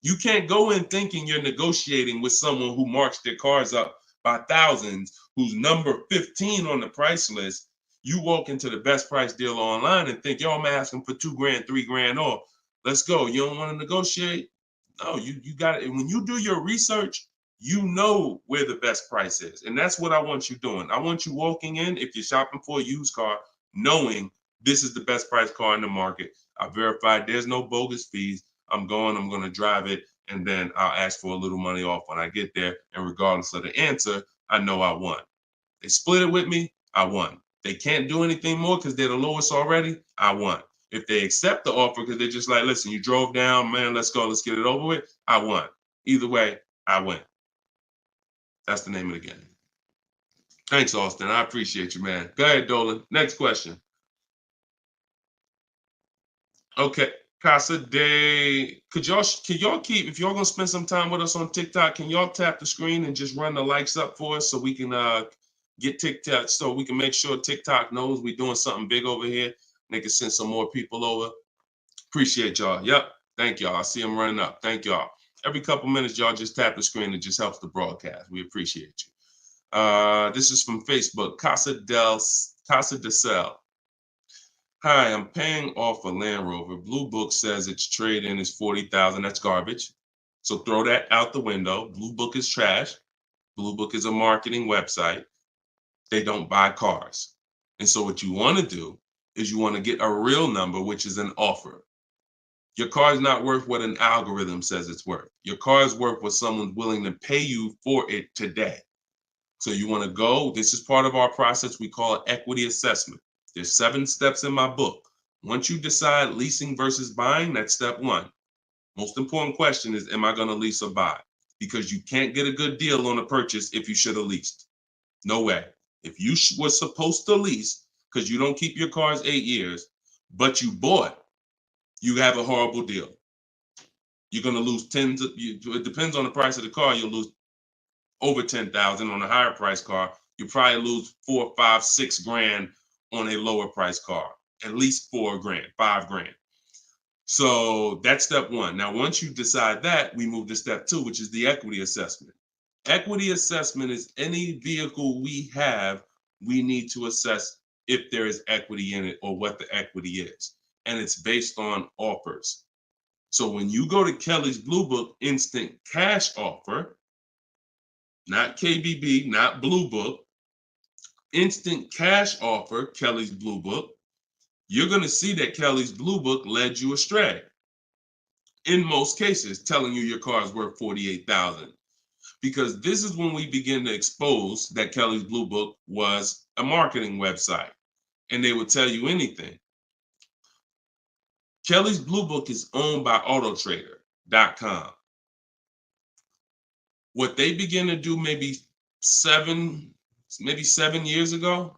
You can't go in thinking you're negotiating with someone who marks their cars up by thousands, who's number 15 on the price list. You walk into the best price deal online and think, yo, I'm asking for $2,000, $3,000 off. Let's go. You don't want to negotiate? No, you got it. When you do your research, you know where the best price is. And that's what I want you doing. I want you walking in, if you're shopping for a used car, knowing this is the best price car in the market. I verified there's no bogus fees. I'm going to drive it, and then I'll ask for a little money off when I get there. And regardless of the answer, I know I won. They split it with me, I won. They can't do anything more because they're the lowest already, I won. If they accept the offer because they're just like, listen, you drove down, man, let's go, let's get it over with, I won. Either way, I win. That's the name of the game. Thanks, Austin. I appreciate you, man. Go ahead, Dolan. Next question. Okay. Casa de, could y'all keep, if y'all gonna spend some time with us on TikTok, can y'all tap the screen and just run the likes up for us so we can get TikTok, so we can make sure TikTok knows we're doing something big over here. They can send some more people over. Appreciate y'all. Yep. Thank y'all. I see them running up. Thank y'all. Every couple minutes, y'all just tap the screen. It just helps the broadcast. We appreciate you. This is from Facebook. Casa de Cel. Hi, I'm paying off a Land Rover. Blue Book says its trade-in is $40,000. That's garbage. So throw that out the window. Blue Book is trash. Blue Book is a marketing website. They don't buy cars. And so what you want to do is you want to get a real number, which is an offer. Your car is not worth what an algorithm says it's worth. Your car is worth what someone's willing to pay you for it today. So you want to go, this is part of our process. We call it equity assessment. There's 7 steps in my book. Once you decide leasing versus buying, that's step 1. Most important question is, am I going to lease or buy? Because you can't get a good deal on a purchase if you should have leased. No way. If you were supposed to lease because you don't keep your cars 8 years, but you bought, you have a horrible deal. You're going to lose tens of, it depends on the price of the car. You'll lose over 10,000 on a higher price car. You probably lose 4, 5, 6 grand on a lower price car, at least 4 grand, 5 grand. So that's step 1. Now, once you decide that, we move to step 2, which is the equity assessment. Equity assessment is any vehicle we have, we need to assess if there is equity in it or what the equity is. And it's based on offers. So when you go to Kelly's Blue Book instant cash offer, not KBB, not Blue Book, instant cash offer, Kelly's Blue Book, you're going to see that Kelly's Blue Book led you astray. In most cases, telling you your car is worth $48,000. Because this is when we begin to expose that Kelly's Blue Book was a marketing website and they would tell you anything. Kelly's Blue Book is owned by autotrader.com. What they began to do maybe 7 years ago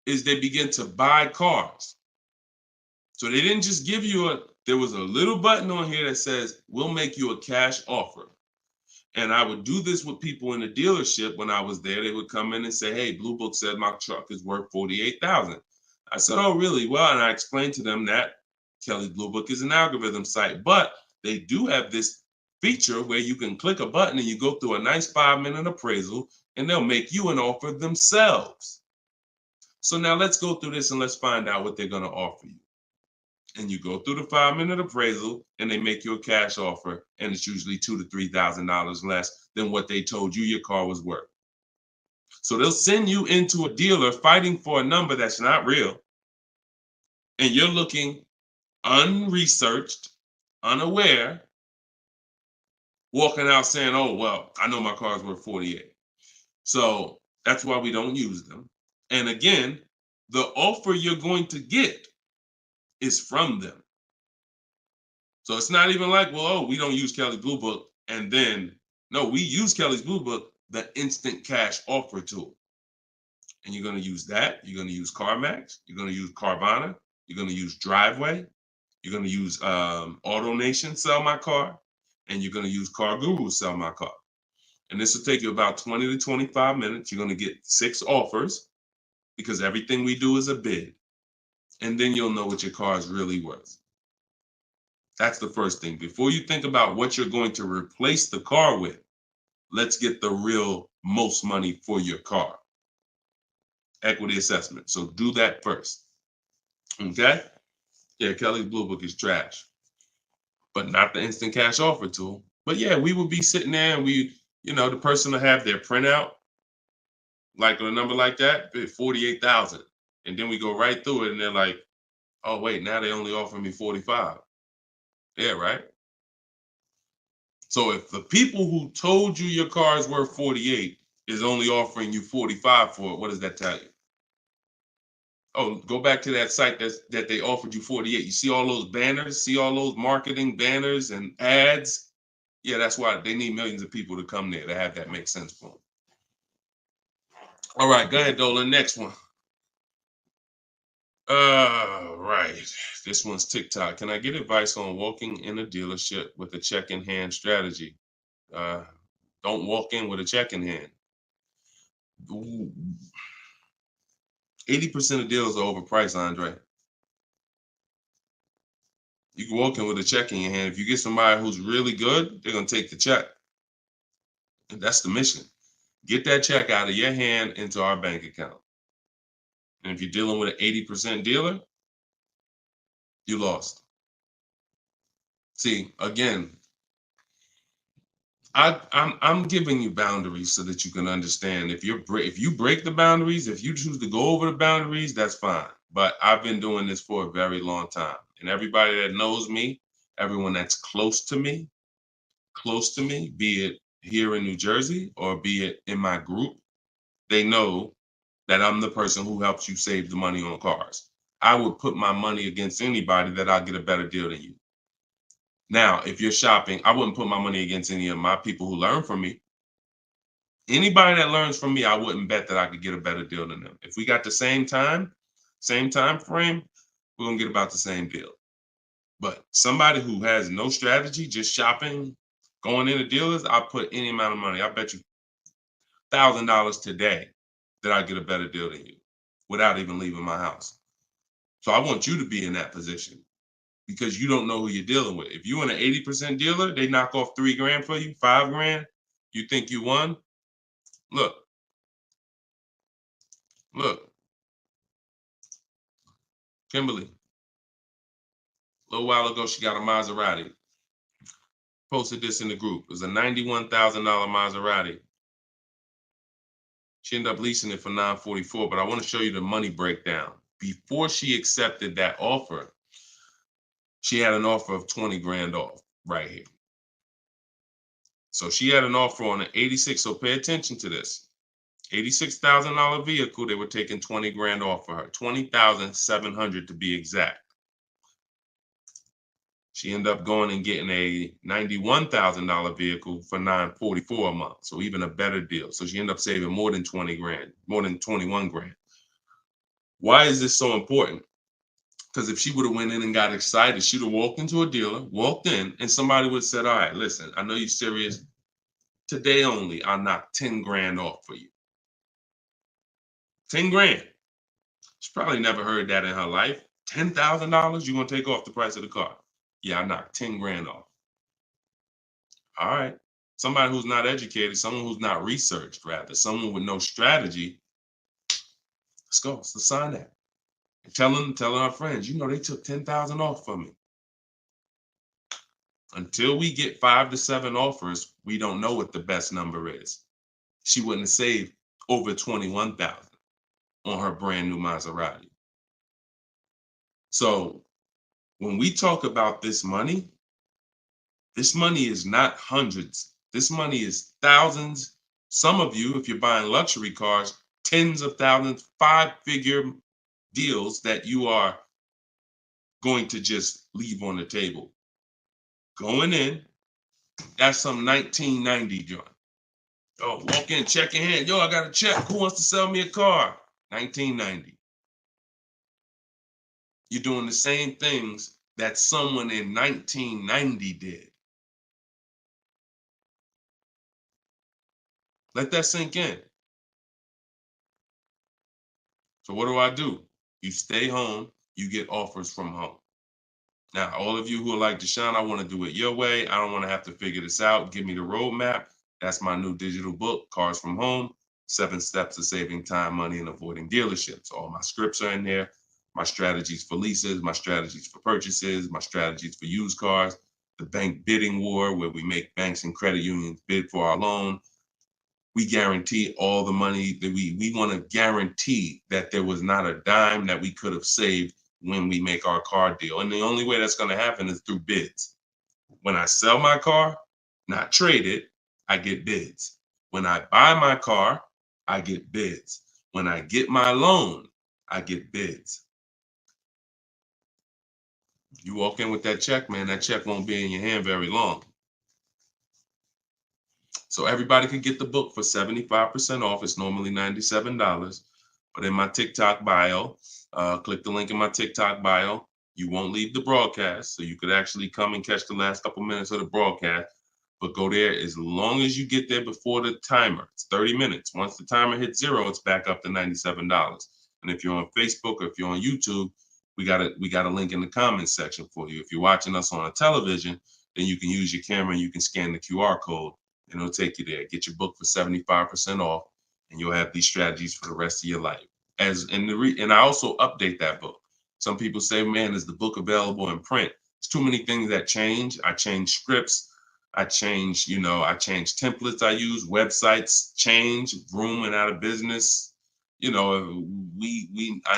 is they begin to buy cars. So they didn't just give you there was a little button on here that says, we'll make you a cash offer. And I would do this with people in the dealership when I was there. They would come in and say, hey, Blue Book said my truck is worth $48,000. I said, oh, really? Well, and I explained to them that Kelly's Blue Book is an algorithm site, but they do have this feature where you can click a button and you go through a nice 5-minute appraisal and they'll make you an offer themselves. So now let's go through this and let's find out what they're going to offer you. And you go through the 5-minute appraisal and they make you a cash offer, and it's usually $2,000 to $3,000 less than what they told you your car was worth. So they'll send you into a dealer fighting for a number that's not real, and you're looking unresearched, unaware, walking out saying, oh, well, I know my car's worth 48. So that's why we don't use them. And again, the offer you're going to get is from them. So it's not even like, well, oh, we don't use Kelly's Blue Book. And then, no, we use Kelly's Blue Book, the instant cash offer tool. And you're going to use that. You're going to use CarMax. You're going to use Carvana. You're going to use Driveway. You're going to use AutoNation, Sell My Car. And you're going to use Car Guru, Sell My Car. And this will take you about 20 to 25 minutes. You're going to get 6 offers because everything we do is a bid. And then you'll know what your car is really worth. That's the first thing. Before you think about what you're going to replace the car with, let's get the real most money for your car. Equity assessment. So do that first. Okay? Yeah, Kelly's Blue Book is trash, but not the instant cash offer tool. But yeah, we would be sitting there and the person will have their printout, like a number like that, 48,000. And then we go right through it and they're like, oh, wait, now they only offer me 45. Yeah, right? So if the people who told you your car is worth 48 is only offering you 45 for it, what does that tell you? Oh, go back to that site that they offered you 48. You see all those banners, see all those marketing banners and ads? Yeah, that's why they need millions of people to come there to have that make sense for them. All right, go ahead, Dolan. Next one. Right. This one's TikTok. Can I get advice on walking in a dealership with a check in hand strategy? Don't walk in with a check in hand. 80% of deals are overpriced, Andre. You can walk in with a check in your hand. If you get somebody who's really good, they're going to take the check. And that's the mission. Get that check out of your hand into our bank account. And if you're dealing with an 80% dealer, you lost. See, again, I'm giving you boundaries so that you can understand. If you break the boundaries, if you choose to go over the boundaries, that's fine. But I've been doing this for a very long time, and everybody that knows me, everyone that's close to me, be it here in New Jersey or be it in my group, they know that I'm the person who helps you save the money on cars. I would put my money against anybody that I'll get a better deal than you. Now, if you're shopping, I wouldn't put my money against any of my people who learn from me. Anybody that learns from me, I wouldn't bet that I could get a better deal than them. If we got the same time frame, we're gonna get about the same deal. But somebody who has no strategy, just shopping, going into dealers, I'll put any amount of money. I bet you $1,000 today that I get a better deal than you without even leaving my house. So I want you to be in that position because you don't know who you're dealing with. If you're in an 80% dealer, they knock off $3,000 for you, $5,000. You think you won? Look, Kimberly. A little while ago, she got a Maserati. Posted this in the group. It was a $91,000 Maserati. She ended up leasing it for $944, but I want to show you the money breakdown. Before she accepted that offer, she had an offer of 20 grand off right here. So she had an offer on an 86. So pay attention to this. $86,000 vehicle, they were taking 20 grand off for her. 20,700 to be exact. She ended up going and getting a $91,000 vehicle for $944 a month. So even a better deal. So she ended up saving more than 20 grand, more than 21 grand. Why is this so important? Because if she would have went in and got excited, she'd have walked into a dealer, walked in, and somebody would have said, all right, listen, I know you're serious. Today only, I'll knock 10 grand off for you. 10 grand. She probably never heard that in her life. $10,000 you're going to take off the price of the car. Yeah, I knocked 10 grand off. All right. Somebody who's not educated, someone who's not researched, rather, someone with no strategy. Let's go. Let's sign that. And telling our friends, you know, they took 10,000 off from me. Until we get 5 to 7 offers, we don't know what the best number is. She wouldn't have saved over 21,000 on her brand new Maserati. So when we talk about this money is not hundreds. This money is thousands. Some of you, if you're buying luxury cars, tens of thousands, 5-figure deals that you are going to just leave on the table. Going in, that's some 1990 joint. Oh, walk in, check your hand. Yo, I got a check. Who wants to sell me a car? 1990. You're doing the same things that someone in 1990 did. Let that sink in. So what do? You stay home, you get offers from home. Now, all of you who are like, Deshone, I want to do it your way. I don't want to have to figure this out. Give me the roadmap. That's my new digital book, Cars from Home, 7 Steps of Saving Time, Money, and Avoiding Dealerships. All my scripts are in there. My strategies for leases, my strategies for purchases, my strategies for used cars, the bank bidding war, where we make banks and credit unions bid for our loan. We guarantee all the money that we want to guarantee that there was not a dime that we could have saved when we make our car deal. And the only way that's going to happen is through bids. When I sell my car, not trade it, I get bids. When I buy my car, I get bids. When I get my loan, I get bids. You walk in with that check, man, that check won't be in your hand very long. So everybody can get the book for 75% off. It's normally $97. but in my TikTok bio, click the link in my TikTok bio. You won't leave the broadcast, so you could actually come and catch the last couple minutes of the broadcast. But go there as long as you get there before the timer. It's 30 minutes. Once the timer hits 0, it's back up to $97. And if you're on Facebook or if you're on YouTube, we got a link in the comments section for you. If you're watching us on a television, then you can use your camera and you can scan the QR code and it'll take you there. Get your book for 75% off, and you'll have these strategies for the rest of your life. And I also update that book. Some people say, man, is the book available in print? It's too many things that change. I change scripts. I change templates I use, websites change, Vroom went out of business. I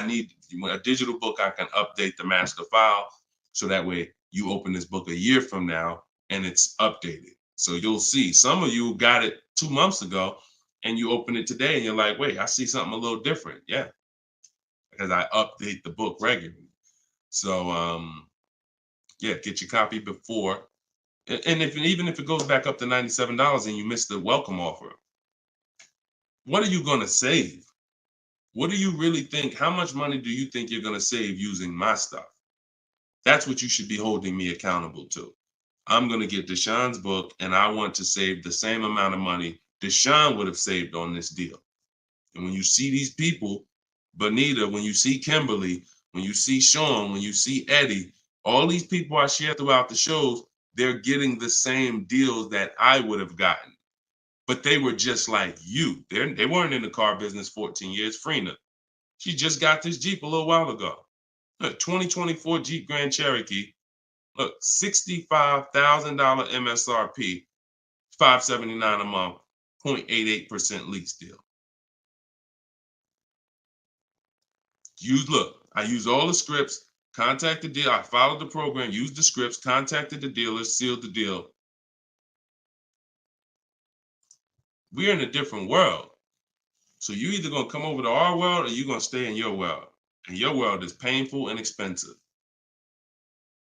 need a digital book. I can update the master file so that way you open this book a year from now and it's updated. So you'll see some of you got it 2 months ago and you open it today and you're like, wait, I see something a little different. Yeah, because I update the book regularly. So yeah, get your copy before. And even if it goes back up to $97 and you miss the welcome offer, what are you going to save? What do you really think? How much money do you think you're going to save using my stuff? That's what you should be holding me accountable to. I'm going to get Deshone's book, and I want to save the same amount of money Deshone would have saved on this deal. And when you see these people, Bonita, when you see Kimberly, when you see Sean, when you see Eddie, all these people I share throughout the shows, they're getting the same deals that I would have gotten. But they were just like you. They weren't in the car business 14 years. Freena, she just got this Jeep a little while ago. Look, 2024 Jeep Grand Cherokee. Look, $65,000 MSRP, $579 a month, 0.88% lease deal. I used all the scripts, contacted the dealer, I followed the program, used the scripts, contacted the dealer, sealed the deal. We're in a different world. So you're either going to come over to our world or you're going to stay in your world. And your world is painful and expensive.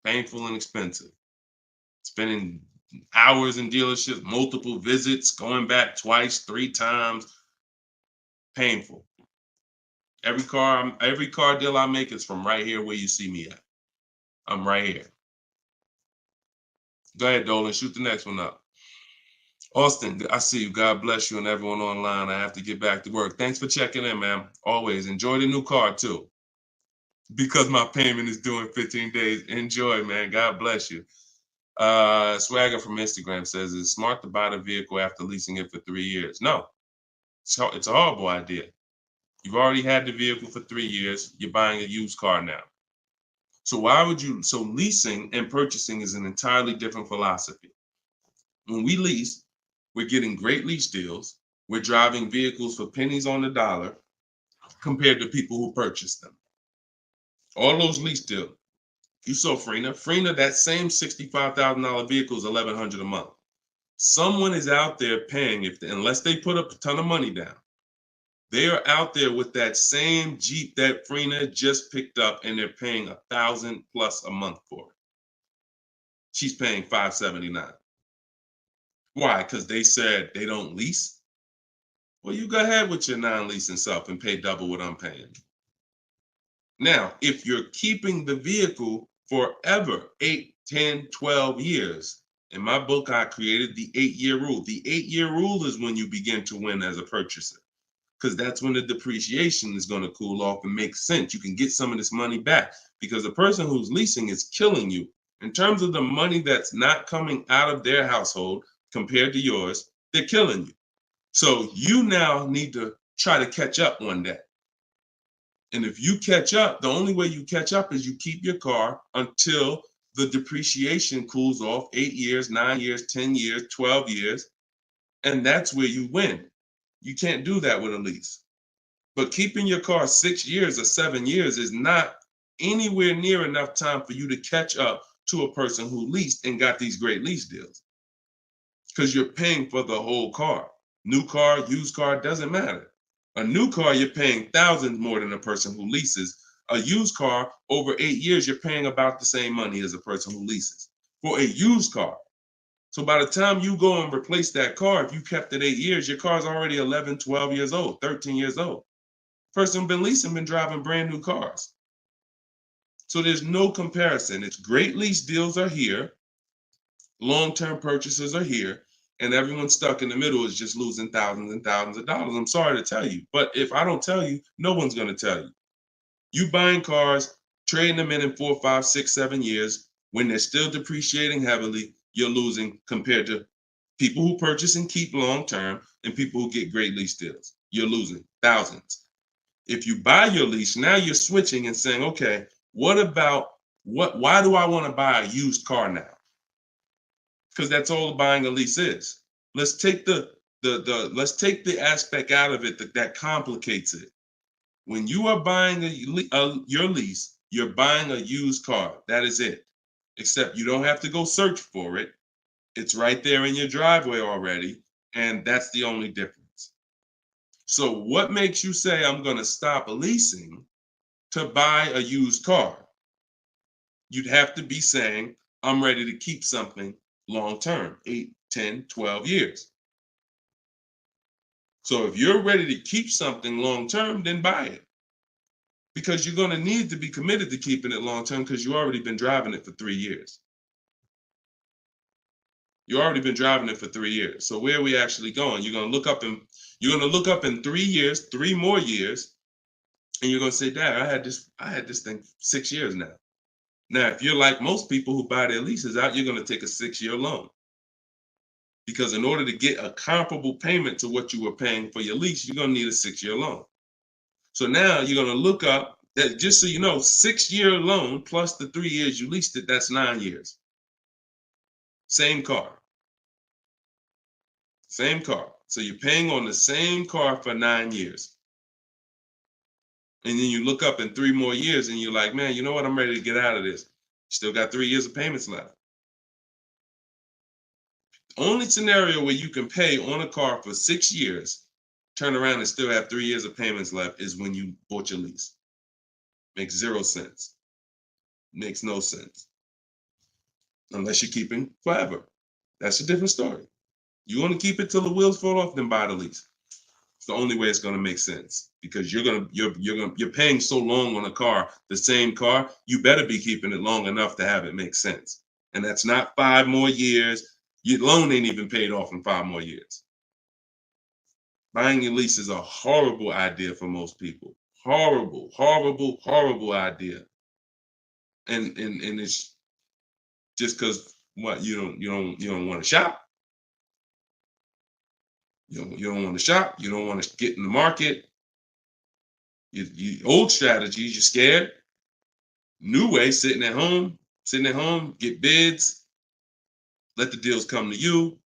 Painful and expensive. Spending hours in dealerships, multiple visits, going back twice, 3 times. Painful. Every car deal I make is from right here where you see me at. I'm right here. Go ahead, Dolan. Shoot the next one up. Austin, I see you. God bless you and everyone online. I have to get back to work. Thanks for checking in, man. Always. Enjoy the new car, too. Because my payment is due in 15 days. Enjoy, man. God bless you. Swagger from Instagram says, is it smart to buy the vehicle after leasing it for 3 years? No. It's a horrible idea. You've already had the vehicle for 3 years. You're buying a used car now. So leasing and purchasing is an entirely different philosophy. When we lease, we're getting great lease deals. We're driving vehicles for pennies on the dollar compared to people who purchase them. All those lease deals. You saw Freena, that same $65,000 vehicle is $1,100 a month. Someone is out there paying, unless they put up a ton of money down, they are out there with that same Jeep that Freena just picked up and they're paying $1,000 plus a month for it. She's paying $579. Why? Because they said they don't lease? Well, you go ahead with your non-leasing stuff and pay double what I'm paying. Now, if you're keeping the vehicle forever, 8, 10, 12 years, in my book, I created the 8-year rule. The 8-year rule is when you begin to win as a purchaser, because that's when the depreciation is going to cool off and make sense. You can get some of this money back because the person who's leasing is killing you. In terms of the money that's not coming out of their household compared to yours, they're killing you. So you now need to try to catch up one day. And if you catch up, the only way you catch up is you keep your car until the depreciation cools off 8 years, 9 years, 10 years, 12 years. And that's where you win. You can't do that with a lease. But keeping your car 6 years or 7 years is not anywhere near enough time for you to catch up to a person who leased and got these great lease deals. Because you're paying for the whole car. New car, used car, doesn't matter. A new car, you're paying thousands more than a person who leases. A used car, over 8 years, you're paying about the same money as a person who leases for a used car. So by the time you go and replace that car, if you kept it 8 years, your car's already 11, 12 years old, 13 years old. Person who's been leasing been driving brand new cars. So there's no comparison. It's great lease deals are here, long-term purchases are here, and everyone stuck in the middle is just losing thousands and thousands of dollars. I'm sorry to tell you, but if I don't tell you, no one's going to tell you. You buying cars, trading them in 4, 5, 6, 7 years, when they're still depreciating heavily, you're losing compared to people who purchase and keep long-term and people who get great lease deals. You're losing thousands. If you buy your lease, now you're switching and saying, okay, why do I want to buy a used car now? Because that's all buying a lease is. Let's take let's take the aspect out of it that complicates it. When you are buying your lease, you're buying a used car. That is it. Except you don't have to go search for it. It's right there in your driveway already, and that's the only difference. So what makes you say I'm going to stop leasing to buy a used car? You'd have to be saying I'm ready to keep something long term, 8, 10, 12 years. So if you're ready to keep something long term, then buy it. Because you're going to need to be committed to keeping it long term because you've already been driving it for 3 years. You've already been driving it for 3 years. So where are we actually going? You're going to look up in 3 years, 3 more years, and you're going to say, Dad, I had this thing 6 years now. Now, if you're like most people who buy their leases out, you're going to take a 6-year loan. Because in order to get a comparable payment to what you were paying for your lease, you're going to need a 6-year loan. So now you're going to look up that, just so you know, 6-year loan plus the 3 years you leased it, that's 9 years. Same car. Same car. So you're paying on the same car for 9 years. And then you look up in 3 more years and you're like, man, you know what? I'm ready to get out of this. Still got 3 years of payments left. Only scenario where you can pay on a car for 6 years, turn around and still have 3 years of payments left is when you bought your lease. Makes 0 sense. Makes no sense. Unless you're keeping forever. That's a different story. You want to keep it till the wheels fall off, then buy the lease. It's the only way it's going to make sense because you're paying so long on a car, the same car, you better be keeping it long enough to have it make sense. And that's not 5 more years. Your loan ain't even paid off in 5 more years. Buying your lease is a horrible idea for most people. Horrible, horrible, horrible idea. And it's just because what you don't want to shop. You don't want to shop. You don't want to get in the market. You old strategies, you're scared. New way, sitting at home, get bids, let the deals come to you.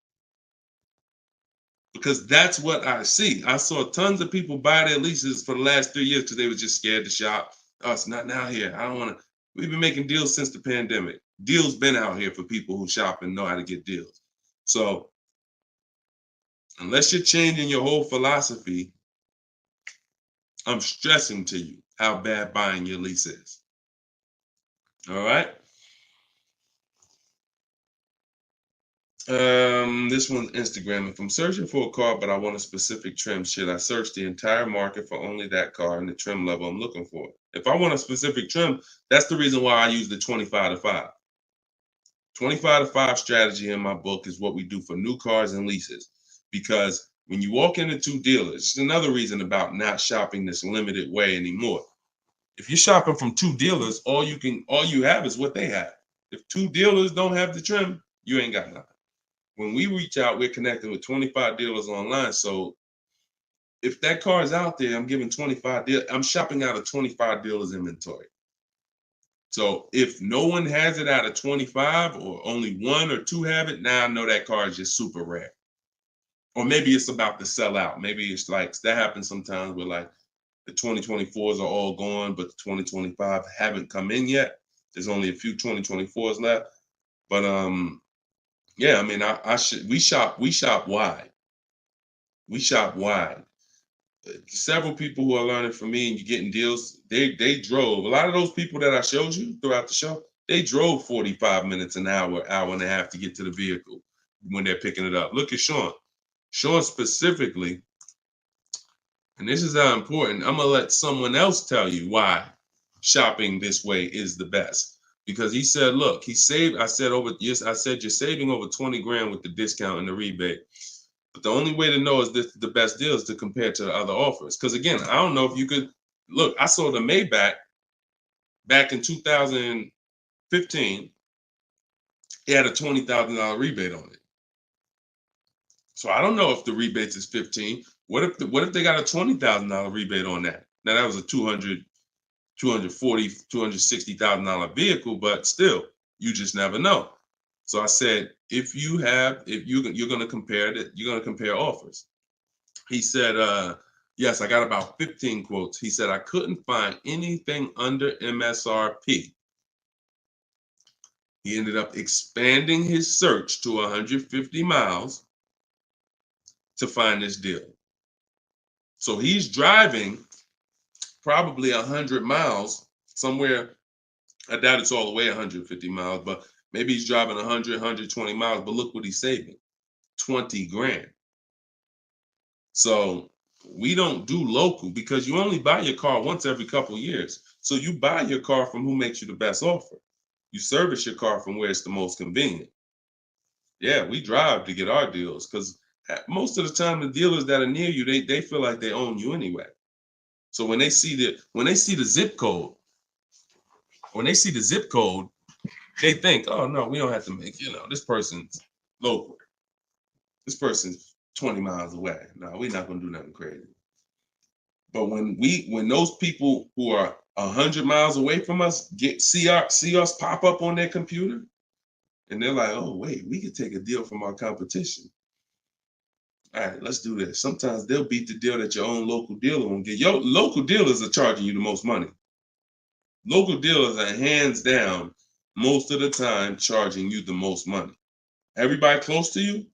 Because that's what I see. I saw tons of people buy their leases for the last 3 years because they were just scared to shop. Oh, it's not now here. I don't want to. We've been making deals since the pandemic. Deals been out here for people who shop and know how to get deals. So unless you're changing your whole philosophy, I'm stressing to you how bad buying your lease is. All right. This one's Instagram. If I'm searching for a car, but I want a specific trim, should I search the entire market for only that car and the trim level I'm looking for? If I want a specific trim, that's the reason why I use the 25 to 5. 25 to 5 strategy in my book is what we do for new cars and leases. Because when you walk into 2 dealers, it's another reason about not shopping this limited way anymore. If you're shopping from 2 dealers, all you have is what they have. If 2 dealers don't have the trim, you ain't got nothing. When we reach out, we're connecting with 25 dealers online. So if that car is out there, I'm giving 25 dealers. I'm shopping out of 25 dealers inventory. So if no one has it out of 25 or only 1 or 2 have it, now I know that car is just super rare. Or maybe it's about to sell out. Maybe it's like that happens sometimes where like the 2024s are all gone, but the 2025 haven't come in yet. There's only a few 2024s left. But yeah, I mean, we shop wide. We shop wide. Several people who are learning from me and you're getting deals, they drove. A lot of those people that I showed you throughout the show, they drove 45 minutes, an hour, hour and a half to get to the vehicle when they're picking it up. Look at Sean. Sean specifically And this is how important. I'm gonna let someone else tell you why shopping this way is the best. Because he said, look, he saved. I said you're saving over 20 grand with the discount and the rebate. But the only way to know is this the best deal is to compare to the other offers. Because again, I don't know if you could look. I sold a Maybach back in 2015. It had a $20,000 rebate on it. So I don't know if the rebates is 15. What if they got a $20,000 rebate on that? Now that was a $260,000 vehicle, but still, you just never know. So I said, if you're going to compare that, you're going to compare offers. He said, yes, I got about 15 quotes. He said, I couldn't find anything under MSRP. He ended up expanding his search to 150 miles to find this deal. So he's driving probably 100 miles somewhere. I doubt it's all the way 150 miles, but maybe he's driving 100, 120 miles. But look what he's saving, 20 grand. So we don't do local because you only buy your car once every couple of years. So you buy your car from who makes you the best offer. You service your car from where it's the most convenient. Yeah, we drive to get our deals because most of the time the dealers that are near you, they feel like they own you anyway. So when they see the zip code, they think, oh no, we don't have to make, this person's local. This person's 20 miles away. No, we're not gonna do nothing crazy. But when those people who are 100 miles away from us see us pop up on their computer, and they're like, oh wait, we could take a deal from our competition. All right, let's do this. Sometimes they'll beat the deal that your own local dealer won't get. Your local dealers are charging you the most money. Local dealers are hands down most of the time charging you the most money. Everybody close to you,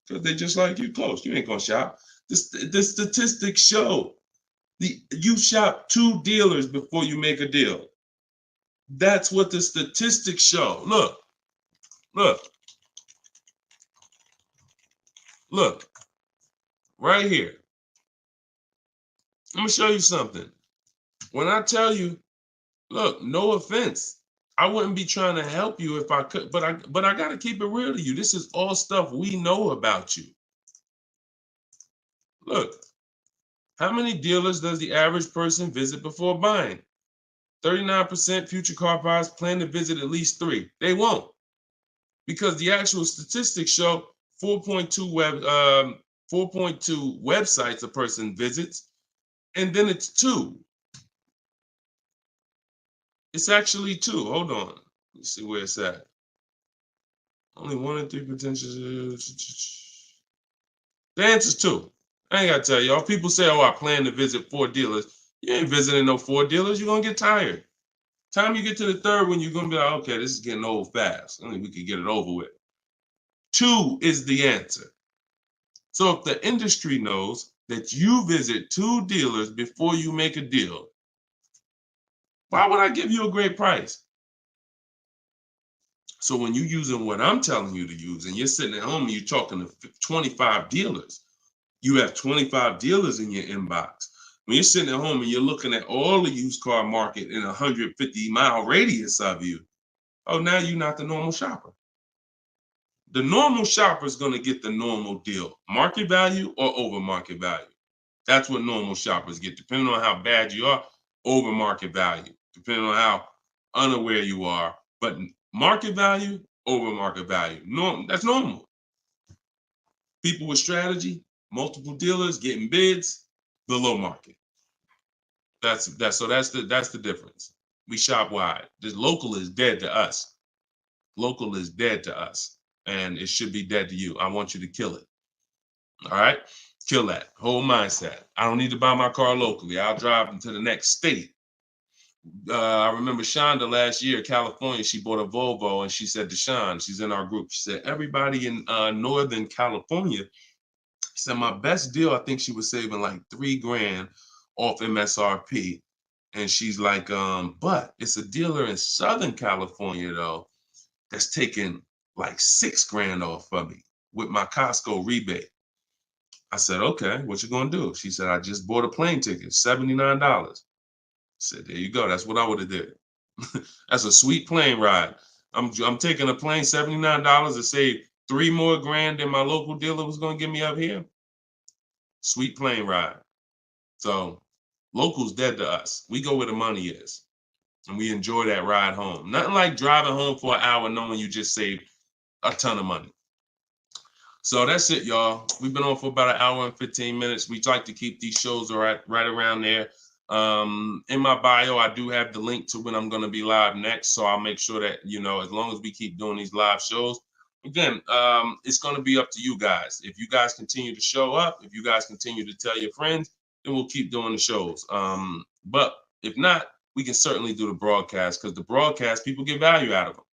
because they just like you close. You ain't gonna shop. The statistics show you shop 2 dealers before you make a deal. That's what the statistics show. Look, right here. I'm gonna show you something. When I tell you, look, no offense, I wouldn't be trying to help you if I could, but I gotta keep it real to you. This is all stuff we know about you. Look, how many dealers does the average person visit before buying? 39% future car buyers plan to visit at least 3. They won't, because the actual statistics show 4.2 websites a person visits, and then it's 2. It's actually 2. Hold on. Let's see where it's at. Only 1 in 3 potential. The answer's 2. I ain't gotta tell y'all. People say, oh, I plan to visit 4 dealers. You ain't visiting no 4 dealers. You're gonna get tired. Time you get to the 3rd one, you're gonna be like, okay, this is getting old fast. I mean, we could get it over with. 2 is the answer. So if the industry knows that you visit 2 dealers before you make a deal, why would I give you a great price? So when you're using what I'm telling you to use, and you're sitting at home and you're talking to 25 dealers, you have 25 dealers in your inbox. When you're sitting at home and you're looking at all the used car market in a 150-mile radius of you, oh, now you're not the normal shopper. The normal shopper is going to get the normal deal, market value or over market value. That's what normal shoppers get, depending on how bad you are, over market value, depending on how unaware you are. But market value, over market value. That's normal. People with strategy, multiple dealers getting bids, below market. That's the difference. We shop wide. This local is dead to us. Local is dead to us, and it should be dead to you. I want you to kill it. All right, kill that whole mindset. I don't need to buy my car locally. I'll drive into the next state. I remember Shonda last year, California. She bought a Volvo, and she said to Sean, she's in our group. She said, everybody in Northern California. She said, my best deal, I think she was saving like 3 grand off MSRP. And she's like, but it's a dealer in Southern California, though, that's taking like 6 grand off of me with my Costco rebate. I said, okay, what you gonna do? She said, I just bought a plane ticket, $79. I said, there you go. That's what I would have did. That's a sweet plane ride. I'm taking a plane, $79 to save 3 more grand than my local dealer was gonna give me up here. Sweet plane ride. So local's dead to us. We go where the money is, and we enjoy that ride home. Nothing like driving home for an hour knowing you just saved a ton of money. So that's it, y'all. We've been on for about an hour and 15 minutes. We like to keep these shows right around there. In my bio, I do have the link to when I'm going to be live next. So I'll make sure that, as long as we keep doing these live shows, again, it's going to be up to you guys. If you guys continue to show up, if you guys continue to tell your friends, then we'll keep doing the shows. But if not, we can certainly do the broadcast, because the broadcast, people get value out of them.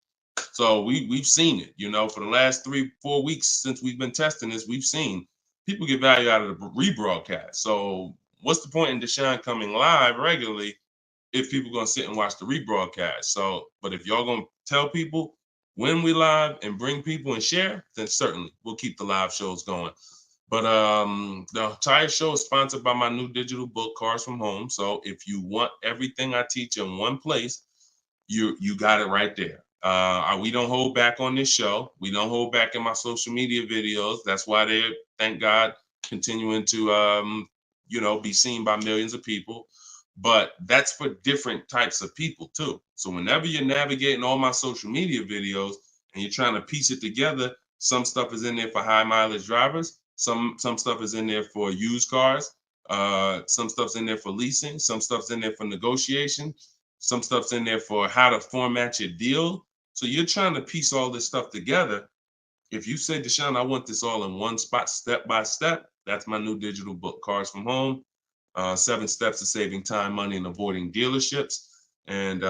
So we've seen it, for the last 3-4 weeks since we've been testing this, we've seen people get value out of the rebroadcast. So what's the point in Deshone coming live regularly if people are going to sit and watch the rebroadcast? So, but if y'all going to tell people when we live and bring people and share, then certainly we'll keep the live shows going. But the entire show is sponsored by my new digital book, Cars from Home. So if you want everything I teach in one place, you got it right there. We don't hold back on this show. We don't hold back in my social media videos. That's why they're, thank God, continuing to be seen by millions of people. But that's for different types of people too. So whenever you're navigating all my social media videos and you're trying to piece it together, some stuff is in there for high mileage drivers. Some stuff is in there for used cars. Some stuff's in there for leasing. Some stuff's in there for negotiation. Some stuff's in there for how to format your deal. So you're trying to piece all this stuff together. If you say, Deshone, I want this all in one spot, step by step, that's my new digital book, Cars from Home, 7 Steps to Saving Time, Money, and Avoiding Dealerships. And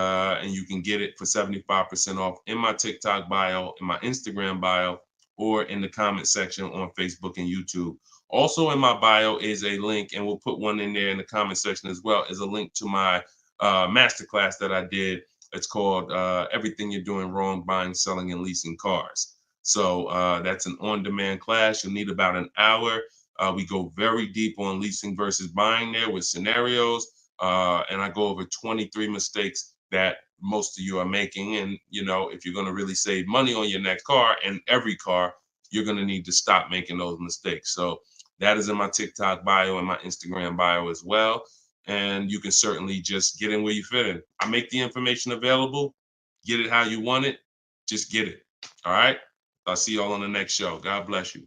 you can get it for 75% off in my TikTok bio, in my Instagram bio, or in the comment section on Facebook and YouTube. Also in my bio is a link, and we'll put one in there in the comment section as well, is a link to my masterclass that I did. It's called Everything You're Doing Wrong, Buying, Selling, and Leasing Cars. So that's an on-demand class. You'll need about an hour. We go very deep on leasing versus buying there with scenarios. And I go over 23 mistakes that most of you are making. And, if you're going to really save money on your next car and every car, you're going to need to stop making those mistakes. So that is in my TikTok bio and my Instagram bio as well. And you can certainly just get in where you fit in. I make the information available. Get it how you want it. Just get it. All right. I'll see y'all on the next show. God bless you.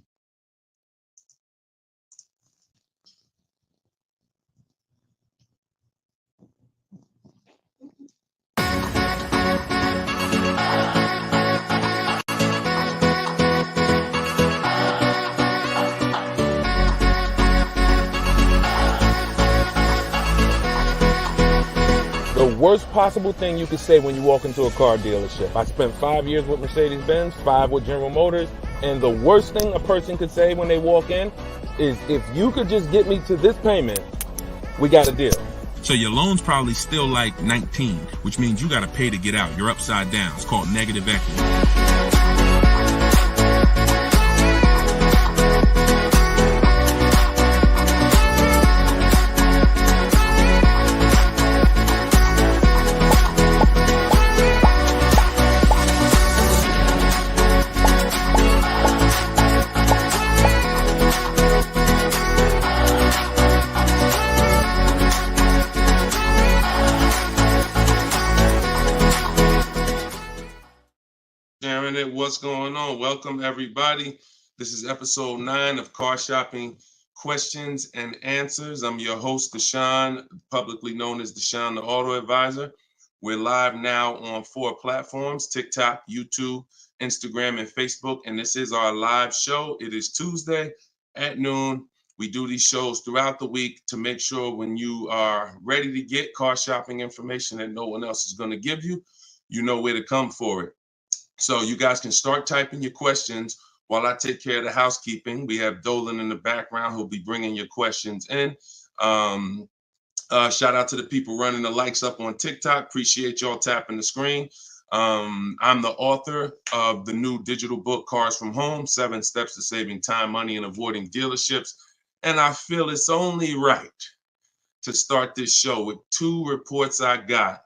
The worst possible thing you could say when you walk into a car dealership. I spent 5 years with Mercedes-Benz, 5 with General Motors, and the worst thing a person could say when they walk in is, if you could just get me to this payment, we got a deal. So your loan's probably still like 19, which means you got to pay to get out. You're upside down. It's called negative equity. What's going on? Welcome, everybody. This is episode 9 of Car Shopping Questions and Answers. I'm your host, Deshone, publicly known as Deshone the Auto Advisor. We're live now on 4 platforms: TikTok, YouTube, Instagram, and Facebook. And this is our live show. It is Tuesday at noon. We do these shows throughout the week to make sure when you are ready to get car shopping information that no one else is going to give you, you know where to come for it. So you guys can start typing your questions while I take care of the housekeeping. We have Dolan in the background who'll be bringing your questions in. Shout out to the people running the likes up on TikTok. Appreciate y'all tapping the screen. I'm the author of the new digital book, Cars from Home, 7 Steps to Saving Time, Money, and Avoiding Dealerships. And I feel it's only right to start this show with two reports I got,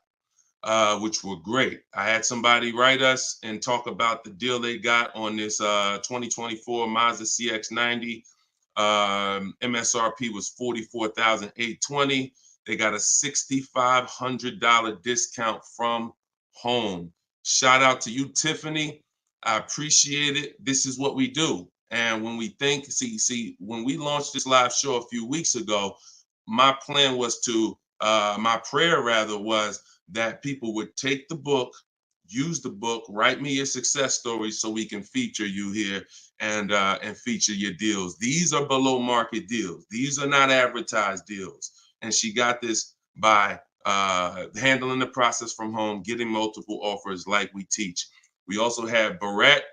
which were great. I had somebody write us and talk about the deal they got on this 2024 Mazda CX-90. MSRP was $44,820. They got a $6,500 discount from home. Shout out to you, Tiffany. I appreciate it. This is what we do. And when we think, when we launched this live show a few weeks ago, my plan was to, my prayer rather was that people would take the book, use the book, write me your success stories so we can feature you here and feature your deals. These are below market deals. These are not advertised deals. And she got this by handling the process from home, getting multiple offers like we teach. We also had Barrett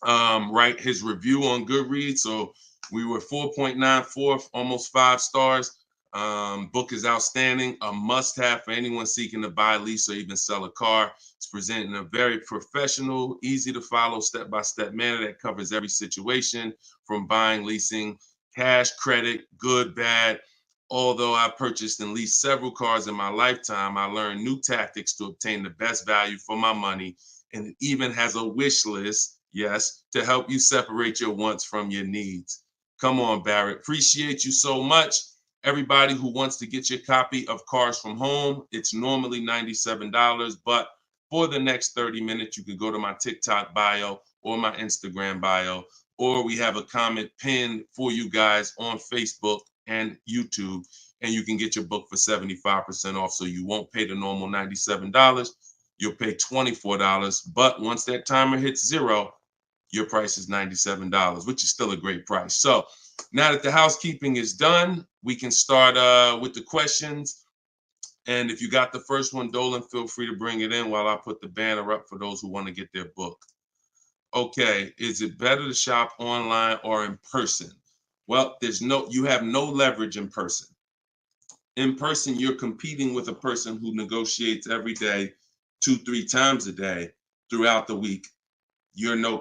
write his review on Goodreads. So we were 4.94, almost 5 stars. Book is outstanding, a must-have for anyone seeking to buy, lease, or even sell a car. It's presented in a very professional, easy-to-follow, step-by-step manner that covers every situation from buying, leasing, cash, credit, good, bad. Although I purchased and leased several cars in my lifetime, I learned new tactics to obtain the best value for my money, and it even has a wish list, yes, to help you separate your wants from your needs. Come on, Barrett. Appreciate you so much. Everybody who wants to get your copy of Cars from Home, it's normally $97, but for the next 30 minutes, you can go to my TikTok bio or my Instagram bio, or we have a comment pinned for you guys on Facebook and YouTube, and you can get your book for 75% off. So you won't pay the normal $97. You'll pay $24. But once that timer hits 0, your price is $97, which is still a great price. So now that the housekeeping is done, we can start with the questions. And if you got the first one, Dolan, feel free to bring it in while I put the banner up for those who want to get their book. Okay, is it better to shop online or in person? Well, you have no leverage in person. In person, you're competing with a person who negotiates every day, 2-3 times a day throughout the week. You're no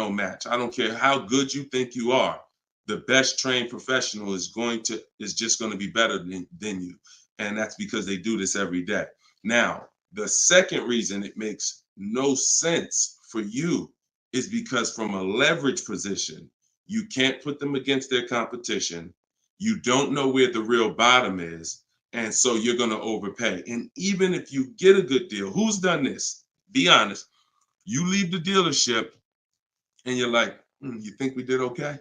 match. I don't care how good you think you are. The best trained professional is just going to be better than you. And that's because they do this every day. Now, the second reason it makes no sense for you is because from a leverage position, you can't put them against their competition. You don't know where the real bottom is. And so you're going to overpay. And even if you get a good deal, who's done this? Be honest. You leave the dealership and you're like, you think we did okay?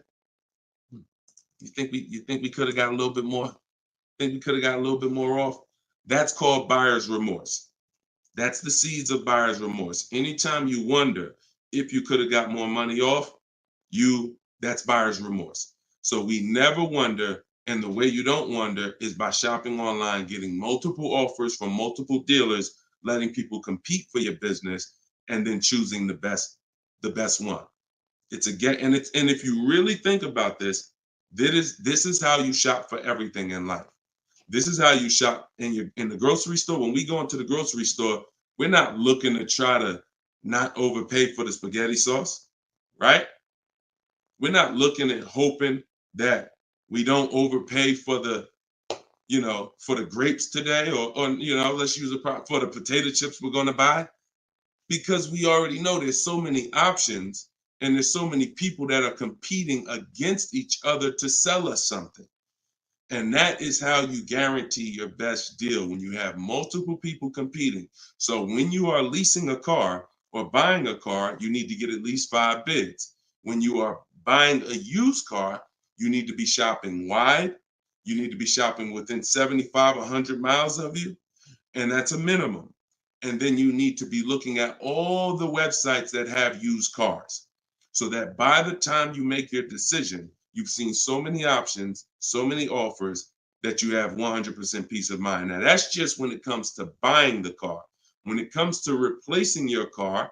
You think we could have got a little bit more? Think we could have got a little bit more off? That's called buyer's remorse. That's the seeds of buyer's remorse. Anytime you wonder if you could have got more money off, that's buyer's remorse. So we never wonder, and the way you don't wonder is by shopping online, getting multiple offers from multiple dealers, letting people compete for your business, and then choosing the best one. And if you really think about this, this is how you shop for everything in life. This is how you shop in the grocery store. When we go into the grocery store, we're not looking to try to not overpay for the spaghetti sauce, right? We're not looking at hoping that we don't overpay for the grapes today, or let's use for the potato chips we're going to buy, because we already know there's so many options and there's so many people that are competing against each other to sell us something. And that is how you guarantee your best deal, when you have multiple people competing. So when you are leasing a car or buying a car, you need to get at least 5 bids. When you are buying a used car, you need to be shopping wide. You need to be shopping within 75, 100 miles of you. And that's a minimum. And then you need to be looking at all the websites that have used cars, so that by the time you make your decision, you've seen so many options, so many offers, that you have 100% peace of mind. Now, that's just when it comes to buying the car. When it comes to replacing your car,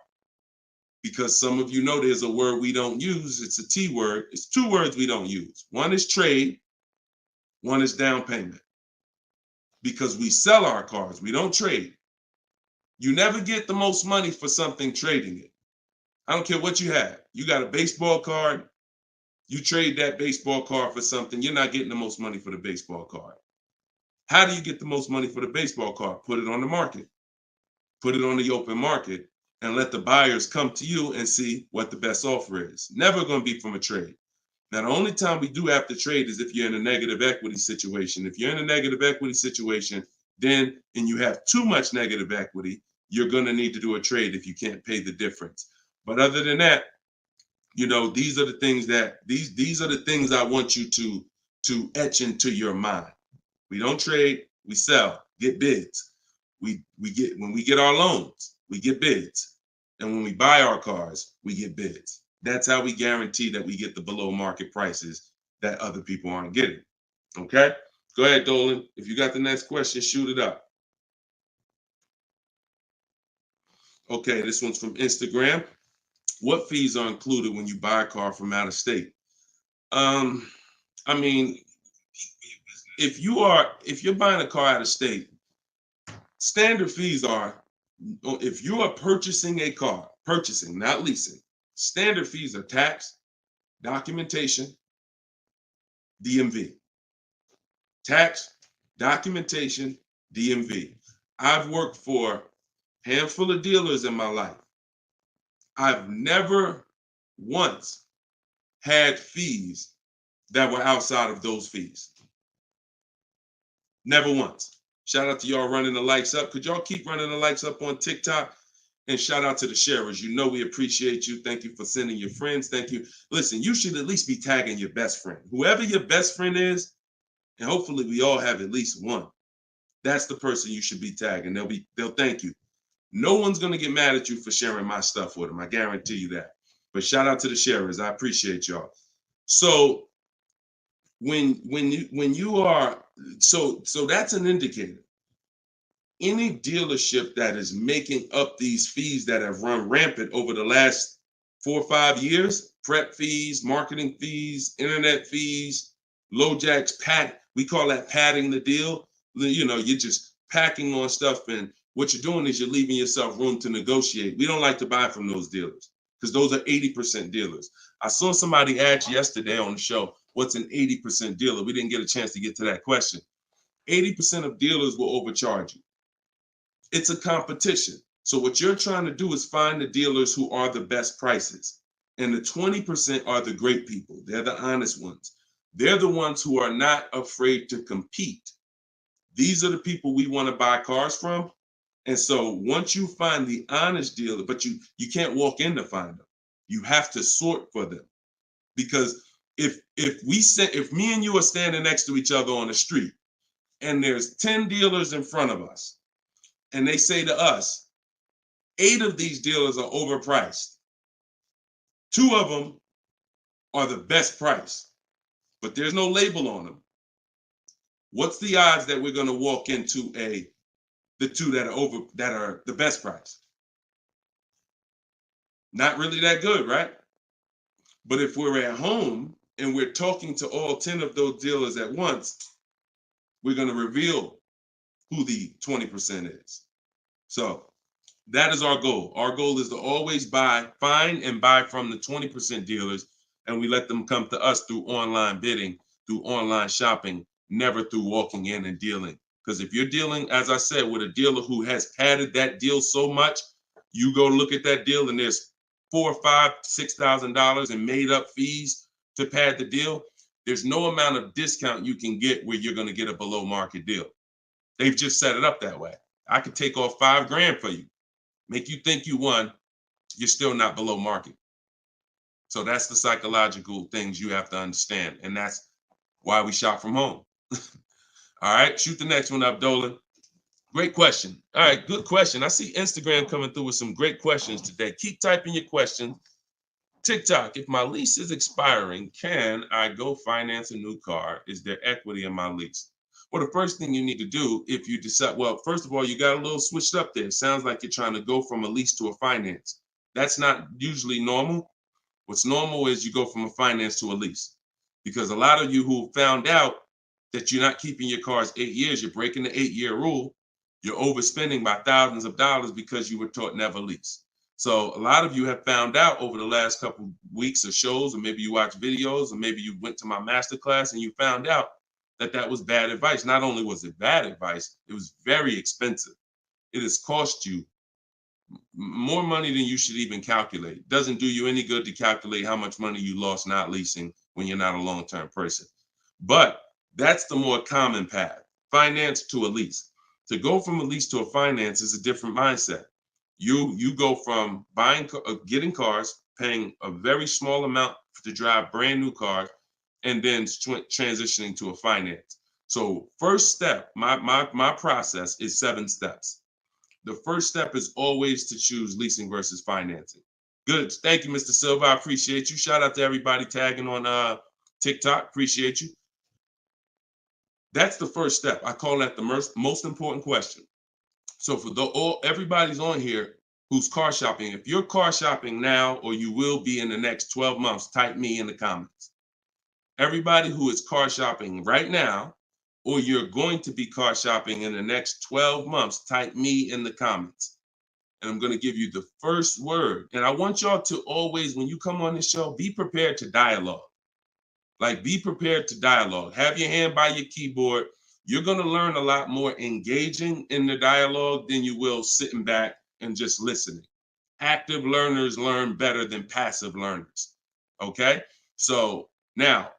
because some of you know there's a word we don't use, it's a T word. It's 2 words we don't use. One is trade, one is down payment. Because we sell our cars, we don't trade. You never get the most money for something trading it. I don't care what you have. You got a baseball card, You trade that baseball card for something, you're not getting the most money for the baseball card. How do you get the most money for the baseball card? Put it on the market. Put it on the open market and let the buyers come to you and see what the best offer is. Never going to be from a trade. Now, the only time we do have to trade is if you're in a negative equity situation. If you're in a negative equity situation, then, and you have too much negative equity, you're going to need to do a trade if you can't pay the difference. But other than that, you know, these are the things that these are the things I want you to etch into your mind. We don't trade, we sell, get bids. We get, when we get our loans, we get bids. And when we buy our cars, we get bids. That's how we guarantee that we get the below market prices that other people aren't getting. Okay? Go ahead, Dolan. If you got the next question, shoot it up. Okay, this one's from Instagram. What fees are included when you buy a car from out of state? I mean, if you're buying a car out of state, standard fees are, if you are purchasing a car, purchasing, not leasing, standard fees are tax, documentation, DMV. Tax, documentation, DMV. I've worked for a handful of dealers in my life. I've never once had fees that were outside of those fees. Never once. Shout out to y'all running the likes up. Could y'all keep running the likes up on TikTok? And shout out to the sharers. You know we appreciate you. Thank you for sending your friends. Thank you. Listen, you should at least be tagging your best friend. Whoever your best friend is, and hopefully we all have at least one. That's the person you should be tagging. They'll thank you. No one's gonna get mad at you for sharing my stuff with them. I guarantee you that. But shout out to the sharers. I appreciate y'all. So when you are, so that's an indicator. Any dealership that is making up these fees that have run rampant over the last 4 or 5 years, prep fees, marketing fees, internet fees, low jacks, we call that padding the deal. You know, you're just packing on stuff, and what you're doing is you're leaving yourself room to negotiate. We don't like to buy from those dealers because those are 80% dealers. I saw somebody ask yesterday on the show, what's an 80% dealer? We didn't get a chance to get to that question. 80% of dealers will overcharge you. It's a competition. So what you're trying to do is find the dealers who are the best prices. And the 20% are the great people. They're the honest ones. They're the ones who are not afraid to compete. These are the people we want to buy cars from. And so once you find the honest dealer, but you can't walk in to find them. You have to sort for them. Because if me and you are standing next to each other on the street and there's 10 dealers in front of us, and they say to us, 8 of these dealers are overpriced. 2 of them are the best price, but there's no label on them. What's the odds that we're going to walk into the 2 that are the best price? Not really that good, right? But if we're at home and we're talking to all 10 of those dealers at once, we're going to reveal who the 20% is. So that is our goal. Our goal is to always find and buy from the 20% dealers, and we let them come to us through online bidding, through online shopping, never through walking in and dealing. Because if you're dealing, as I said, with a dealer who has padded that deal so much, you go look at that deal and there's $4,000, $5,000, $6,000 in made up fees to pad the deal. There's no amount of discount you can get where you're going to get a below market deal. They've just set it up that way. I could take off $5,000 for you, make you think you won. You're still not below market. So that's the psychological things you have to understand. And that's why we shop from home. All right, shoot the next one up, Dolan. Great question. All right, good question. I see Instagram coming through with some great questions today. Keep typing your questions. TikTok, if my lease is expiring, can I go finance a new car? Is there equity in my lease? Well, the first thing you need to do if you decide, well, first of all, you got a little switched up there. It sounds like you're trying to go from a lease to a finance. That's not usually normal. What's normal is you go from a finance to a lease. Because a lot of you who found out that you're not keeping your cars 8 years, you're breaking the 8-year rule, you're overspending by thousands of dollars because you were taught never lease. So a lot of you have found out over the last couple weeks of shows, or maybe you watch videos, or maybe you went to my masterclass and you found out that that was bad advice. Not only was it bad advice, it was very expensive. It has cost you more money than you should even calculate. It doesn't do you any good to calculate how much money you lost not leasing when you're not a long-term person. But that's the more common path, finance to a lease. To go from a lease to a finance is a different mindset. You go from getting cars, paying a very small amount to drive brand new cars, and then transitioning to a finance. So first step, my process is 7 steps. The first step is always to choose leasing versus financing. Good. Thank you, Mr. Silva. I appreciate you. Shout out to everybody tagging on TikTok. Appreciate you. That's the first step. I call that the most important question. So for everybody's on here who's car shopping, if you're car shopping now or you will be in the next 12 months, type me in the comments. Everybody who is car shopping right now, or you're going to be car shopping in the next 12 months, type me in the comments. And I'm going to give you the first word. And I want y'all to always, when you come on this show, be prepared to dialogue. Like, be prepared to dialogue. Have your hand by your keyboard. You're going to learn a lot more engaging in the dialogue than you will sitting back and just listening. Active learners learn better than passive learners. Okay? So now,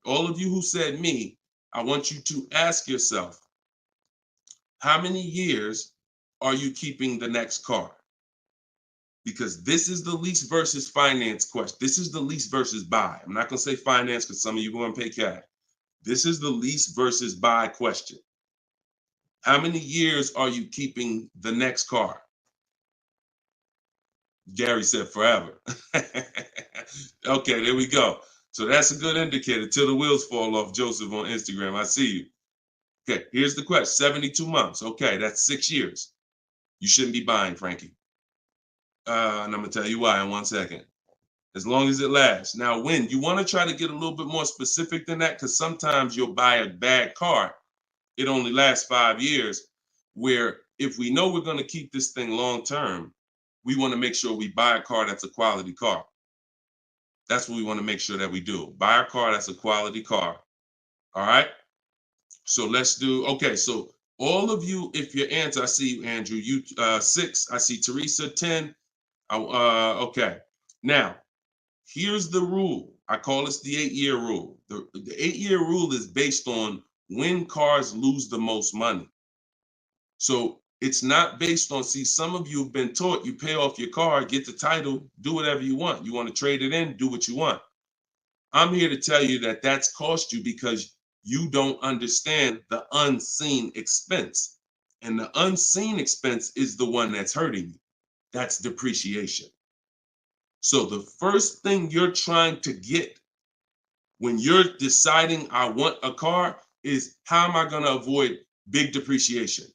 all of you who said me, I want you to ask yourself, how many years are you keeping the next car? Because this is the lease versus finance question. This is the lease versus buy. I'm not going to say finance because some of you are going to pay cash. This is the lease versus buy question. How many years are you keeping the next car? Gary said forever. Okay, there we go. So that's a good indicator till the wheels fall off, Joseph on Instagram. I see you. Okay, here's the question. 72 months. Okay, that's 6 years. You shouldn't be buying, Frankie. And I'm going to tell you why in 1 second. As long as it lasts. Now, when you want to try to get a little bit more specific than that, because sometimes you'll buy a bad car. It only lasts 5 years, where if we know we're going to keep this thing long term, we want to make sure we buy a car that's a quality car. That's what we want to make sure that we do. Buy a car that's a quality car. All right. So let's do, okay. So all of you, if your answer, I see you, Andrew, you 6, I see Teresa 10. Okay. Now, here's the rule. I call this the 8-year rule. The 8-year rule is based on when cars lose the most money. So it's not based on, see, some of you have been taught you pay off your car, get the title, do whatever you want. You want to trade it in, do what you want. I'm here to tell you that that's cost you because you don't understand the unseen expense. And the unseen expense is the one that's hurting you. That's depreciation. So the first thing you're trying to get when you're deciding I want a car is, how am I going to avoid big depreciation?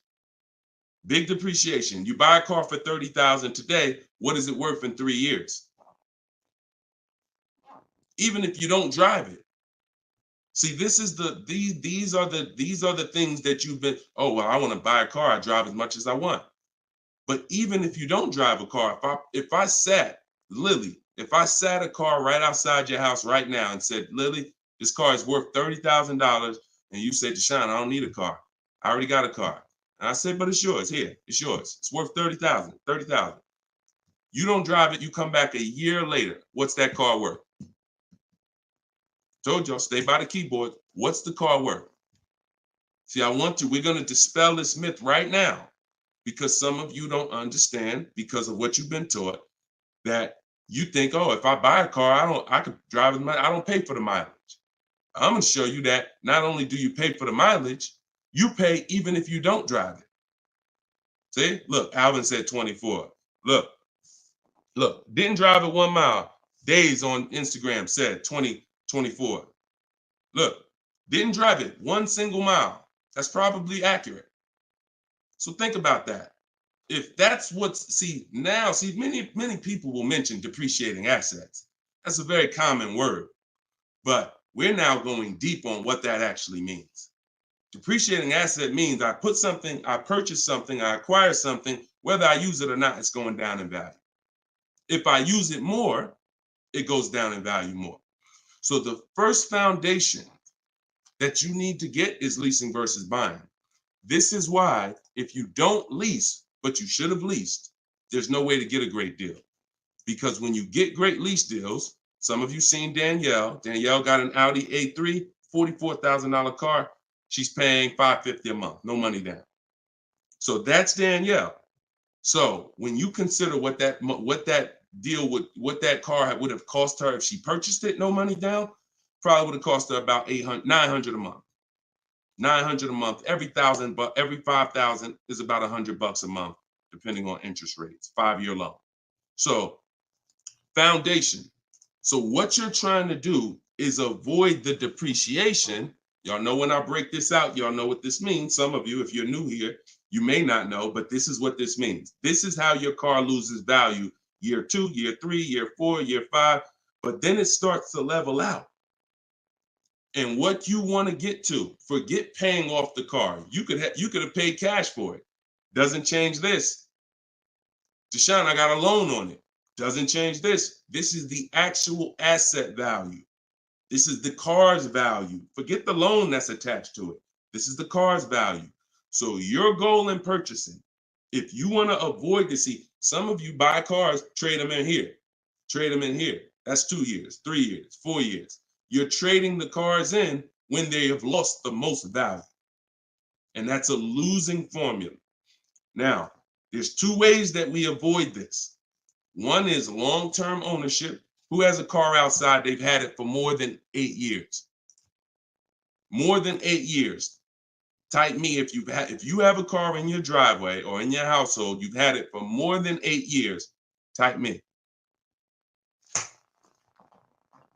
Big depreciation. You buy a car for $30,000 today. What is it worth in 3 years? Even if you don't drive it. See, this is these are the things that you've been, oh, well, I want to buy a car. I drive as much as I want. But even if you don't drive a car, if I sat a car right outside your house right now and said, Lily, this car is worth $30,000, and you said, Deshone, I don't need a car. I already got a car. And I said, but it's yours. Here, it's yours. It's worth $30,000. You don't drive it. You come back a year later. What's that car worth? Told y'all, stay by the keyboard. What's the car worth? See, we're going to dispel this myth right now, because some of you don't understand, because of what you've been taught, that you think, oh, if I buy a car, I could drive it. I don't pay for the mileage. I'm going to show you that not only do you pay for the mileage, you pay even if you don't drive it. See, look, Alvin said 24. Look, didn't drive it 1 mile. Days on Instagram said 24. Look, didn't drive it 1 single mile. That's probably accurate. So think about that. If that's many people will mention depreciating assets. That's a very common word, but we're now going deep on what that actually means. Depreciating asset means I purchase something, I acquire something, whether I use it or not, it's going down in value. If I use it more, it goes down in value more. So the first foundation that you need to get is leasing versus buying. This is why if you don't lease, but you should have leased, there's no way to get a great deal. Because when you get great lease deals, some of you seen Danielle. Danielle got an Audi A3, $44,000 car. She's paying $550 a month, no money down. So that's Danielle. So when you consider what that car would have cost her if she purchased it, no money down, probably would have cost her about $900 a month. $900 a month. Every 5,000 is about $100 a month, depending on interest rates. 5-year loan. So foundation. So what you're trying to do is avoid the depreciation. Y'all know when I break this out, y'all know what this means. Some of you, if you're new here, you may not know, but this is what this means. This is how your car loses value year 2, year 3, year 4, year 5, but then it starts to level out. And what you want to get to, forget paying off the car. You could have paid cash for it. Doesn't change this. Deshone, I got a loan on it. Doesn't change this. This is the actual asset value. This is the car's value. Forget the loan that's attached to it. This is the car's value. So your goal in purchasing, if you want to avoid this, see, some of you buy cars, trade them in here. Trade them in here. That's 2 years, 3 years, 4 years. You're trading the cars in when they have lost the most value. And that's a losing formula. Now, there's 2 ways that we avoid this. One is long-term ownership. Who has a car outside? They've had it for more than 8 years. More than 8 years. Type me if you have a car in your driveway or in your household, you've had it for more than 8 years. Type me.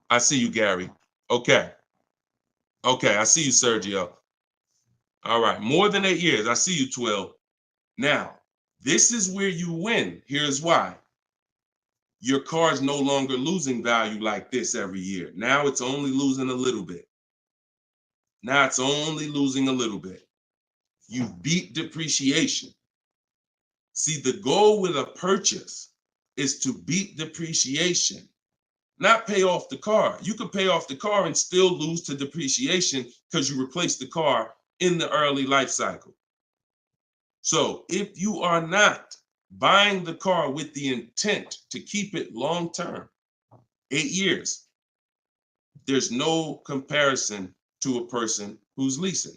I see you, Gary. Okay. Okay, I see you, Sergio. All right, more than 8 years. I see you, 12. Now, this is where you win. Here's why. Your car is no longer losing value like this every year. Now it's only losing a little bit. Now it's only losing a little bit. You beat depreciation. See, the goal with a purchase is to beat depreciation, not pay off the car. You could pay off the car and still lose to depreciation because you replaced the car in the early life cycle. So if you are not buying the car with the intent to keep it long term, 8 years, there's no comparison to a person who's leasing.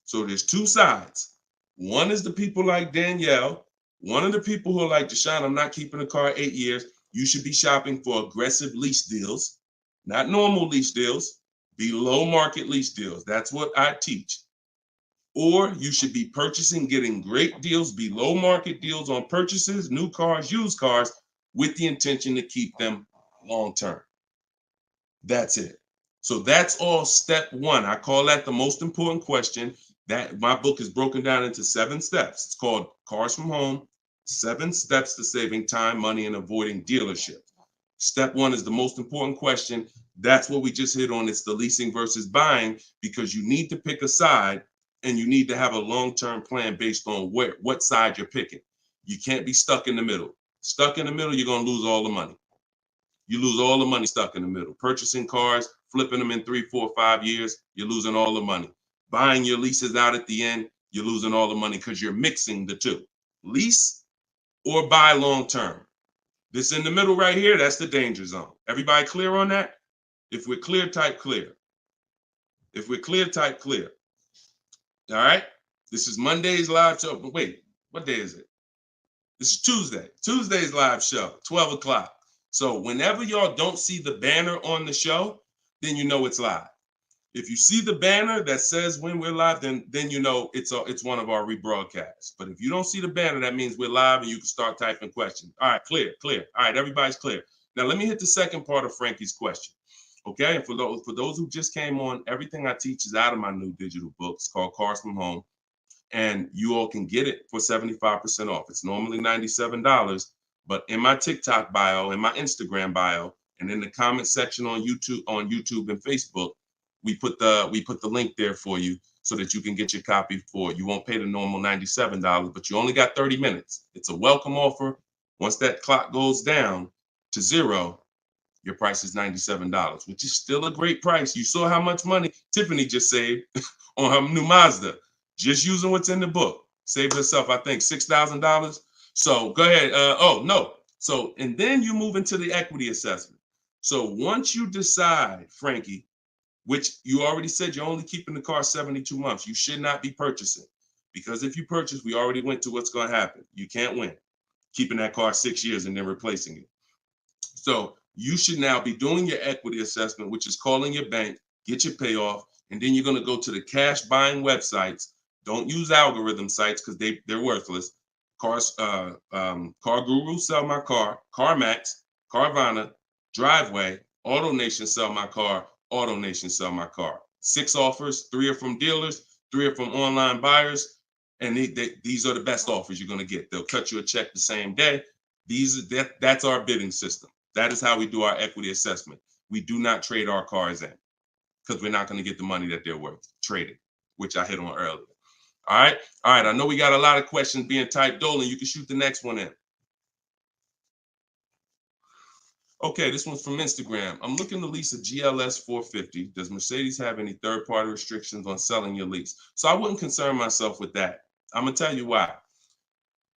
So there's 2 sides. One is the people like Danielle. One of the people who are like, Deshone, I'm not keeping a car 8 years. You should be shopping for aggressive lease deals, not normal lease deals, below market lease deals. That's what I teach. Or you should be purchasing, getting great deals, below market deals on purchases, new cars, used cars, with the intention to keep them long term. That's it. So that's all step 1. I call that the most important question. That my book is broken down into 7 steps. It's called Cars from Home, 7 Steps to Saving Time, Money, and Avoiding Dealership. Step 1 is the most important question. That's what we just hit on. It's the leasing versus buying, because you need to pick a side and you need to have a long-term plan based on what side you're picking. You can't be stuck in the middle. Stuck in the middle, you're going to lose all the money. You lose all the money stuck in the middle. Purchasing cars, flipping them in 3, 4, 5 years, you're losing all the money. Buying your leases out at the end, you're losing all the money because you're mixing the 2. Lease or buy long-term. This in the middle right here, that's the danger zone. Everybody clear on that? If we're clear, type clear. If we're clear, type clear. All right? This is Monday's live show. But wait, what day is it? This is Tuesday. Tuesday's live show, 12 o'clock. So whenever y'all don't see the banner on the show, then you know it's live. If you see the banner that says when we're live, then you know it's one of our rebroadcasts. But if you don't see the banner, that means we're live and you can start typing questions. All right, clear. All right, everybody's clear. Now let me hit the second part of Frankie's question. Okay, and for those who just came on, everything I teach is out of my new digital book. It's called Cars from Home, and you all can get it for 75% off. It's normally $97, but in my TikTok bio, in my Instagram bio, and in the comment section on YouTube and Facebook, we put the link there for you so that you can get your copy for you won't pay the normal $97, but you only got 30 minutes. It's a welcome offer. Once that clock goes down, to zero, your price is $97, which is still a great price. You saw how much money Tiffany just saved on her new Mazda, just using what's in the book. Saved herself, I think, $6,000. So go ahead. Oh, no. So, and then you move into the equity assessment. So once you decide, Frankie, which you already said you're only keeping the car 72 months, you should not be purchasing. Because if you purchase, we already went to what's going to happen. You can't win keeping that car 6 years and then replacing it. So you should now be doing your equity assessment, which is calling your bank, get your payoff, and then you're going to go to the cash buying websites. Don't use algorithm sites because they're worthless. Car Guru, Sell My Car, CarMax, Carvana, Driveway, AutoNation, Sell My Car, AutoNation, Sell My Car. 6 offers, 3 are from dealers, 3 are from online buyers, and these are the best offers you're going to get. They'll cut you a check the same day. That's our bidding system. That is how we do our equity assessment. We do not trade our cars in because we're not going to get the money that they're worth trading, which I hit on earlier. All right. I know we got a lot of questions being typed. Dolan, you can shoot the next one in. Okay, this one's from Instagram. I'm looking to lease a GLS 450. Does Mercedes have any third-party restrictions on selling your lease? So I wouldn't concern myself with that. I'm going to tell you why.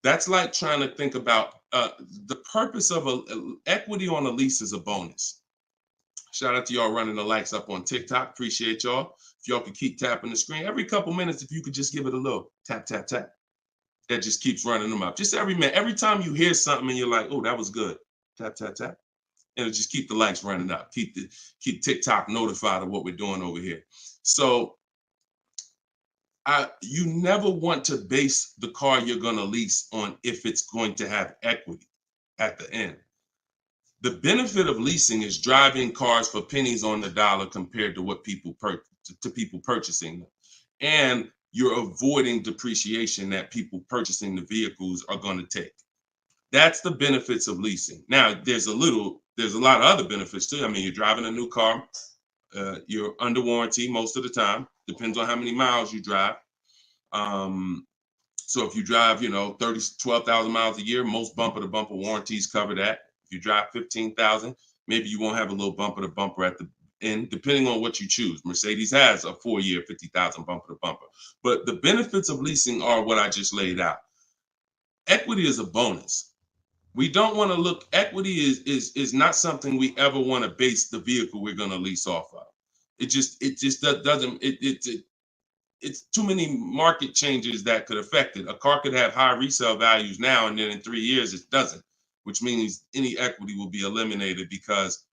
That's like trying to think about the purpose of equity on a lease is a bonus. Shout out to y'all running the likes up on TikTok. Appreciate y'all. If y'all could keep tapping the screen every couple minutes, if you could just give it a little tap, tap, tap. That just keeps running them up. Just every minute. Every time you hear something and you're like, oh, that was good. Tap, tap, tap. And it'll just keep the likes running up. Keep TikTok notified of what we're doing over here. So you never want to base the car you're going to lease on if it's going to have equity at the end. The benefit of leasing is driving cars for pennies on the dollar compared to what people purchasing them. And you're avoiding depreciation that people purchasing the vehicles are going to take. That's the benefits of leasing. Now, there's a lot of other benefits too. I mean, you're driving a new car. You're under warranty most of the time. Depends on how many miles you drive. So if you drive, 12,000 miles a year, most bumper-to-bumper warranties cover that. If you drive 15,000, maybe you won't have a little bumper-to-bumper at the end, depending on what you choose. Mercedes has a 4-year 50,000 bumper-to-bumper. But the benefits of leasing are what I just laid out. Equity is a bonus. We don't want to look, equity is not something we ever want to base the vehicle we're going to lease off of. It's too many market changes that could affect it. A car could have high resale values now, and then in 3 years it doesn't, which means any equity will be eliminated because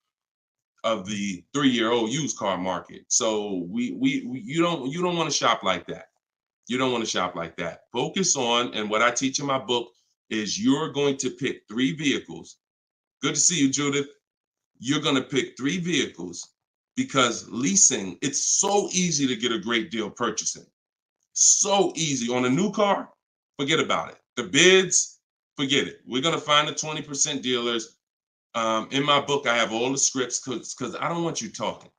of the 3-year-old used car market. So you don't want to shop like that. You don't want to shop like that. Focus on, and what I teach in my book is you're going to pick 3 vehicles. Good to see you, Judith. You're going to pick 3 vehicles because leasing, it's so easy to get a great deal purchasing. So easy. On a new car, forget about it. The bids, forget it. We're going to find the 20% dealers. In my book, I have all the scripts because I don't want you talking.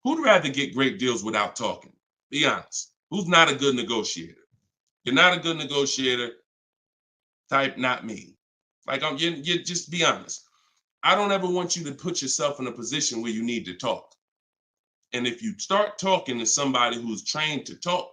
Who'd rather get great deals without talking? Be honest. Who's not a good negotiator? You're not a good negotiator. Type not me. Like you just be honest. I don't ever want you to put yourself in a position where you need to talk. And if you start talking to somebody who's trained to talk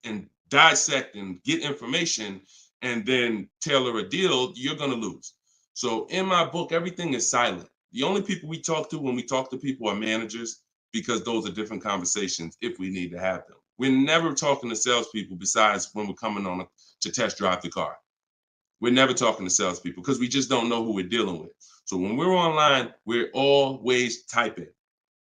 and dissect and get information and then tailor a deal, you're going to lose. So in my book, everything is silent. The only people we talk to when we talk to people are managers, because those are different conversations if we need to have them. We're never talking to salespeople besides when we're coming on to test drive the car. We're never talking to salespeople because we just don't know who we're dealing with. So when we're online, we're always typing.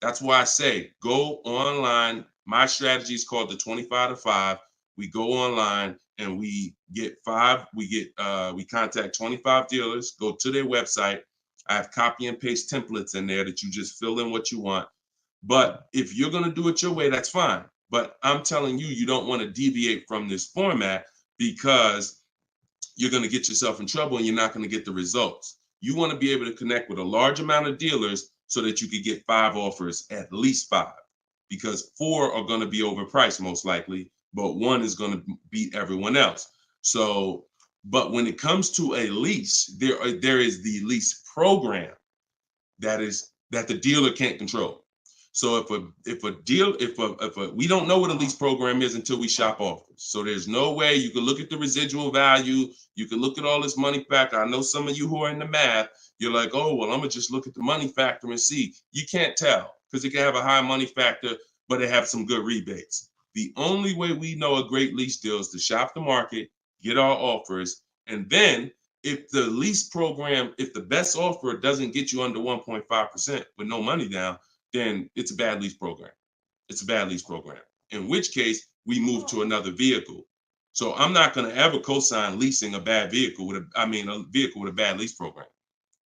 That's why I say go online. My strategy is called the 25 to 5. We go online and we contact 25 dealers, go to their website. I have copy and paste templates in there that you just fill in what you want. But if you're going to do it your way, that's fine. But I'm telling you, you don't want to deviate from this format because you're going to get yourself in trouble and you're not going to get the results. You want to be able to connect with a large amount of dealers so that you could get 5 offers, at least 5, because 4 are going to be overpriced most likely, but 1 is going to beat everyone else. So, but when it comes to a lease, there is the lease program. that the dealer can't control. So if we don't know what a lease program is until we shop offers. So there's no way you can look at the residual value. You can look at all this money factor. I know some of you who are in the math, you're like, oh, well, I'm gonna just look at the money factor and see. You can't tell because it can have a high money factor, but it have some good rebates. The only way we know a great lease deal is to shop the market, get our offers, and then if the lease program, if the best offer doesn't get you under 1.5% with no money down, then it's a bad lease program. It's a bad lease program. In which case, we move to another vehicle. So I'm not going to ever co-sign leasing a bad vehicle a vehicle with a bad lease program.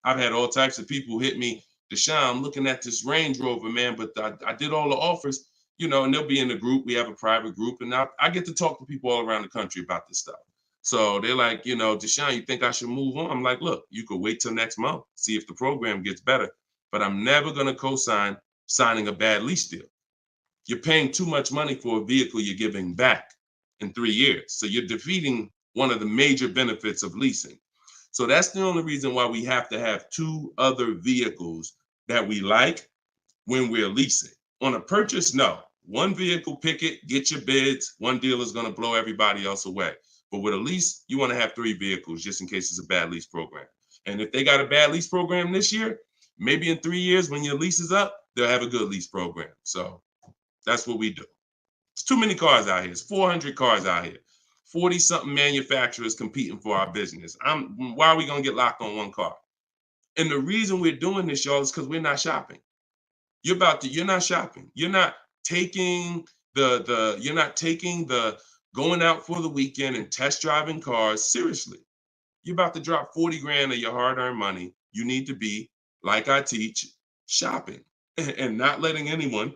I've had all types of people hit me, Deshone, I'm looking at this Range Rover, man, but I did all the offers, and they'll be in the group. We have a private group, and I get to talk to people all around the country about this stuff. So they're like, Deshone, you think I should move on? I'm like, look, you could wait till next month, see if the program gets better, but I'm never going to co-sign signing a bad lease deal. You're paying too much money for a vehicle you're giving back in 3 years. So you're defeating one of the major benefits of leasing. So that's the only reason why we have to have 2 other vehicles that we like when we're leasing. On a purchase, no. One vehicle, pick it, get your bids. One dealer is going to blow everybody else away. But with a lease, you want to have 3 vehicles just in case it's a bad lease program. And if they got a bad lease program this year, maybe in 3 years when your lease is up, they'll have a good lease program. So that's what we do. It's too many cars out here. It's 400 cars out here. 40-something manufacturers competing for our business. Why are we going to get locked on one car? And the reason we're doing this, y'all, is because we're not shopping. You're not shopping. You're not taking the going out for the weekend and test driving cars seriously. You're about to drop 40 grand of your hard-earned money. You need to be, like I teach, shopping and not letting anyone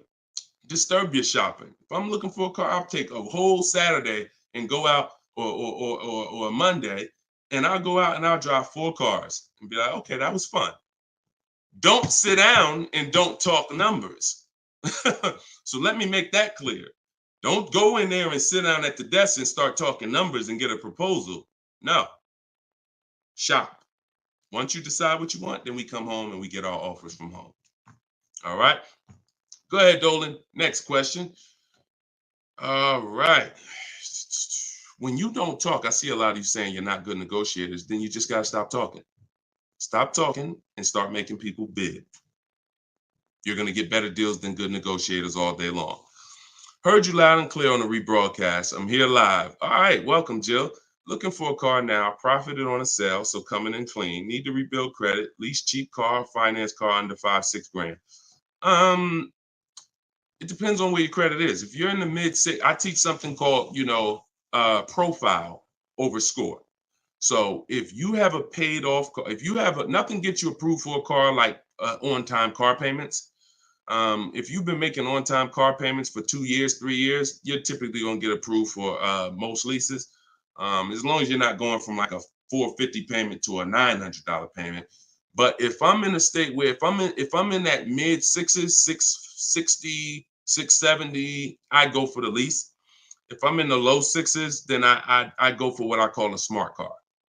disturb your shopping. If I'm looking for a car, I'll take a whole Saturday and go out or a Monday, and I'll go out and I'll drive 4 cars and be like, okay, that was fun. Don't sit down and don't talk numbers. So let me make that clear. Don't go in there and sit down at the desk and start talking numbers and get a proposal. No. Shop. Once you decide what you want, then we come home and we get our offers from home. All right. Go ahead, Dolan. Next question. All right. When you don't talk, I see a lot of you saying you're not good negotiators. Then you just got to stop talking. Stop talking and start making people bid. You're going to get better deals than good negotiators all day long. Heard you loud and clear on the rebroadcast. I'm here live. All right. Welcome, Jill. Looking for a car now. Profited on a sale, so coming in clean. Need to rebuild credit. Lease cheap car, finance car under 5-6 grand. It depends on where your credit is. If you're in the mid-6, I teach something called, profile over score. So if you have a paid off car, if you have nothing gets you approved for a car like on-time car payments. If you've been making on-time car payments for 2 years, 3 years, you're typically going to get approved for most leases. As long as you're not going from like a $450 payment to a $900 payment. But if I'm in a state where if I'm in that mid 6s, 660, 670, I go for the lease. If I'm in the low 6s, then I go for what I call a smart car,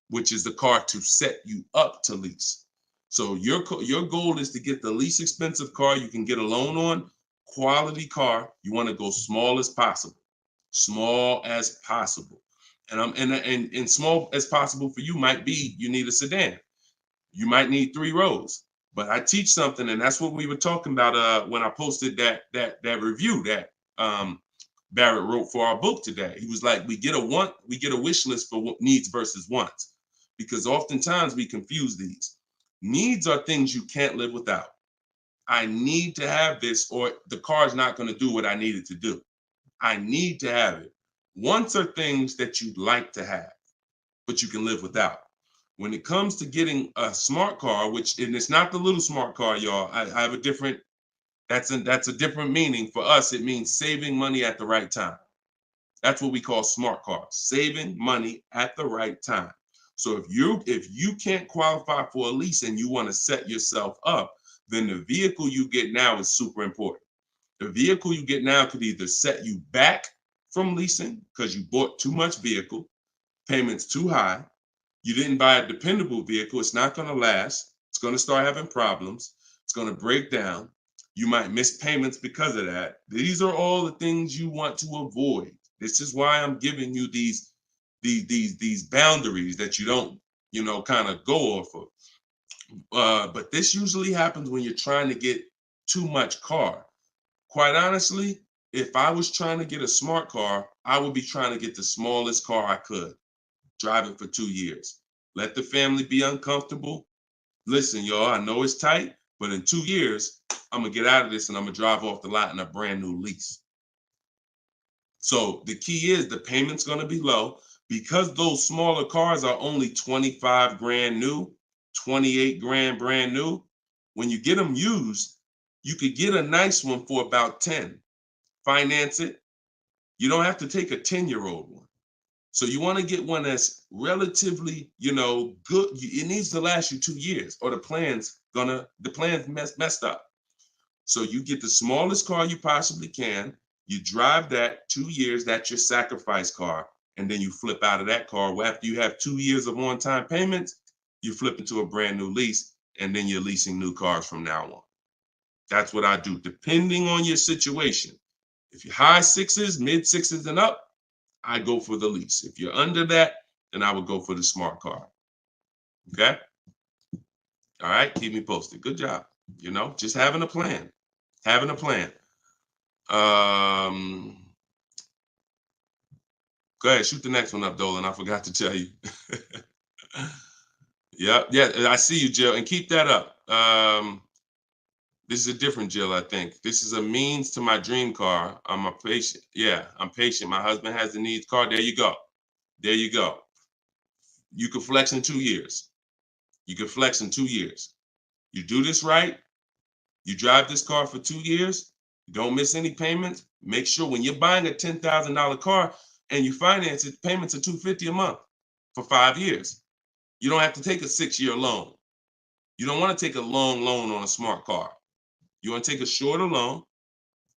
which is the car to set you up to lease. So your goal is to get the least expensive car you can get a loan on, quality car. You want to go small as possible, and small as possible for you might be you need a sedan. You might need 3 rows. But I teach something, and that's what we were talking about when I posted that review that Barrett wrote for our book today. He was like, we get a wish list for needs versus wants, because oftentimes we confuse these. Needs are things you can't live without. I need to have this, or the car's not going to do what I need it to do. I need to have it. Wants are things that you'd like to have, but you can live without. When it comes to getting a smart car, and it's not the little smart car, y'all. I have a different. That's a different meaning for us. It means saving money at the right time. That's what we call smart cars, saving money at the right time. So if you can't qualify for a lease and you want to set yourself up, then the vehicle you get now is super important. The vehicle you get now could either set you back from leasing because you bought too much vehicle, payments too high. You didn't buy a dependable vehicle. It's not going to last. It's going to start having problems. It's It's going to break down. You might miss payments because of that. These are all the things you want to avoid. This is why I'm giving you these boundaries that you don't, kind of go off of. But this usually happens when you're trying to get too much car. Quite honestly, if I was trying to get a smart car, I would be trying to get the smallest car I could, drive it for 2 years. Let the family be uncomfortable. Listen, y'all, I know it's tight, but in 2 years, I'm going to get out of this and I'm going to drive off the lot in a brand new lease. So the key is the payment's going to be low because those smaller cars are only 25 grand new, 28 grand brand new. When you get them used, you could get a nice one for about 10. Finance it. You don't have to take a 10-year-old one. So you want to get one that's relatively, good. It needs to last you 2 years or the plan's messed up. So you get the smallest car you possibly can. You drive that 2 years, that's your sacrifice car. And then you flip out of that car. Well, after you have 2 years of on-time payments, you flip into a brand new lease, and then you're leasing new cars from now on. That's what I do, depending on your situation. If you're high sixes, mid sixes and up, I go for the lease. If you're under that, then I would go for the smart car. Okay? All right, keep me posted. Good job. Just having a plan. Having a plan. Go ahead, shoot the next one up, Dolan. I forgot to tell you. Yeah, I see you, Jill, and keep that up. This is a different Jill, I think. This is a means to my dream car. I'm a patient. Yeah, I'm patient. My husband has the needs car. There you go. There you go. You can flex in 2 years. You can flex in 2 years. You do this right. You drive this car for 2 years. You don't miss any payments. Make sure when you're buying a $10,000 car and you finance it, payments are $250 a month for 5 years. You don't have to take a 6-year loan. You don't want to take a long loan on a smart car. You want to take a shorter loan,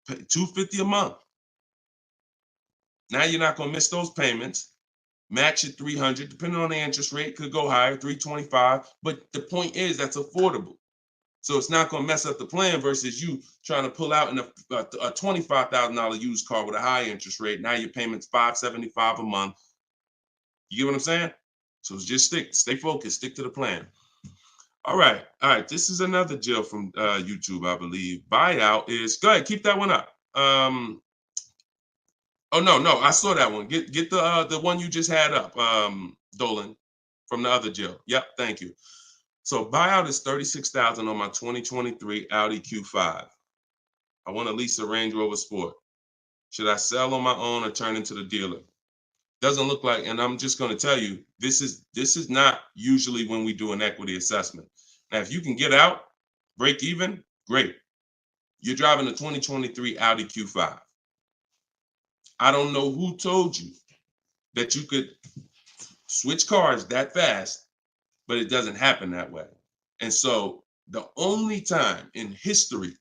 pay $250 a month. Now you're not going to miss those payments. Match at $300, depending on the interest rate, could go higher, $325. But the point is that's affordable. So it's not going to mess up the plan versus you trying to pull out in a $25,000 used car with a high interest rate. Now your payment's $575 a month. You get what I'm saying? So just stay focused, stick to the plan. All right. This is another Jill from YouTube, I believe. Buyout is, go ahead, keep that one up. Oh no, I saw that one. Get the one you just had up, Dolan, from the other Jill. Yep, thank you. So buyout is $36,000 on my 2023 Audi Q5. I want to lease a Range Rover Sport. Should I sell on my own or turn into the dealer? Doesn't look like, and I'm just going to tell you, this is not usually when we do an equity assessment. Now, if you can get out, break even, great. You're driving a 2023 Audi Q5. I don't know who told you that you could switch cars that fast, but it doesn't happen that way. And so the only time in history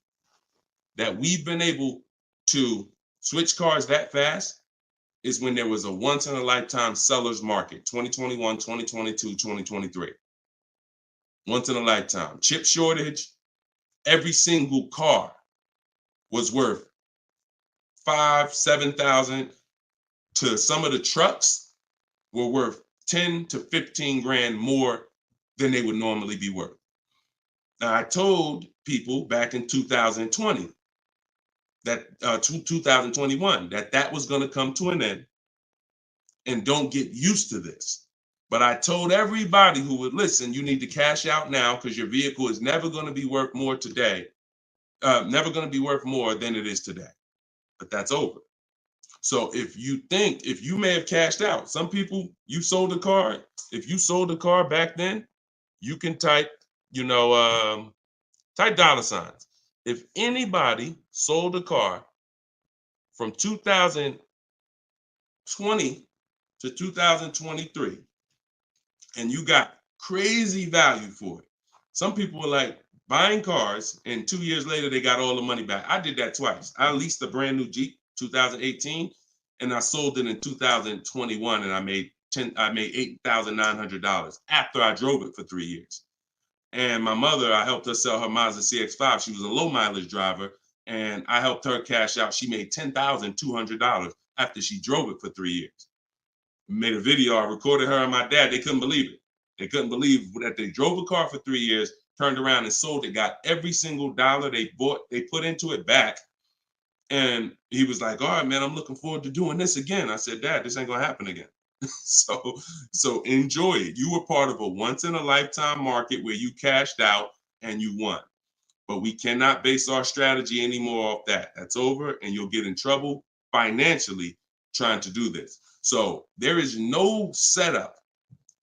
that we've been able to switch cars that fast is when there was a once in a lifetime seller's market, 2021, 2022, 2023. Once in a lifetime. Chip shortage, every single car was worth 5,000, 7,000 to some of the trucks were worth 10 to 15 grand more than they would normally be worth. Now, I told people back in 2020 that 2021 that was going to come to an end, and don't get used to this. But I told everybody who would listen, you need to cash out now because your vehicle is never going to be worth more today, never going to be worth more than it is today. But that's over. So if you may have cashed out, some people, you sold a car. If you sold a car back then, you can type, type dollar signs. If anybody sold a car from 2020 to 2023, and you got crazy value for it. Some people were like buying cars, and 2 years later, they got all the money back. I did that twice. I leased a brand new Jeep, 2018, and I sold it in 2021, and I made $8,900 after I drove it for 3 years. And my mother, I helped her sell her Mazda CX-5. She was a low mileage driver, and I helped her cash out. She made $10,200 after she drove it for 3 years. Made a video. I recorded her and my dad. They couldn't believe it. They couldn't believe that they drove a car for 3 years, turned around and sold it, got every single dollar they put into it back. And he was like, all right, man, I'm looking forward to doing this again. I said, Dad, this ain't gonna happen again. So enjoy it. You were part of a once in a lifetime market where you cashed out and you won. But we cannot base our strategy anymore off that. That's over, and you'll get in trouble financially trying to do this. So there is no setup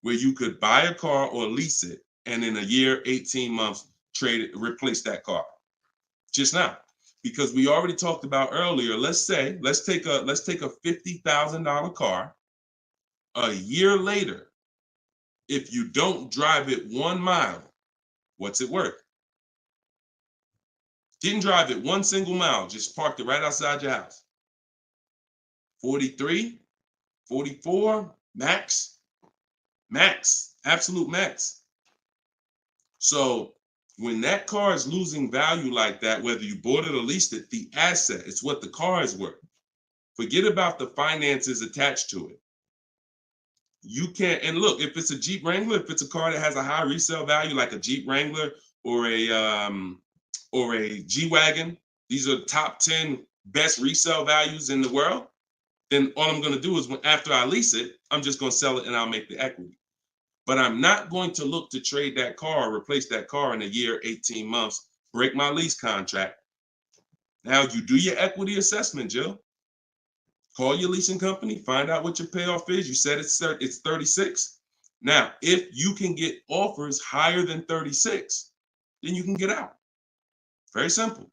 where you could buy a car or lease it and in a year, 18 months, replace that car. Just not. Because we already talked about earlier, let's take a $50,000 car. A year later, if you don't drive it 1 mile, what's it worth? Didn't drive it 1 single mile, just parked it right outside your house. 43, 44, max, absolute max. So when that car is losing value like that, whether you bought it or leased it, the asset, it's what the car is worth. Forget about the finances attached to it. You can't, and look, if it's a Jeep Wrangler, if it's a car that has a high resale value, like a Jeep Wrangler or a G-Wagon, these are top 10 best resale values in the world, then all I'm going to do is after I lease it, I'm just going to sell it and I'll make the equity. But I'm not going to look to trade that car or replace that car in a year, 18 months, break my lease contract. Now you do your equity assessment, Jill. Call your leasing company, find out what your payoff is. You said it's 36. Now, if you can get offers higher than 36, then you can get out. Very simple.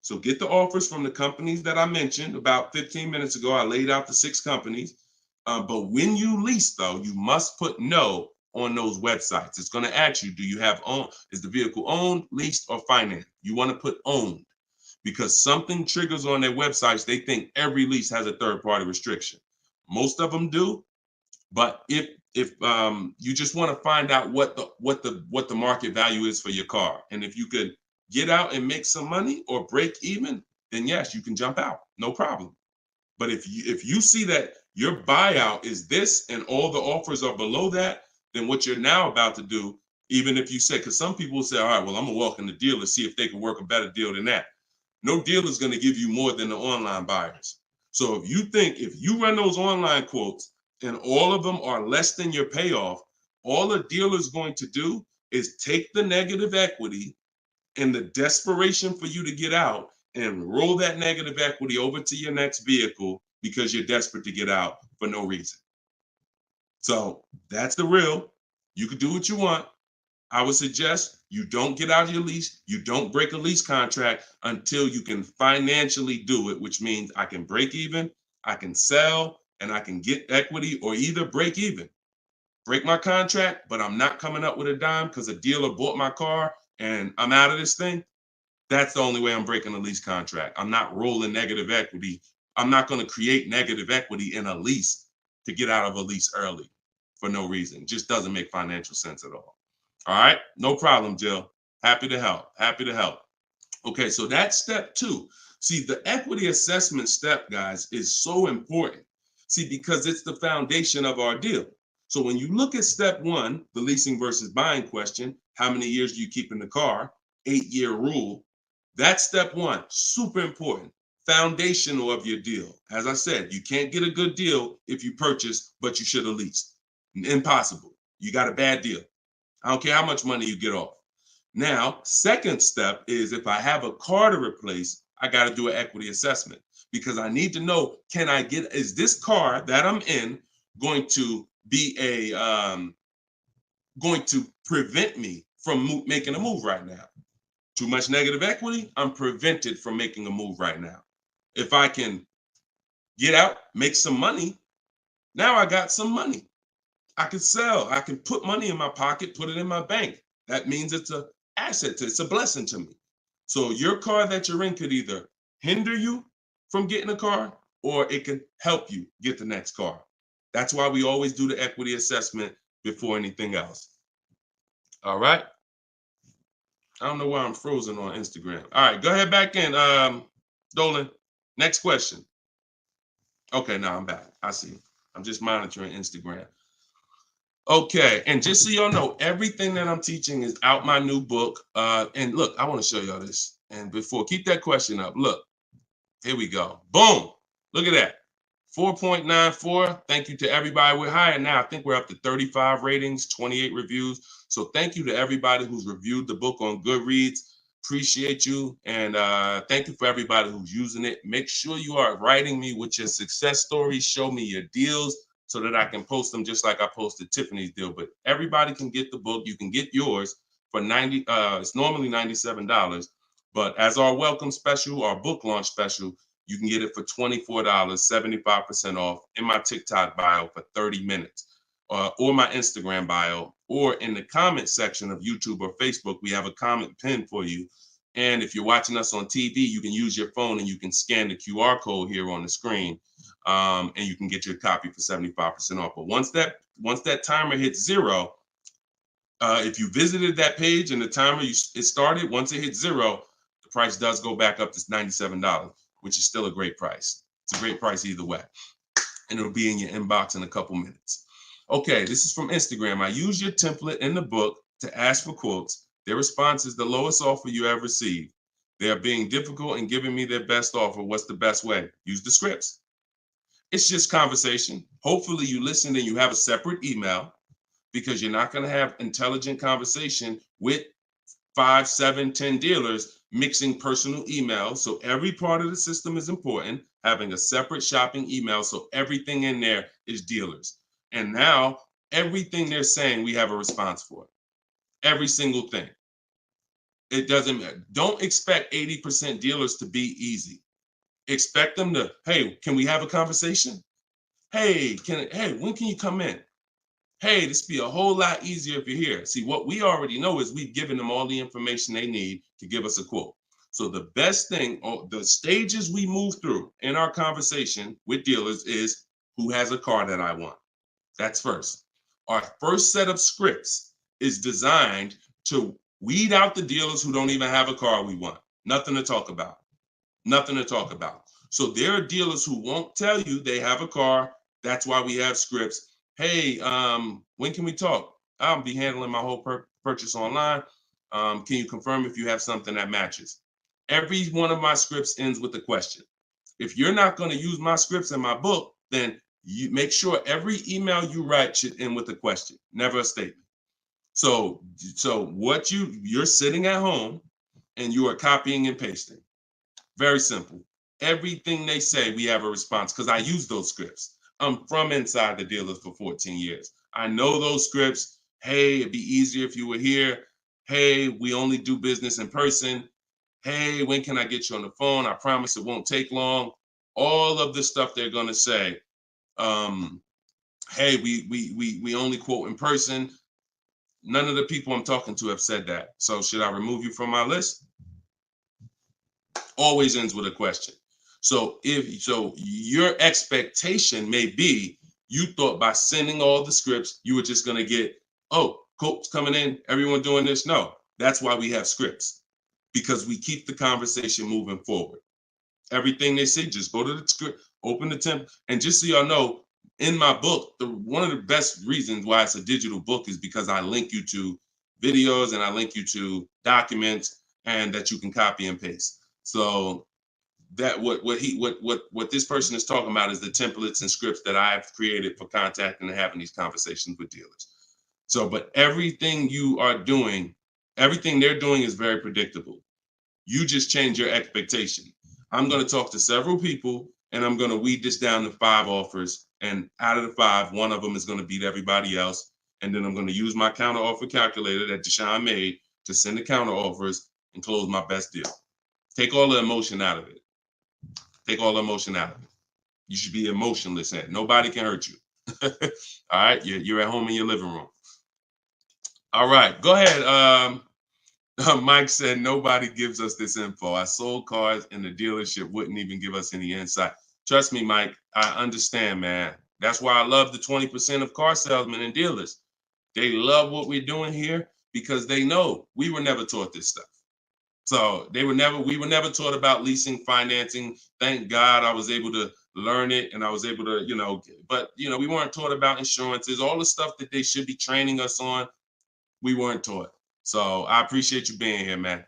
So get the offers from the companies that I mentioned about 15 minutes ago. I laid out the 6 companies. But when you lease, though, you must put no on those websites. It's going to ask you, do you have is the vehicle owned, leased, or financed? You want to put owned, because something triggers on their websites. They think every lease has a third-party restriction. Most of them do, but if you just want to find out what the market value is for your car, and if you could get out and make some money or break even, then yes, you can jump out, no problem. But if you see that your buyout is this and all the offers are below that, then what you're now about to do, even if you say, because some people say, all right, well, I'm gonna walk in the dealer, see if they can work a better deal than that. No dealer is going to give you more than the online buyers. So if you run those online quotes and all of them are less than your payoff, all a dealer is going to do is take the negative equity and the desperation for you to get out and roll that negative equity over to your next vehicle because you're desperate to get out for no reason. So that's the real. You can do what you want. I would suggest you don't get out of your lease. You don't break a lease contract until you can financially do it, which means I can break even, I can sell, and I can get equity, or either break even. Break my contract, but I'm not coming up with a dime because a dealer bought my car and I'm out of this thing. That's the only way I'm breaking a lease contract. I'm not rolling negative equity. I'm not going to create negative equity in a lease to get out of a lease early for no reason. It just doesn't make financial sense at all. All right, no problem, Jill. Happy to help. Happy to help. Okay, so that's step 2. See, the equity assessment step, guys, is so important. See, because it's the foundation of our deal. So when you look at step 1, the leasing versus buying question, how many years do you keep in the car? 8-year rule. That's step 1, super important. Foundational of your deal. As I said, you can't get a good deal if you purchase, but you should have leased. Impossible. You got a bad deal. I don't care how much money you get off. Now, second step is if I have a car to replace, I got to do an equity assessment because I need to know, is this car that I'm in going to be going to prevent me from making a move right now? Too much negative equity, I'm prevented from making a move right now. If I can get out, make some money, now I got some money. I can sell. I can put money in my pocket, put it in my bank. That means it's an asset. It's a blessing to me. So your car that you're in could either hinder you from getting a car or it can help you get the next car. That's why we always do the equity assessment before anything else. All right. I don't know why I'm frozen on Instagram. All right, go ahead back in, Dolan. Next question. Okay, now I'm back. I see. I'm just monitoring Instagram. Okay, and just so y'all know, everything that I'm teaching is out my new book. And look, I want to show y'all this. And before, keep that question up. Look, here we go. Boom. Look at that. 4.94. Thank you to everybody. We're higher now. I think we're up to 35 ratings, 28 reviews. So thank you to everybody who's reviewed the book on Goodreads. Appreciate you. And thank you for everybody who's using it. Make sure you are writing me with your success stories. Show me your deals so that I can post them just like I posted Tiffany's deal. But everybody can get the book. You can get yours for it's normally $97. But as our welcome special, our book launch special, you can get it for $24, 75% off in my TikTok bio for 30 minutes, or my Instagram bio, or in the comment section of YouTube or Facebook. We have a comment pin for you. And if you're watching us on TV, you can use your phone and you can scan the QR code here on the screen, and you can get your copy for 75% off. But once that timer hits 0, if you visited that page and the timer it started, once it hits 0, the price does go back up to $97, which is still a great price. It's a great price either way. And it'll be in your inbox in a couple minutes. Okay, this is from Instagram. I use your template in the book to ask for quotes. Their response is the lowest offer you have received. They are being difficult and giving me their best offer. What's the best way? Use the scripts. It's just conversation. Hopefully you listen and you have a separate email, because you're not going to have intelligent conversation with 5, 7, 10 dealers mixing personal emails. So every part of the system is important. Having a separate shopping email, so everything in there is dealers. And now everything they're saying, we have a response for. Every single thing. It doesn't matter. Don't expect 80% dealers to be easy. Expect them to, hey, can we have a conversation? Hey, when can you come in? Hey, this be a whole lot easier if you're here. See, what we already know is we've given them all the information they need to give us a quote. So the best thing, or the stages we move through in our conversation with dealers, is who has a car that I want. That's first. Our first set of scripts is designed to weed out the dealers who don't even have a car we want. Nothing to talk about. Nothing to talk about. So there are dealers who won't tell you they have a car. That's why we have scripts. Hey, when can we talk? I'll be handling my whole purchase online. Can you confirm if you have something that matches? Every one of my scripts ends with a question. If you're not going to use my scripts in my book, then you make sure every email you write should end with a question, never a statement. So what you're sitting at home and you are copying and pasting. Very simple. Everything they say, we have a response, because I use those scripts. I'm from inside the dealers for 14 years. I know those scripts. Hey, it'd be easier if you were here. Hey, we only do business in person. Hey, when can I get you on the phone? I promise it won't take long. All of the stuff they're gonna say. Hey, we only quote in person. None of the people I'm talking to have said that. So should I remove you from my list? Always ends with a question. So your expectation may be, you thought by sending all the scripts, you were just going to get, oh, quotes coming in, everyone doing this. No, that's why we have scripts, because we keep the conversation moving forward. Everything they say, just go to the script, open the temp. And just so y'all know, in my book, one of the best reasons why it's a digital book is because I link you to videos and I link you to documents, and that you can copy and paste. So that what this person is talking about is the templates and scripts that I've created for contacting and having these conversations with dealers. So, but everything they're doing is very predictable. You just change your expectation. I'm going to talk to several people and I'm going to weed this down to 5 offers. And out of the 5, one of them is going to beat everybody else. And then I'm going to use my counter offer calculator that Deshone made to send the counter offers and close my best deal. Take all the emotion out of it. Take all the emotion out of it. You should be emotionless. Nobody can hurt you. All right, you're at home in your living room. All right, go ahead. Mike said nobody gives us this info. I sold cars and the dealership wouldn't even give us any insight. Trust me, Mike, I understand, man. That's why I love the 20% of car salesmen and dealers. They love what we're doing here because they know we were never taught this stuff. So we were never taught about leasing, financing. Thank God I was able to learn it, and I was able to, but we weren't taught about insurances, all the stuff that they should be training us on. We weren't taught. So I appreciate you being here, man.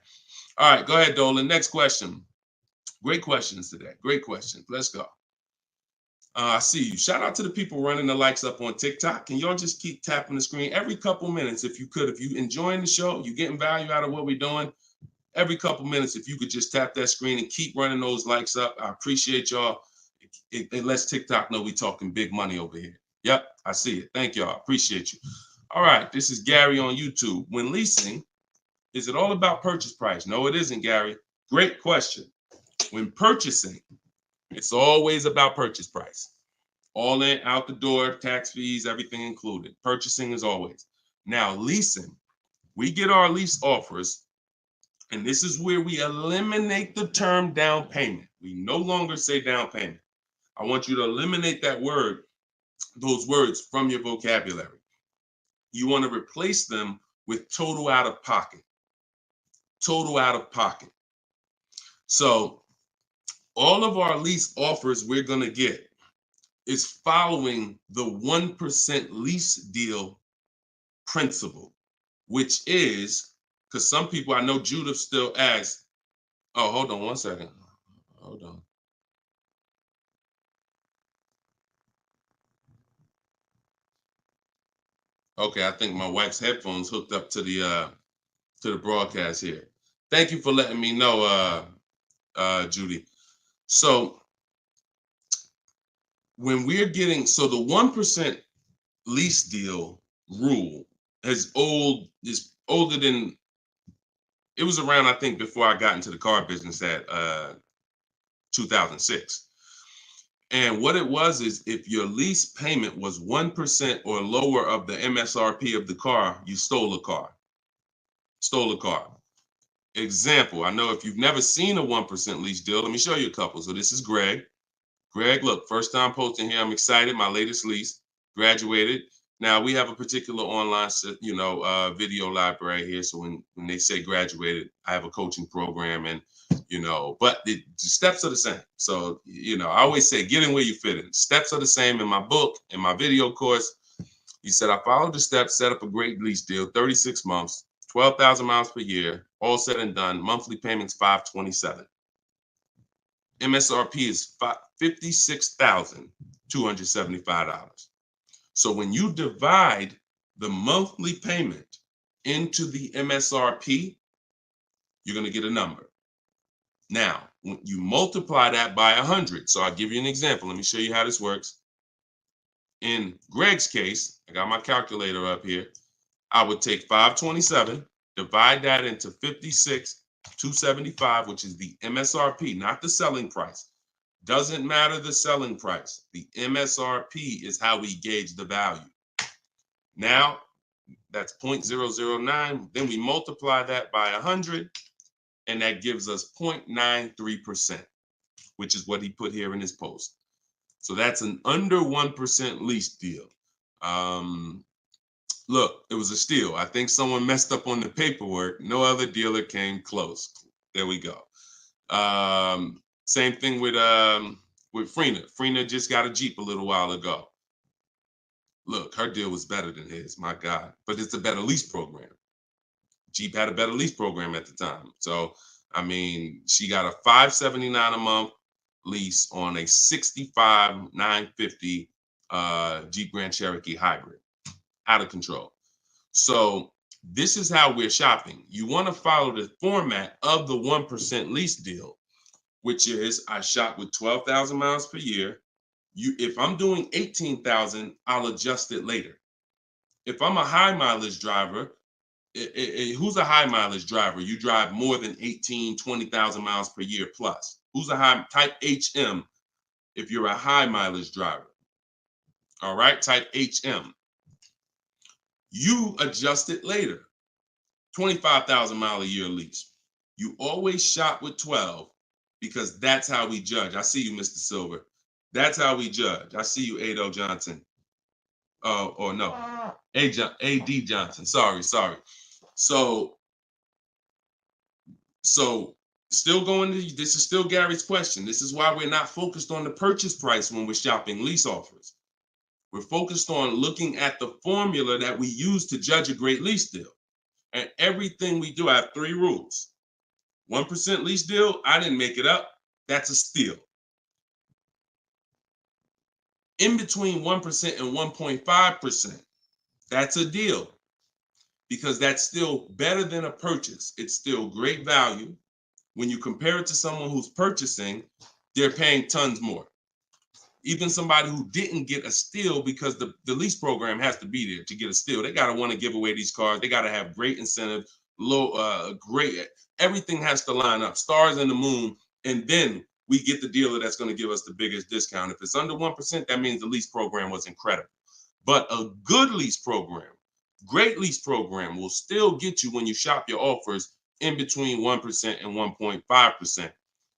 All right, go ahead, Dolan. Next question. Great questions today. Great questions. Let's go. I see you. Shout out to the people running the likes up on TikTok. Can y'all just keep tapping the screen every couple minutes if you could? If you enjoying the show, you getting value out of what we're doing, every couple minutes, if you could just tap that screen and keep running those likes up. I appreciate y'all. It lets TikTok know we talking big money over here. Yep, I see it. Thank y'all. Appreciate you. All right, this is Gary on YouTube. When leasing, is it all about purchase price? No, it isn't, Gary. Great question. When purchasing, it's always about purchase price. All in, out the door, tax fees, everything included. Purchasing is always. Now, leasing, we get our lease offers, and this is where we eliminate the term down payment. We no longer say down payment. I want you to eliminate that word, those words from your vocabulary. You want to replace them with total out of pocket. Total out of pocket. So all of our lease offers we're going to get is following the 1% lease deal principle, which is, because some people, I know Judith still asks, oh, hold on one second. Hold on. Okay, I think my wife's headphones hooked up to the broadcast here. Thank you for letting me know, Judy. So when we're getting, so the 1% lease deal rule is older than, it was around, I think, before I got into the car business at 2006. And what it was is if your lease payment was 1% or lower of the MSRP of the car, you stole a car. Stole a car. Example, I know if you've never seen a 1% lease deal, let me show you a couple. So this is Greg. Greg, look, first time posting here. I'm excited. My latest lease, graduated. Now we have a particular online, video library here. So when they say graduated, I have a coaching program, and but the steps are the same. So I always say, get in where you fit in. Steps are the same in my book, in my video course. He said, I followed the steps, set up a great lease deal, 36 months, 12,000 miles per year, all said and done. Monthly payments $527. MSRP is $56,275. So when you divide the monthly payment into the MSRP, you're going to get a number. Now, when you multiply that by 100, so I'll give you an example. Let me show you how this works. In Greg's case, I got my calculator up here. I would take 527, divide that into 56,275, which is the MSRP, not the selling price. Doesn't matter the selling price. The MSRP is how we gauge the value. Now, that's 0.009. Then we multiply that by 100, and that gives us 0.93%, which is what he put here in his post. So that's an under 1% lease deal. Look, it was a steal. I think someone messed up on the paperwork. No other dealer came close. There we go. Same thing with Frina. Frina just got a Jeep a little while ago. Look, her deal was better than his, my God. But it's a better lease program. Jeep had a better lease program at the time. So, I mean, she got a $579 a month lease on a $65,950 Jeep Grand Cherokee hybrid. Out of control. So this is how we're shopping. You want to follow the format of the 1% lease deal, which is I shop with 12,000 miles per year. If I'm doing 18,000, I'll adjust it later. If I'm a high mileage driver, who's a high mileage driver? You drive more than 20,000 miles per year plus. Who's a high type HM if you're a high mileage driver? All right, type HM. You adjust it later. 25,000 mile a year lease. You always shop with 12 because that's how we judge. I see you, Mr. Silver. That's how we judge. I see you, Ado Johnson. Or no, A.D. Johnson. Sorry. So still going to, this is still Gary's question. This is why we're not focused on the purchase price when we're shopping lease offers. We're focused on looking at the formula that we use to judge a great lease deal. And everything we do, I have 3 rules. 1% lease deal, I didn't make it up. That's a steal. In between 1% and 1.5%, that's a deal, because that's still better than a purchase. It's still great value. When you compare it to someone who's purchasing, they're paying tons more. Even somebody who didn't get a steal, because the lease program has to be there to get a steal. They got to want to give away these cars. They got to have great incentive, great, everything has to line up, stars in the moon, and then we get the dealer that's going to give us the biggest discount. If it's under 1%, that means the lease program was incredible. But a good lease program, great lease program, will still get you, when you shop your offers, in between 1% and 1.5%.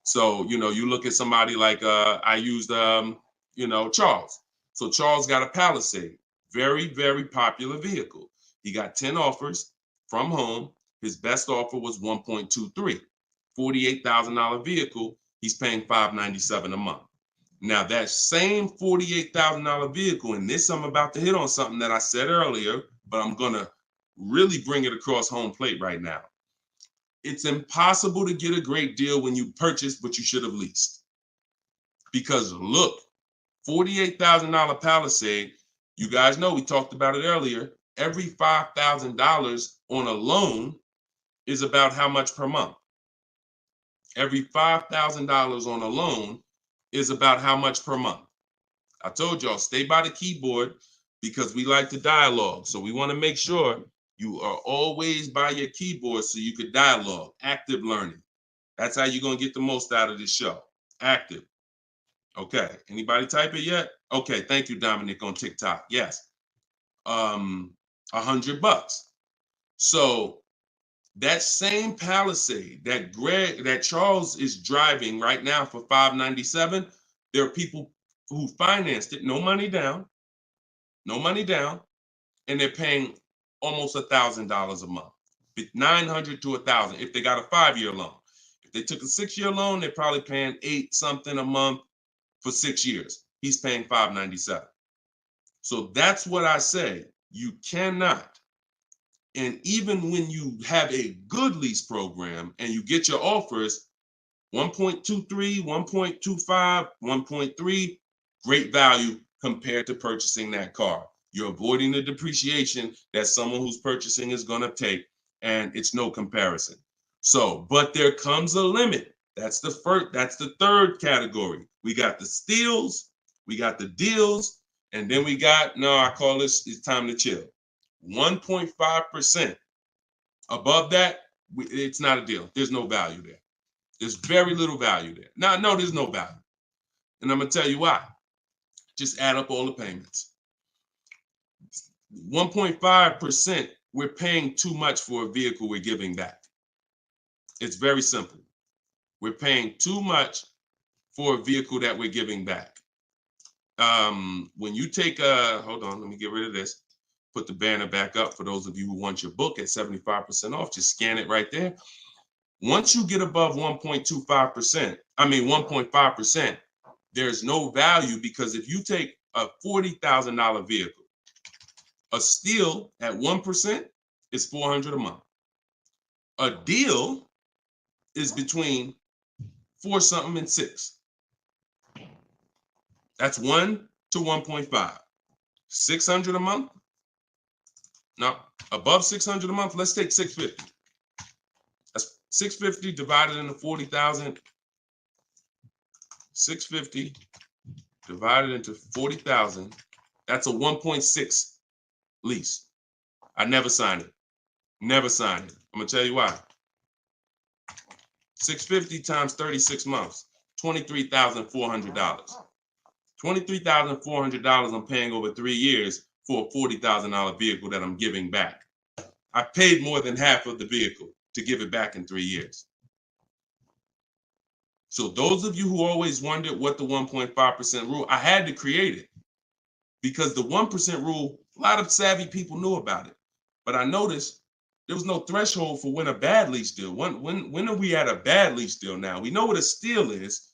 So, you look at somebody like, I used, Charles. So Charles got a Palisade, very, very popular vehicle. He got 10 offers from home. His best offer was 1.23, $48,000 vehicle. He's paying $597 a month. Now that same $48,000 vehicle, and this, I'm about to hit on something that I said earlier, but I'm going to really bring it across home plate right now. It's impossible to get a great deal when you purchase, but you should have leased. Because look, $48,000 Palisade, you guys know, we talked about it earlier, every $5,000 on a loan is about how much per month? Every $5,000 on a loan is about how much per month? I told y'all, stay by the keyboard, because we like to dialogue. So we want to make sure you are always by your keyboard so you could dialogue. Active learning. That's how you're going to get the most out of this show. Active. Okay. Anybody type it yet? Okay. Thank you, Dominic, on TikTok. Yes. $100. So that same Palisade that Charles is driving right now for $597, there are people who financed it, no money down, and they're paying almost $1,000 a month, $900 to $1,000 if they got a 5-year loan. If they took a 6-year loan, they're probably paying $8 something a month for 6 years. He's paying $597. So that's what I say. You cannot. And even when you have a good lease program and you get your offers, 1.23, 1.25, 1.3, great value compared to purchasing that car. You're avoiding the depreciation that someone who's purchasing is going to take, and it's no comparison. So, but there comes a limit. That's the third category. We got the steals, we got the deals, and then we got, I call this, it's time to chill. 1.5%. Above that, it's not a deal. There's no value there. There's very little value there. No, there's no value. And I'm going to tell you why. Just add up all the payments. 1.5%, we're paying too much for a vehicle we're giving back. It's very simple. We're paying too much for a vehicle that we're giving back. When you take hold on, let me get rid of this. Put the banner back up for those of you who want your book at 75% off. Just scan it right there. Once you get above 1.5%, there's no value, because if you take a $40,000 vehicle, a steal at 1% is $400 a month. A deal is between 4 something and 6. That's 1 to 1.5. 600 a month. Now, above 600 a month, let's take 650. That's 650 divided into 40,000. 650 divided into 40,000. That's a 1.6 lease. I never signed it. Never signed it. I'm gonna tell you why. 650 times 36 months, $23,400. $23,400 I'm paying over 3 years for a $40,000 vehicle that I'm giving back. I paid more than half of the vehicle to give it back in 3 years. So those of you who always wondered what the 1.5% rule, I had to create it, because the 1% rule, a lot of savvy people knew about it. But I noticed There was no threshold for when a bad lease deal. When are we at a bad lease deal now? We know what a steal is,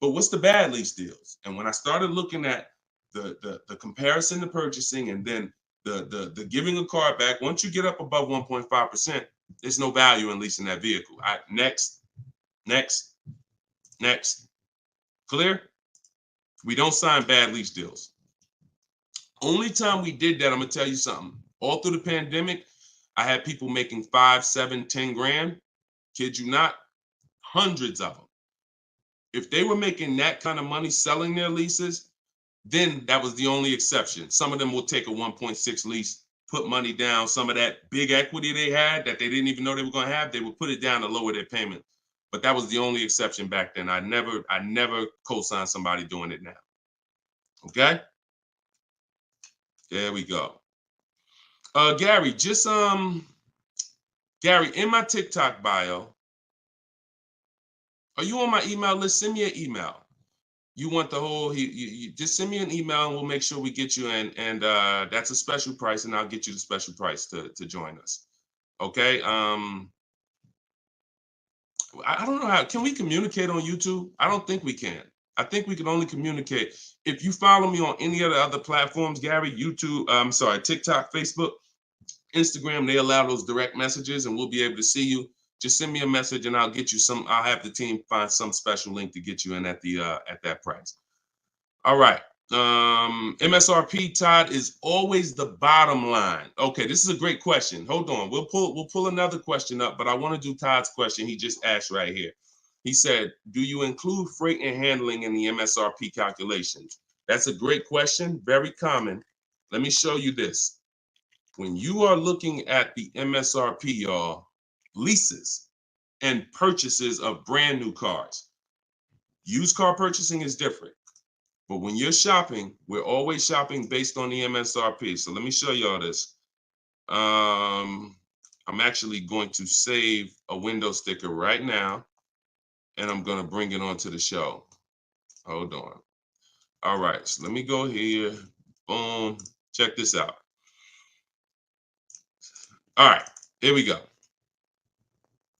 but what's the bad lease deals? And when I started looking at the comparison to purchasing and then the giving a car back, once you get up above 1.5%, there's no value in leasing that vehicle. Next. Clear? We don't sign bad lease deals. Only time we did that, I'm gonna tell you something. All through the pandemic, I had people making 5, 7, 10 grand. Kid you not, hundreds of them. If they were making that kind of money selling their leases, then that was the only exception. Some of them will take a 1.6 lease, put money down. Some of that big equity they had that they didn't even know they were going to have, they would put it down to lower their payment. But that was the only exception back then. I never co-signed somebody doing it now. Okay? There we go. Gary, Gary, in my TikTok bio, are you on my email list? Send me an email. You want the whole, you just send me an email and we'll make sure we get you in. And that's a special price, and I'll get you the special price to join us. Okay. I don't know how, can we communicate on YouTube? I don't think we can. I think we can only communicate. If you follow me on any of the other platforms, Gary, YouTube, TikTok, Facebook, Instagram, they allow those direct messages and we'll be able to see you. Just send me a message and I'll get you some. I'll have the team find some special link to get you in at that price. All right. MSRP, Todd, is always the bottom line. Okay, this is a great question. Hold on. We'll pull another question up, but I want to do Todd's question he just asked right here. He said, do you include freight and handling in the MSRP calculations? That's a great question. Very common. Let me show you this. When you are looking at the MSRP, y'all, leases and purchases of brand new cars. Used car purchasing is different. But when you're shopping, we're always shopping based on the MSRP. So let me show y'all this. I'm actually going to save a window sticker right now, and I'm going to bring it onto the show. Hold on. All right, so let me go here. Boom. Check this out. All right, here we go.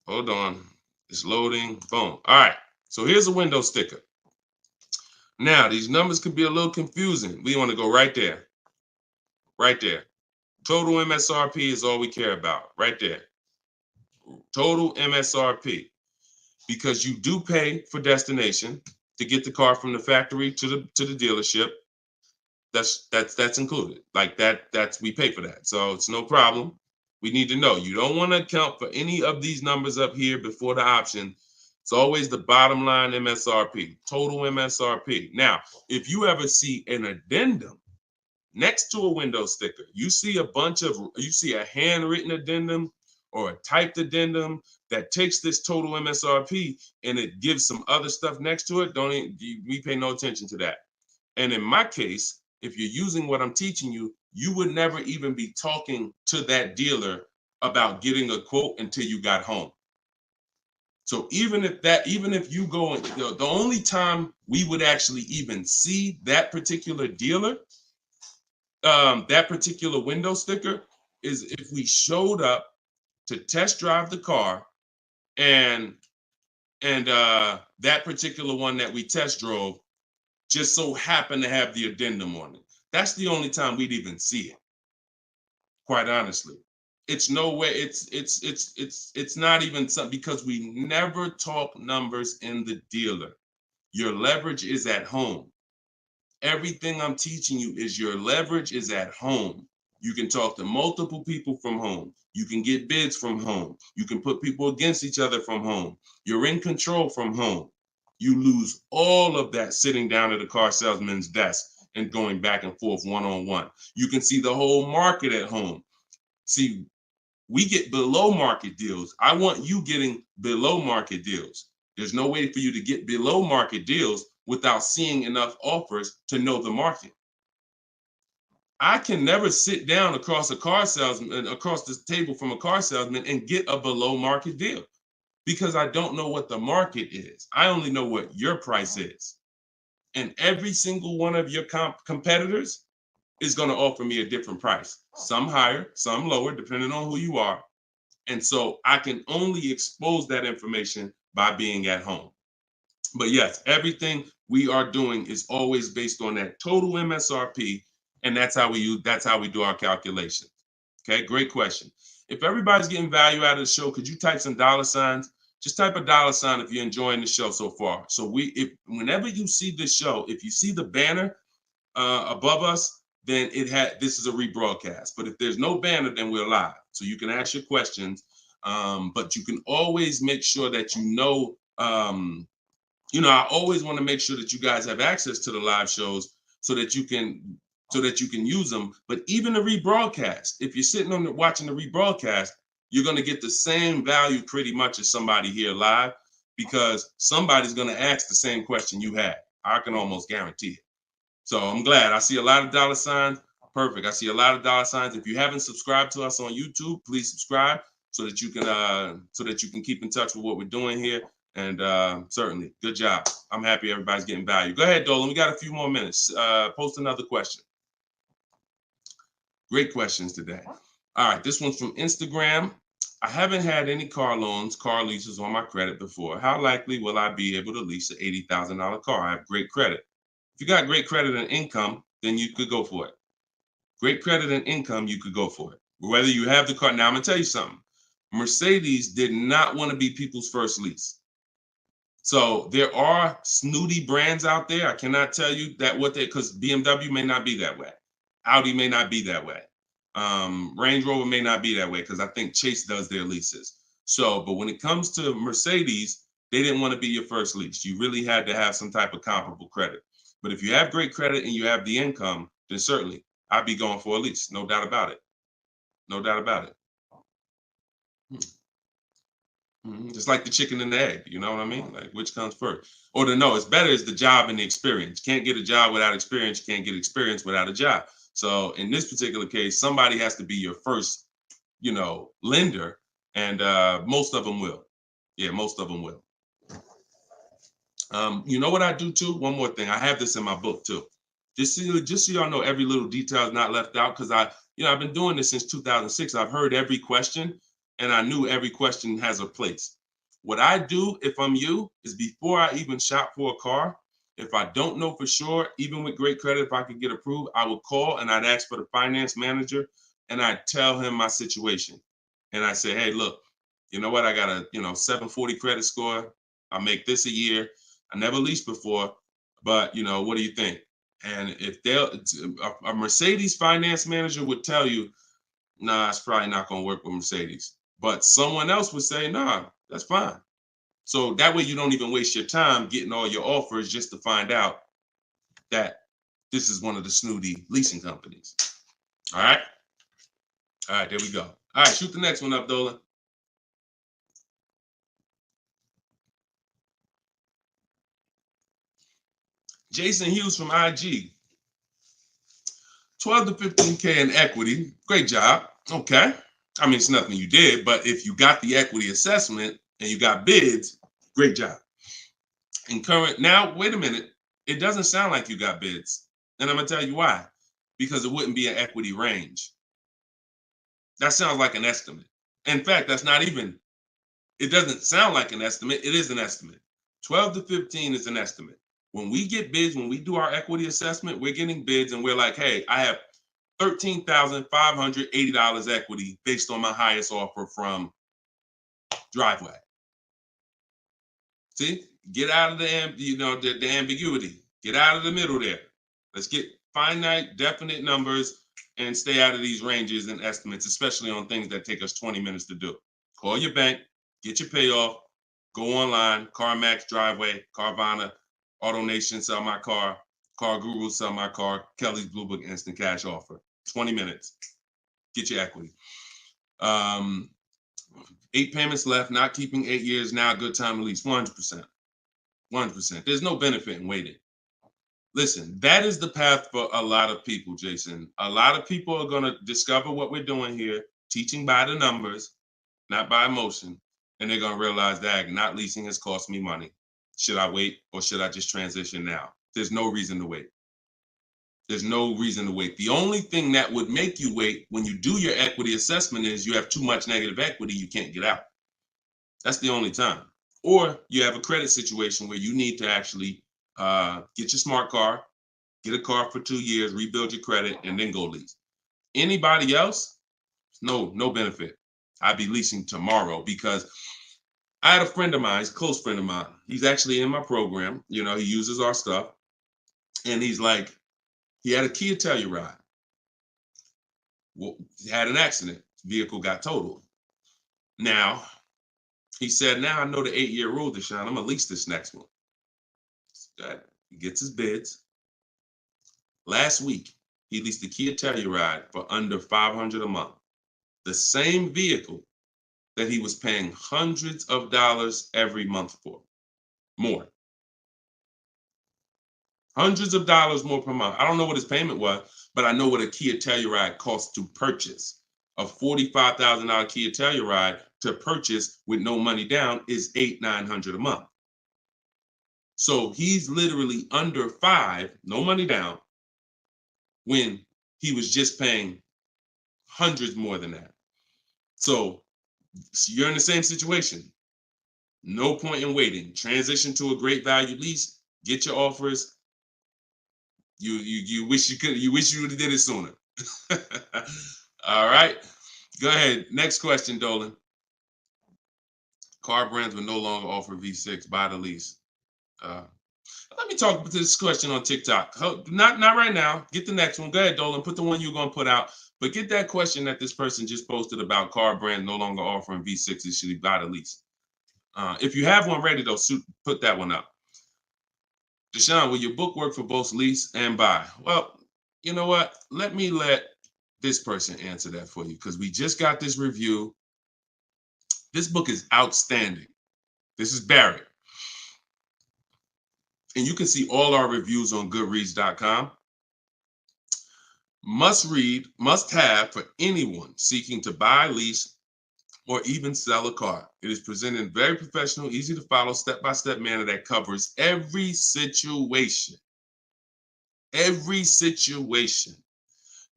Hold on, it's loading, boom. All right, so here's a window sticker. Now, these numbers could be a little confusing. We want to go right there. Right there. Total MSRP is all we care about, right there. Total MSRP. Because you do pay for destination to get the car from the factory to the dealership. That's included. Like that's we pay for that. So it's no problem. We need to know. You don't want to account for any of these numbers up here before the option. It's always the bottom line MSRP, total MSRP. Now, if you ever see an addendum next to a window sticker, you see a handwritten addendum or a typed addendum that takes this total MSRP and it gives some other stuff next to it, we pay no attention to that. And in my case, if you're using what I'm teaching you, you would never even be talking to that dealer about getting a quote until you got home. So even if you go, the only time we would actually even see that particular dealer, that particular window sticker, is if we showed up to test drive the car and that particular one that we test drove just so happened to have the addendum on it. That's the only time we'd even see it. Quite honestly, it's no way. It's not even something, because we never talk numbers in the dealer. Your leverage is at home. Everything I'm teaching you is your leverage is at home. You can talk to multiple people from home. You can get bids from home. You can put people against each other from home. You're in control from home. You lose all of that sitting down at a car salesman's desk and going back and forth one-on-one. You can see the whole market at home. See, we get below market deals. I want you getting below market deals. There's no way for you to get below market deals without seeing enough offers to know the market. I can never sit down across a car salesman, across this table from a car salesman, and get a below market deal, because I don't know what the market is. I only know what your price is. And every single one of your competitors is going to offer me a different price. Some higher, some lower, depending on who you are. And so I can only expose that information by being at home. But yes, everything we are doing is always based on that total MSRP, and that's how we do our calculations. Okay, great question. If everybody's getting value out of the show, could you type some dollar signs? Just type a dollar sign if you're enjoying the show so far. So if whenever you see this show, if you see the banner above us, then this is a rebroadcast. But if there's no banner, then we're live. So you can ask your questions, but you can always make sure that I always want to make sure that you guys have access to the live shows so that you can use them. But even the rebroadcast, if you're sitting on watching the rebroadcast, you're going to get the same value pretty much as somebody here live, because somebody's going to ask the same question you had. I can almost guarantee it. So I'm glad. I see a lot of dollar signs. Perfect. I see a lot of dollar signs. If you haven't subscribed to us on YouTube, please subscribe so that you can keep in touch with what we're doing here. And certainly, good job. I'm happy everybody's getting value. Go ahead, Dolan. We got a few more minutes. Post another question. Great questions today. All right, this one's from Instagram. I haven't had any car leases on my credit before. How likely will I be able to lease an $80,000 car? I have great credit. If you got great credit and income, then you could go for it. Great credit and income, you could go for it. Whether you have the car. Now, I'm going to tell you something. Mercedes did not want to be people's first lease. So there are snooty brands out there. I cannot tell you that because BMW may not be that way. Audi may not be that way. Range Rover may not be that way, because I think Chase does their leases. So, but when it comes to Mercedes, they didn't want to be your first lease. You really had to have some type of comparable credit. But if you have great credit and you have the income, then certainly I'd be going for a lease. No doubt about it. No doubt about it. Just like the chicken and the egg, you know what I mean? Like, which comes first? Or it's better is the job and the experience. Can't get a job without experience. You can't get experience without a job. So in this particular case, somebody has to be your first, lender, and most of them will. Yeah, most of them will. You know what I do too? One more thing. I have this in my book too. Just so y'all know, every little detail is not left out, because I've been doing this since 2006. I've heard every question, and I knew every question has a place. What I do, if I'm you, is before I even shop for a car, if I don't know for sure, even with great credit, if I could get approved, I would call and I'd ask for the finance manager, and I'd tell him my situation. And I say, hey, look, you know what? I got a 740 credit score. I make this a year. I never leased before, but what do you think? And if a Mercedes finance manager would tell you, nah, it's probably not going to work with Mercedes. But someone else would say, nah, that's fine. So that way you don't even waste your time getting all your offers just to find out that this is one of the snooty leasing companies. All right. All right, there we go. All right, shoot the next one up, Dolan. Jason Hughes from IG. 12 to 15K in equity. Great job. Okay. I mean, it's nothing you did, but if you got the equity assessment and you got bids, great job. Now, wait a minute. It doesn't sound like you got bids. And I'm going to tell you why. Because it wouldn't be an equity range. That sounds like an estimate. In fact, it doesn't sound like an estimate. It is an estimate. 12 to 15 is an estimate. When we get bids, when we do our equity assessment, we're getting bids and we're like, hey, I have $13,580 equity based on my highest offer from Driveway. See, get out of the ambiguity. Get out of the middle there. Let's get finite, definite numbers and stay out of these ranges and estimates, especially on things that take us 20 minutes to do. Call your bank, get your payoff, go online, CarMax, Driveway, Carvana, AutoNation, sell my car, Car Guru, sell my car, Kelly's Blue Book, instant cash offer. 20 minutes. Get your equity. 8 payments left, not keeping 8 years, now a good time to lease. 100%. 100%. There's no benefit in waiting. Listen, that is the path for a lot of people, Jason. A lot of people are going to discover what we're doing here, teaching by the numbers, not by emotion. And they're going to realize that not leasing has cost me money. Should I wait or should I just transition now? There's no reason to wait. There's no reason to wait. The only thing that would make you wait when you do your equity assessment is you have too much negative equity, you can't get out. That's the only time. Or you have a credit situation where you need to actually get your smart car, get a car for 2 years, rebuild your credit, and then go lease. Anybody else, no benefit. I'd be leasing tomorrow because I had a friend of mine, he's a close friend of mine. He's actually in my program. You know, he uses our stuff. And he's like, he had a Kia Telluride. Well, he had an accident. Vehicle got totaled. Now, he said, now I know the 8-year rule, Deshone. I'm going to lease this next one. He gets his bids. Last week, he leased the Kia Telluride for under $500 a month. The same vehicle that he was paying hundreds of dollars every month for. More. Hundreds of dollars more per month. I don't know what his payment was, but I know what a Kia Telluride costs to purchase. A $45,000 Kia Telluride to purchase with no money down is $800-900 a month. So he's literally under $5, no money down, when he was just paying hundreds more than that. So you're in the same situation. No point in waiting. Transition to a great value lease. Get your offers. You wish you could. You wish you would have did it sooner. All right. Go ahead. Next question, Dolan. Car brands will no longer offer V6. Buy the lease. Let me talk about this question on TikTok. Not right now. Get the next one. Go ahead, Dolan. Put the one you're gonna put out. But get that question that this person just posted about car brands no longer offering V6s. Should he buy the lease? If you have one ready, though, put that one up. Deshone, will your book work for both lease and buy? Well, you know what? Let this person answer that for you because we just got this review. This book is outstanding. This is Barrett. And you can see all our reviews on goodreads.com. Must read, must have for anyone seeking to buy, lease, or even sell a car. It is presented in very professional, easy to follow, step-by-step manner that covers every situation. Every situation.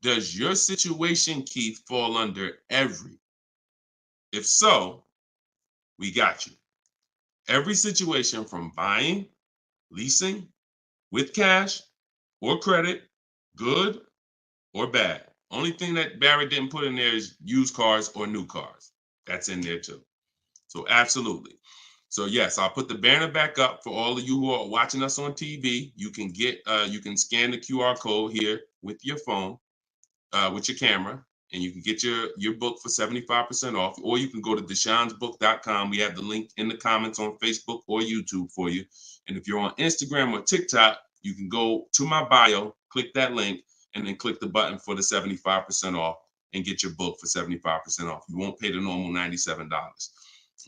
Does your situation, Keith, fall under every? If so, we got you. Every situation from buying, leasing, with cash or credit, good or bad. Only thing that Barrett didn't put in there is used cars or new cars. That's in there too. So absolutely. So yes, I'll put the banner back up for all of you who are watching us on TV. You can you can scan the QR code here with your phone, with your camera, and you can get your book for 75% off, or you can go to deshonesbook.com. We have the link in the comments on Facebook or YouTube for you. And if you're on Instagram or TikTok, you can go to my bio, click that link, and then click the button for the 75% off and get your book for 75% off. You won't pay the normal $97.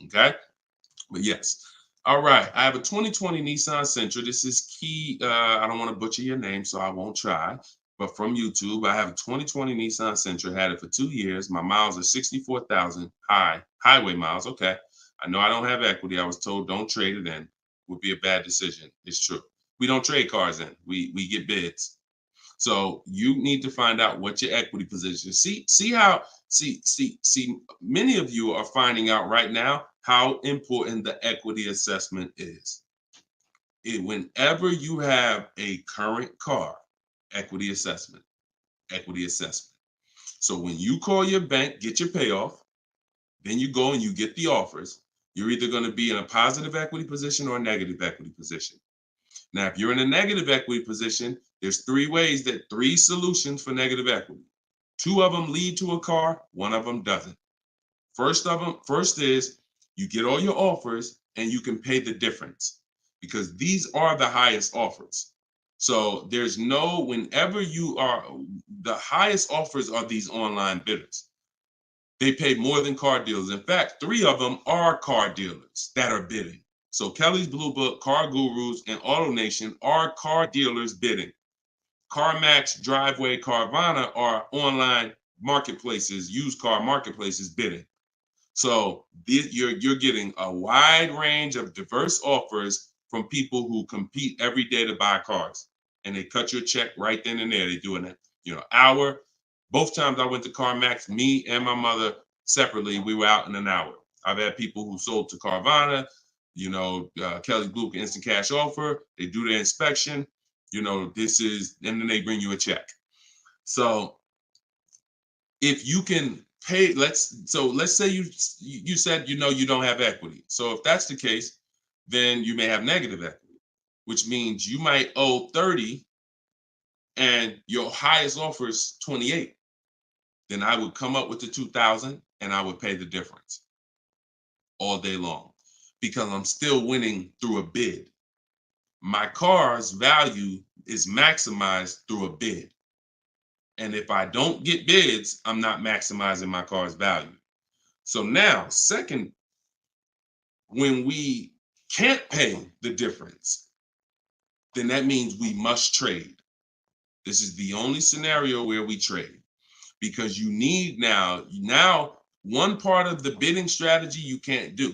Okay? But yes. All right. I have a 2020 Nissan Sentra. This is Key. I don't want to butcher your name, so I won't try. But from YouTube, I have a 2020 Nissan Sentra. Had it for 2 years. My miles are 64,000 highway miles. Okay. I know I don't have equity. I was told don't trade it in. Would be a bad decision. It's true. We don't trade cars in. We get bids. So you need to find out what your equity position is. See many of you are finding out right now how important the equity assessment is. Whenever you have a current car, equity assessment. So when you call your bank, get your payoff, then you go and you get the offers. You're either going to be in a positive equity position or a negative equity position. Now, if you're in a negative equity position, there's three solutions for negative equity. 2 of them lead to a car, 1 of them doesn't. First is you get all your offers and you can pay the difference because these are the highest offers. So whenever the highest offers are these online bidders. They pay more than car dealers. In fact, 3 of them are car dealers that are bidding. So Kelly's Blue Book, Car Gurus, and Auto Nation are car dealers bidding. CarMax, Driveway, Carvana are online marketplaces, used car marketplaces bidding. So you're getting a wide range of diverse offers from people who compete every day to buy cars. and they cut you a check right then and there. They do an hour. Both times I went to CarMax, me and my mother separately, we were out in an hour. I've had people who sold to Carvana, Kelly Blue Instant Cash Offer. They do their inspection. And then they bring you a check. So if you can pay, let's say you said you don't have equity. So if that's the case, then you may have negative equity, which means you might owe 30 and your highest offer is 28. Then I would come up with the 2,000 and I would pay the difference all day long because I'm still winning through a bid. My car's value is maximized through a bid. And if I don't get bids, I'm not maximizing my car's value. So now, second, when we can't pay the difference, then that means we must trade. This is the only scenario where we trade because you need now one part of the bidding strategy you can't do.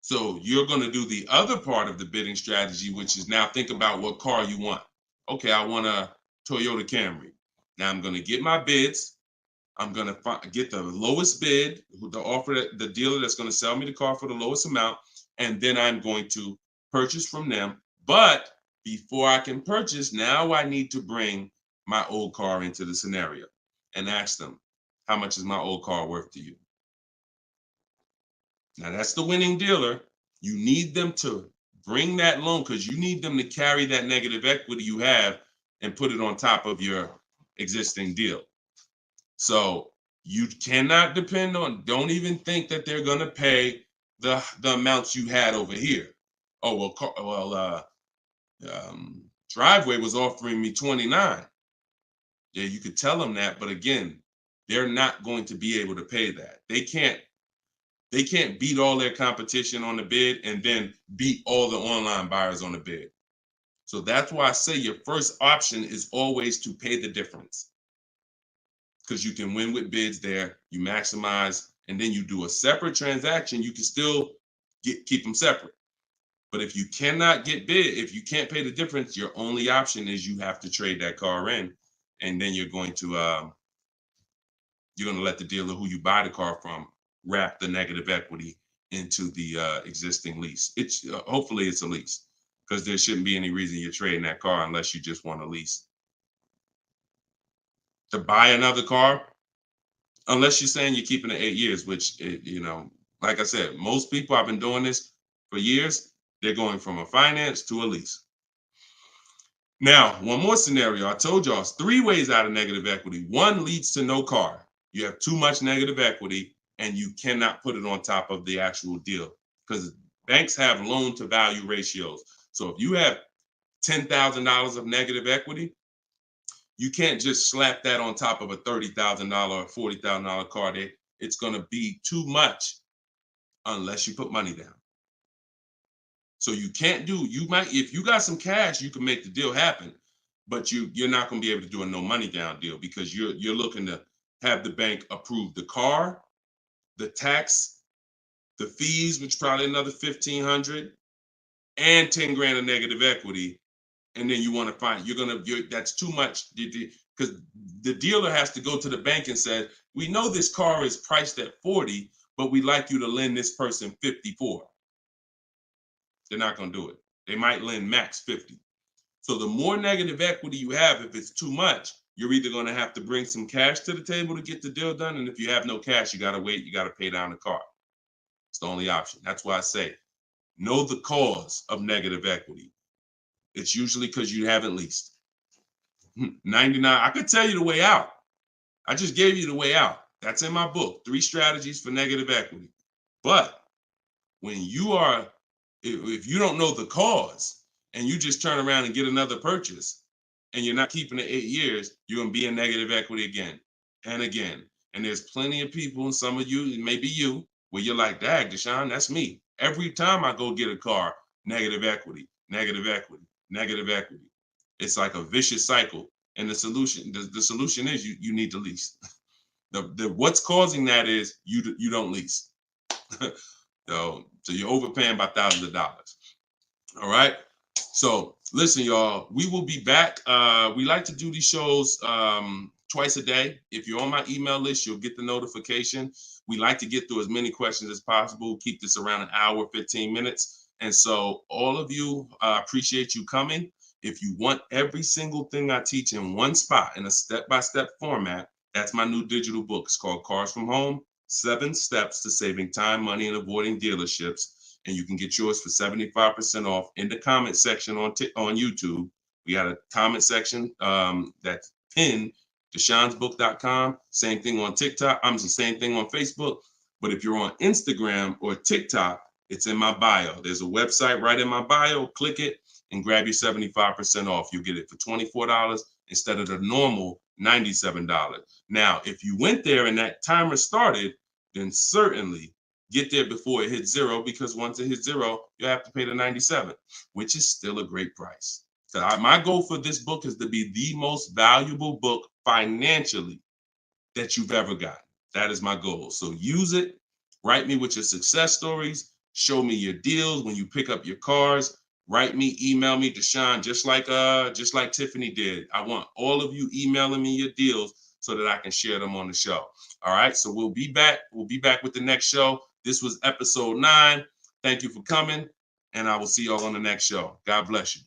So you're going to do the other part of the bidding strategy, which is now think about what car you want. Okay, I want a Toyota Camry. Now I'm going to get my bids. I'm going to get the lowest bid, the dealer that's going to sell me the car for the lowest amount, and then I'm going to purchase from them. But before I can purchase, now I need to bring my old car into the scenario and ask them, how much is my old car worth to you? Now that's the winning dealer. You need them to bring that loan because you need them to carry that negative equity you have and put it on top of your existing deal. So you cannot depend on, don't even think that they're going to pay the amounts you had over here. Oh, Driveway was offering me 29. Yeah, you could tell them that, but again, they're not going to be able to pay that. They can't beat all their competition on the bid and then beat all the online buyers on the bid. So that's why I say your first option is always to pay the difference. Because you can win with bids there, you maximize, and then you do a separate transaction, you can still keep them separate. But if you cannot get bid, if you can't pay the difference, your only option is you have to trade that car in, and then you're going to let the dealer who you buy the car from wrap the negative equity into the existing lease. It's hopefully it's a lease because there shouldn't be any reason you're trading that car unless you just want a lease. To buy another car, unless you're saying you're keeping it 8 years, which, like I said, most people, I've been doing this for years, they're going from a finance to a lease. Now, one more scenario. I told y'all, it's 3 ways out of negative equity. One leads to no car. You have too much negative equity and you cannot put it on top of the actual deal because banks have loan to value ratios. So if you have $10,000 of negative equity, you can't just slap that on top of a $30,000 or $40,000 car. It's going to be too much unless you put money down. So you can't if you got some cash, you can make the deal happen, but you're not going to be able to do a no money down deal because you're looking to have the bank approve the car, the tax, the fees, which probably another $1,500, and 10 grand of negative equity. And then you want to find that's too much because the dealer has to go to the bank and say, we know this car is priced at 40, but we'd like you to lend this person 54. They're not going to do it. They might lend max 50. So the more negative equity you have, if it's too much, you're either going to have to bring some cash to the table to get the deal done. And if you have no cash, you got to wait. You got to pay down the car. It's the only option. That's why I say, know the cause of negative equity. It's usually because you haven't leased. 99, I could tell you the way out. I just gave you the way out. That's in my book, 3 strategies for negative equity. But when if you don't know the cause and you just turn around and get another purchase and you're not keeping it 8 years, you're going to be in negative equity again and again. And there's plenty of people, and some of you, maybe you, where you're like, dag, Deshone, that's me. Every time I go get a car, negative equity, negative equity, negative equity. It's like a vicious cycle. And the solution is you need to lease. What's causing that is you don't lease. So you're overpaying by thousands of dollars. All right. So Listen, y'all, we will be back. We like to do these shows twice a day. If you're on my email list, you'll get the notification. We like to get through as many questions as possible, keep this around an hour, 15 minutes. And so all of you, appreciate you coming. If you want every single thing I teach in one spot in a step-by-step format, that's my new digital book. It's called Cars from Home, 7 Steps to Saving Time, Money, and Avoiding Dealerships. And you can get yours for 75% off in the comment section on YouTube. We got a comment section that's pinned, deshonsbook.com. Same thing on TikTok. I'm the same thing on Facebook. But if you're on Instagram or TikTok, it's in my bio. There's a website right in my bio. Click it and grab your 75% off. You'll get it for $24 instead of the normal $97. Now, if you went there and that timer started, then certainly get there before it hits zero, because once it hits zero, you have to pay the 97, which is still a great price. So my goal for this book is to be the most valuable book financially that you've ever gotten. That is my goal. So use it. Write me with your success stories. Show me your deals when you pick up your cars. Write me, email me, Deshone, just like Tiffany did. I want all of you emailing me your deals so that I can share them on the show. All right. So we'll be back. We'll be back with the next show. This was episode 9. Thank you for coming, and I will see y'all on the next show. God bless you.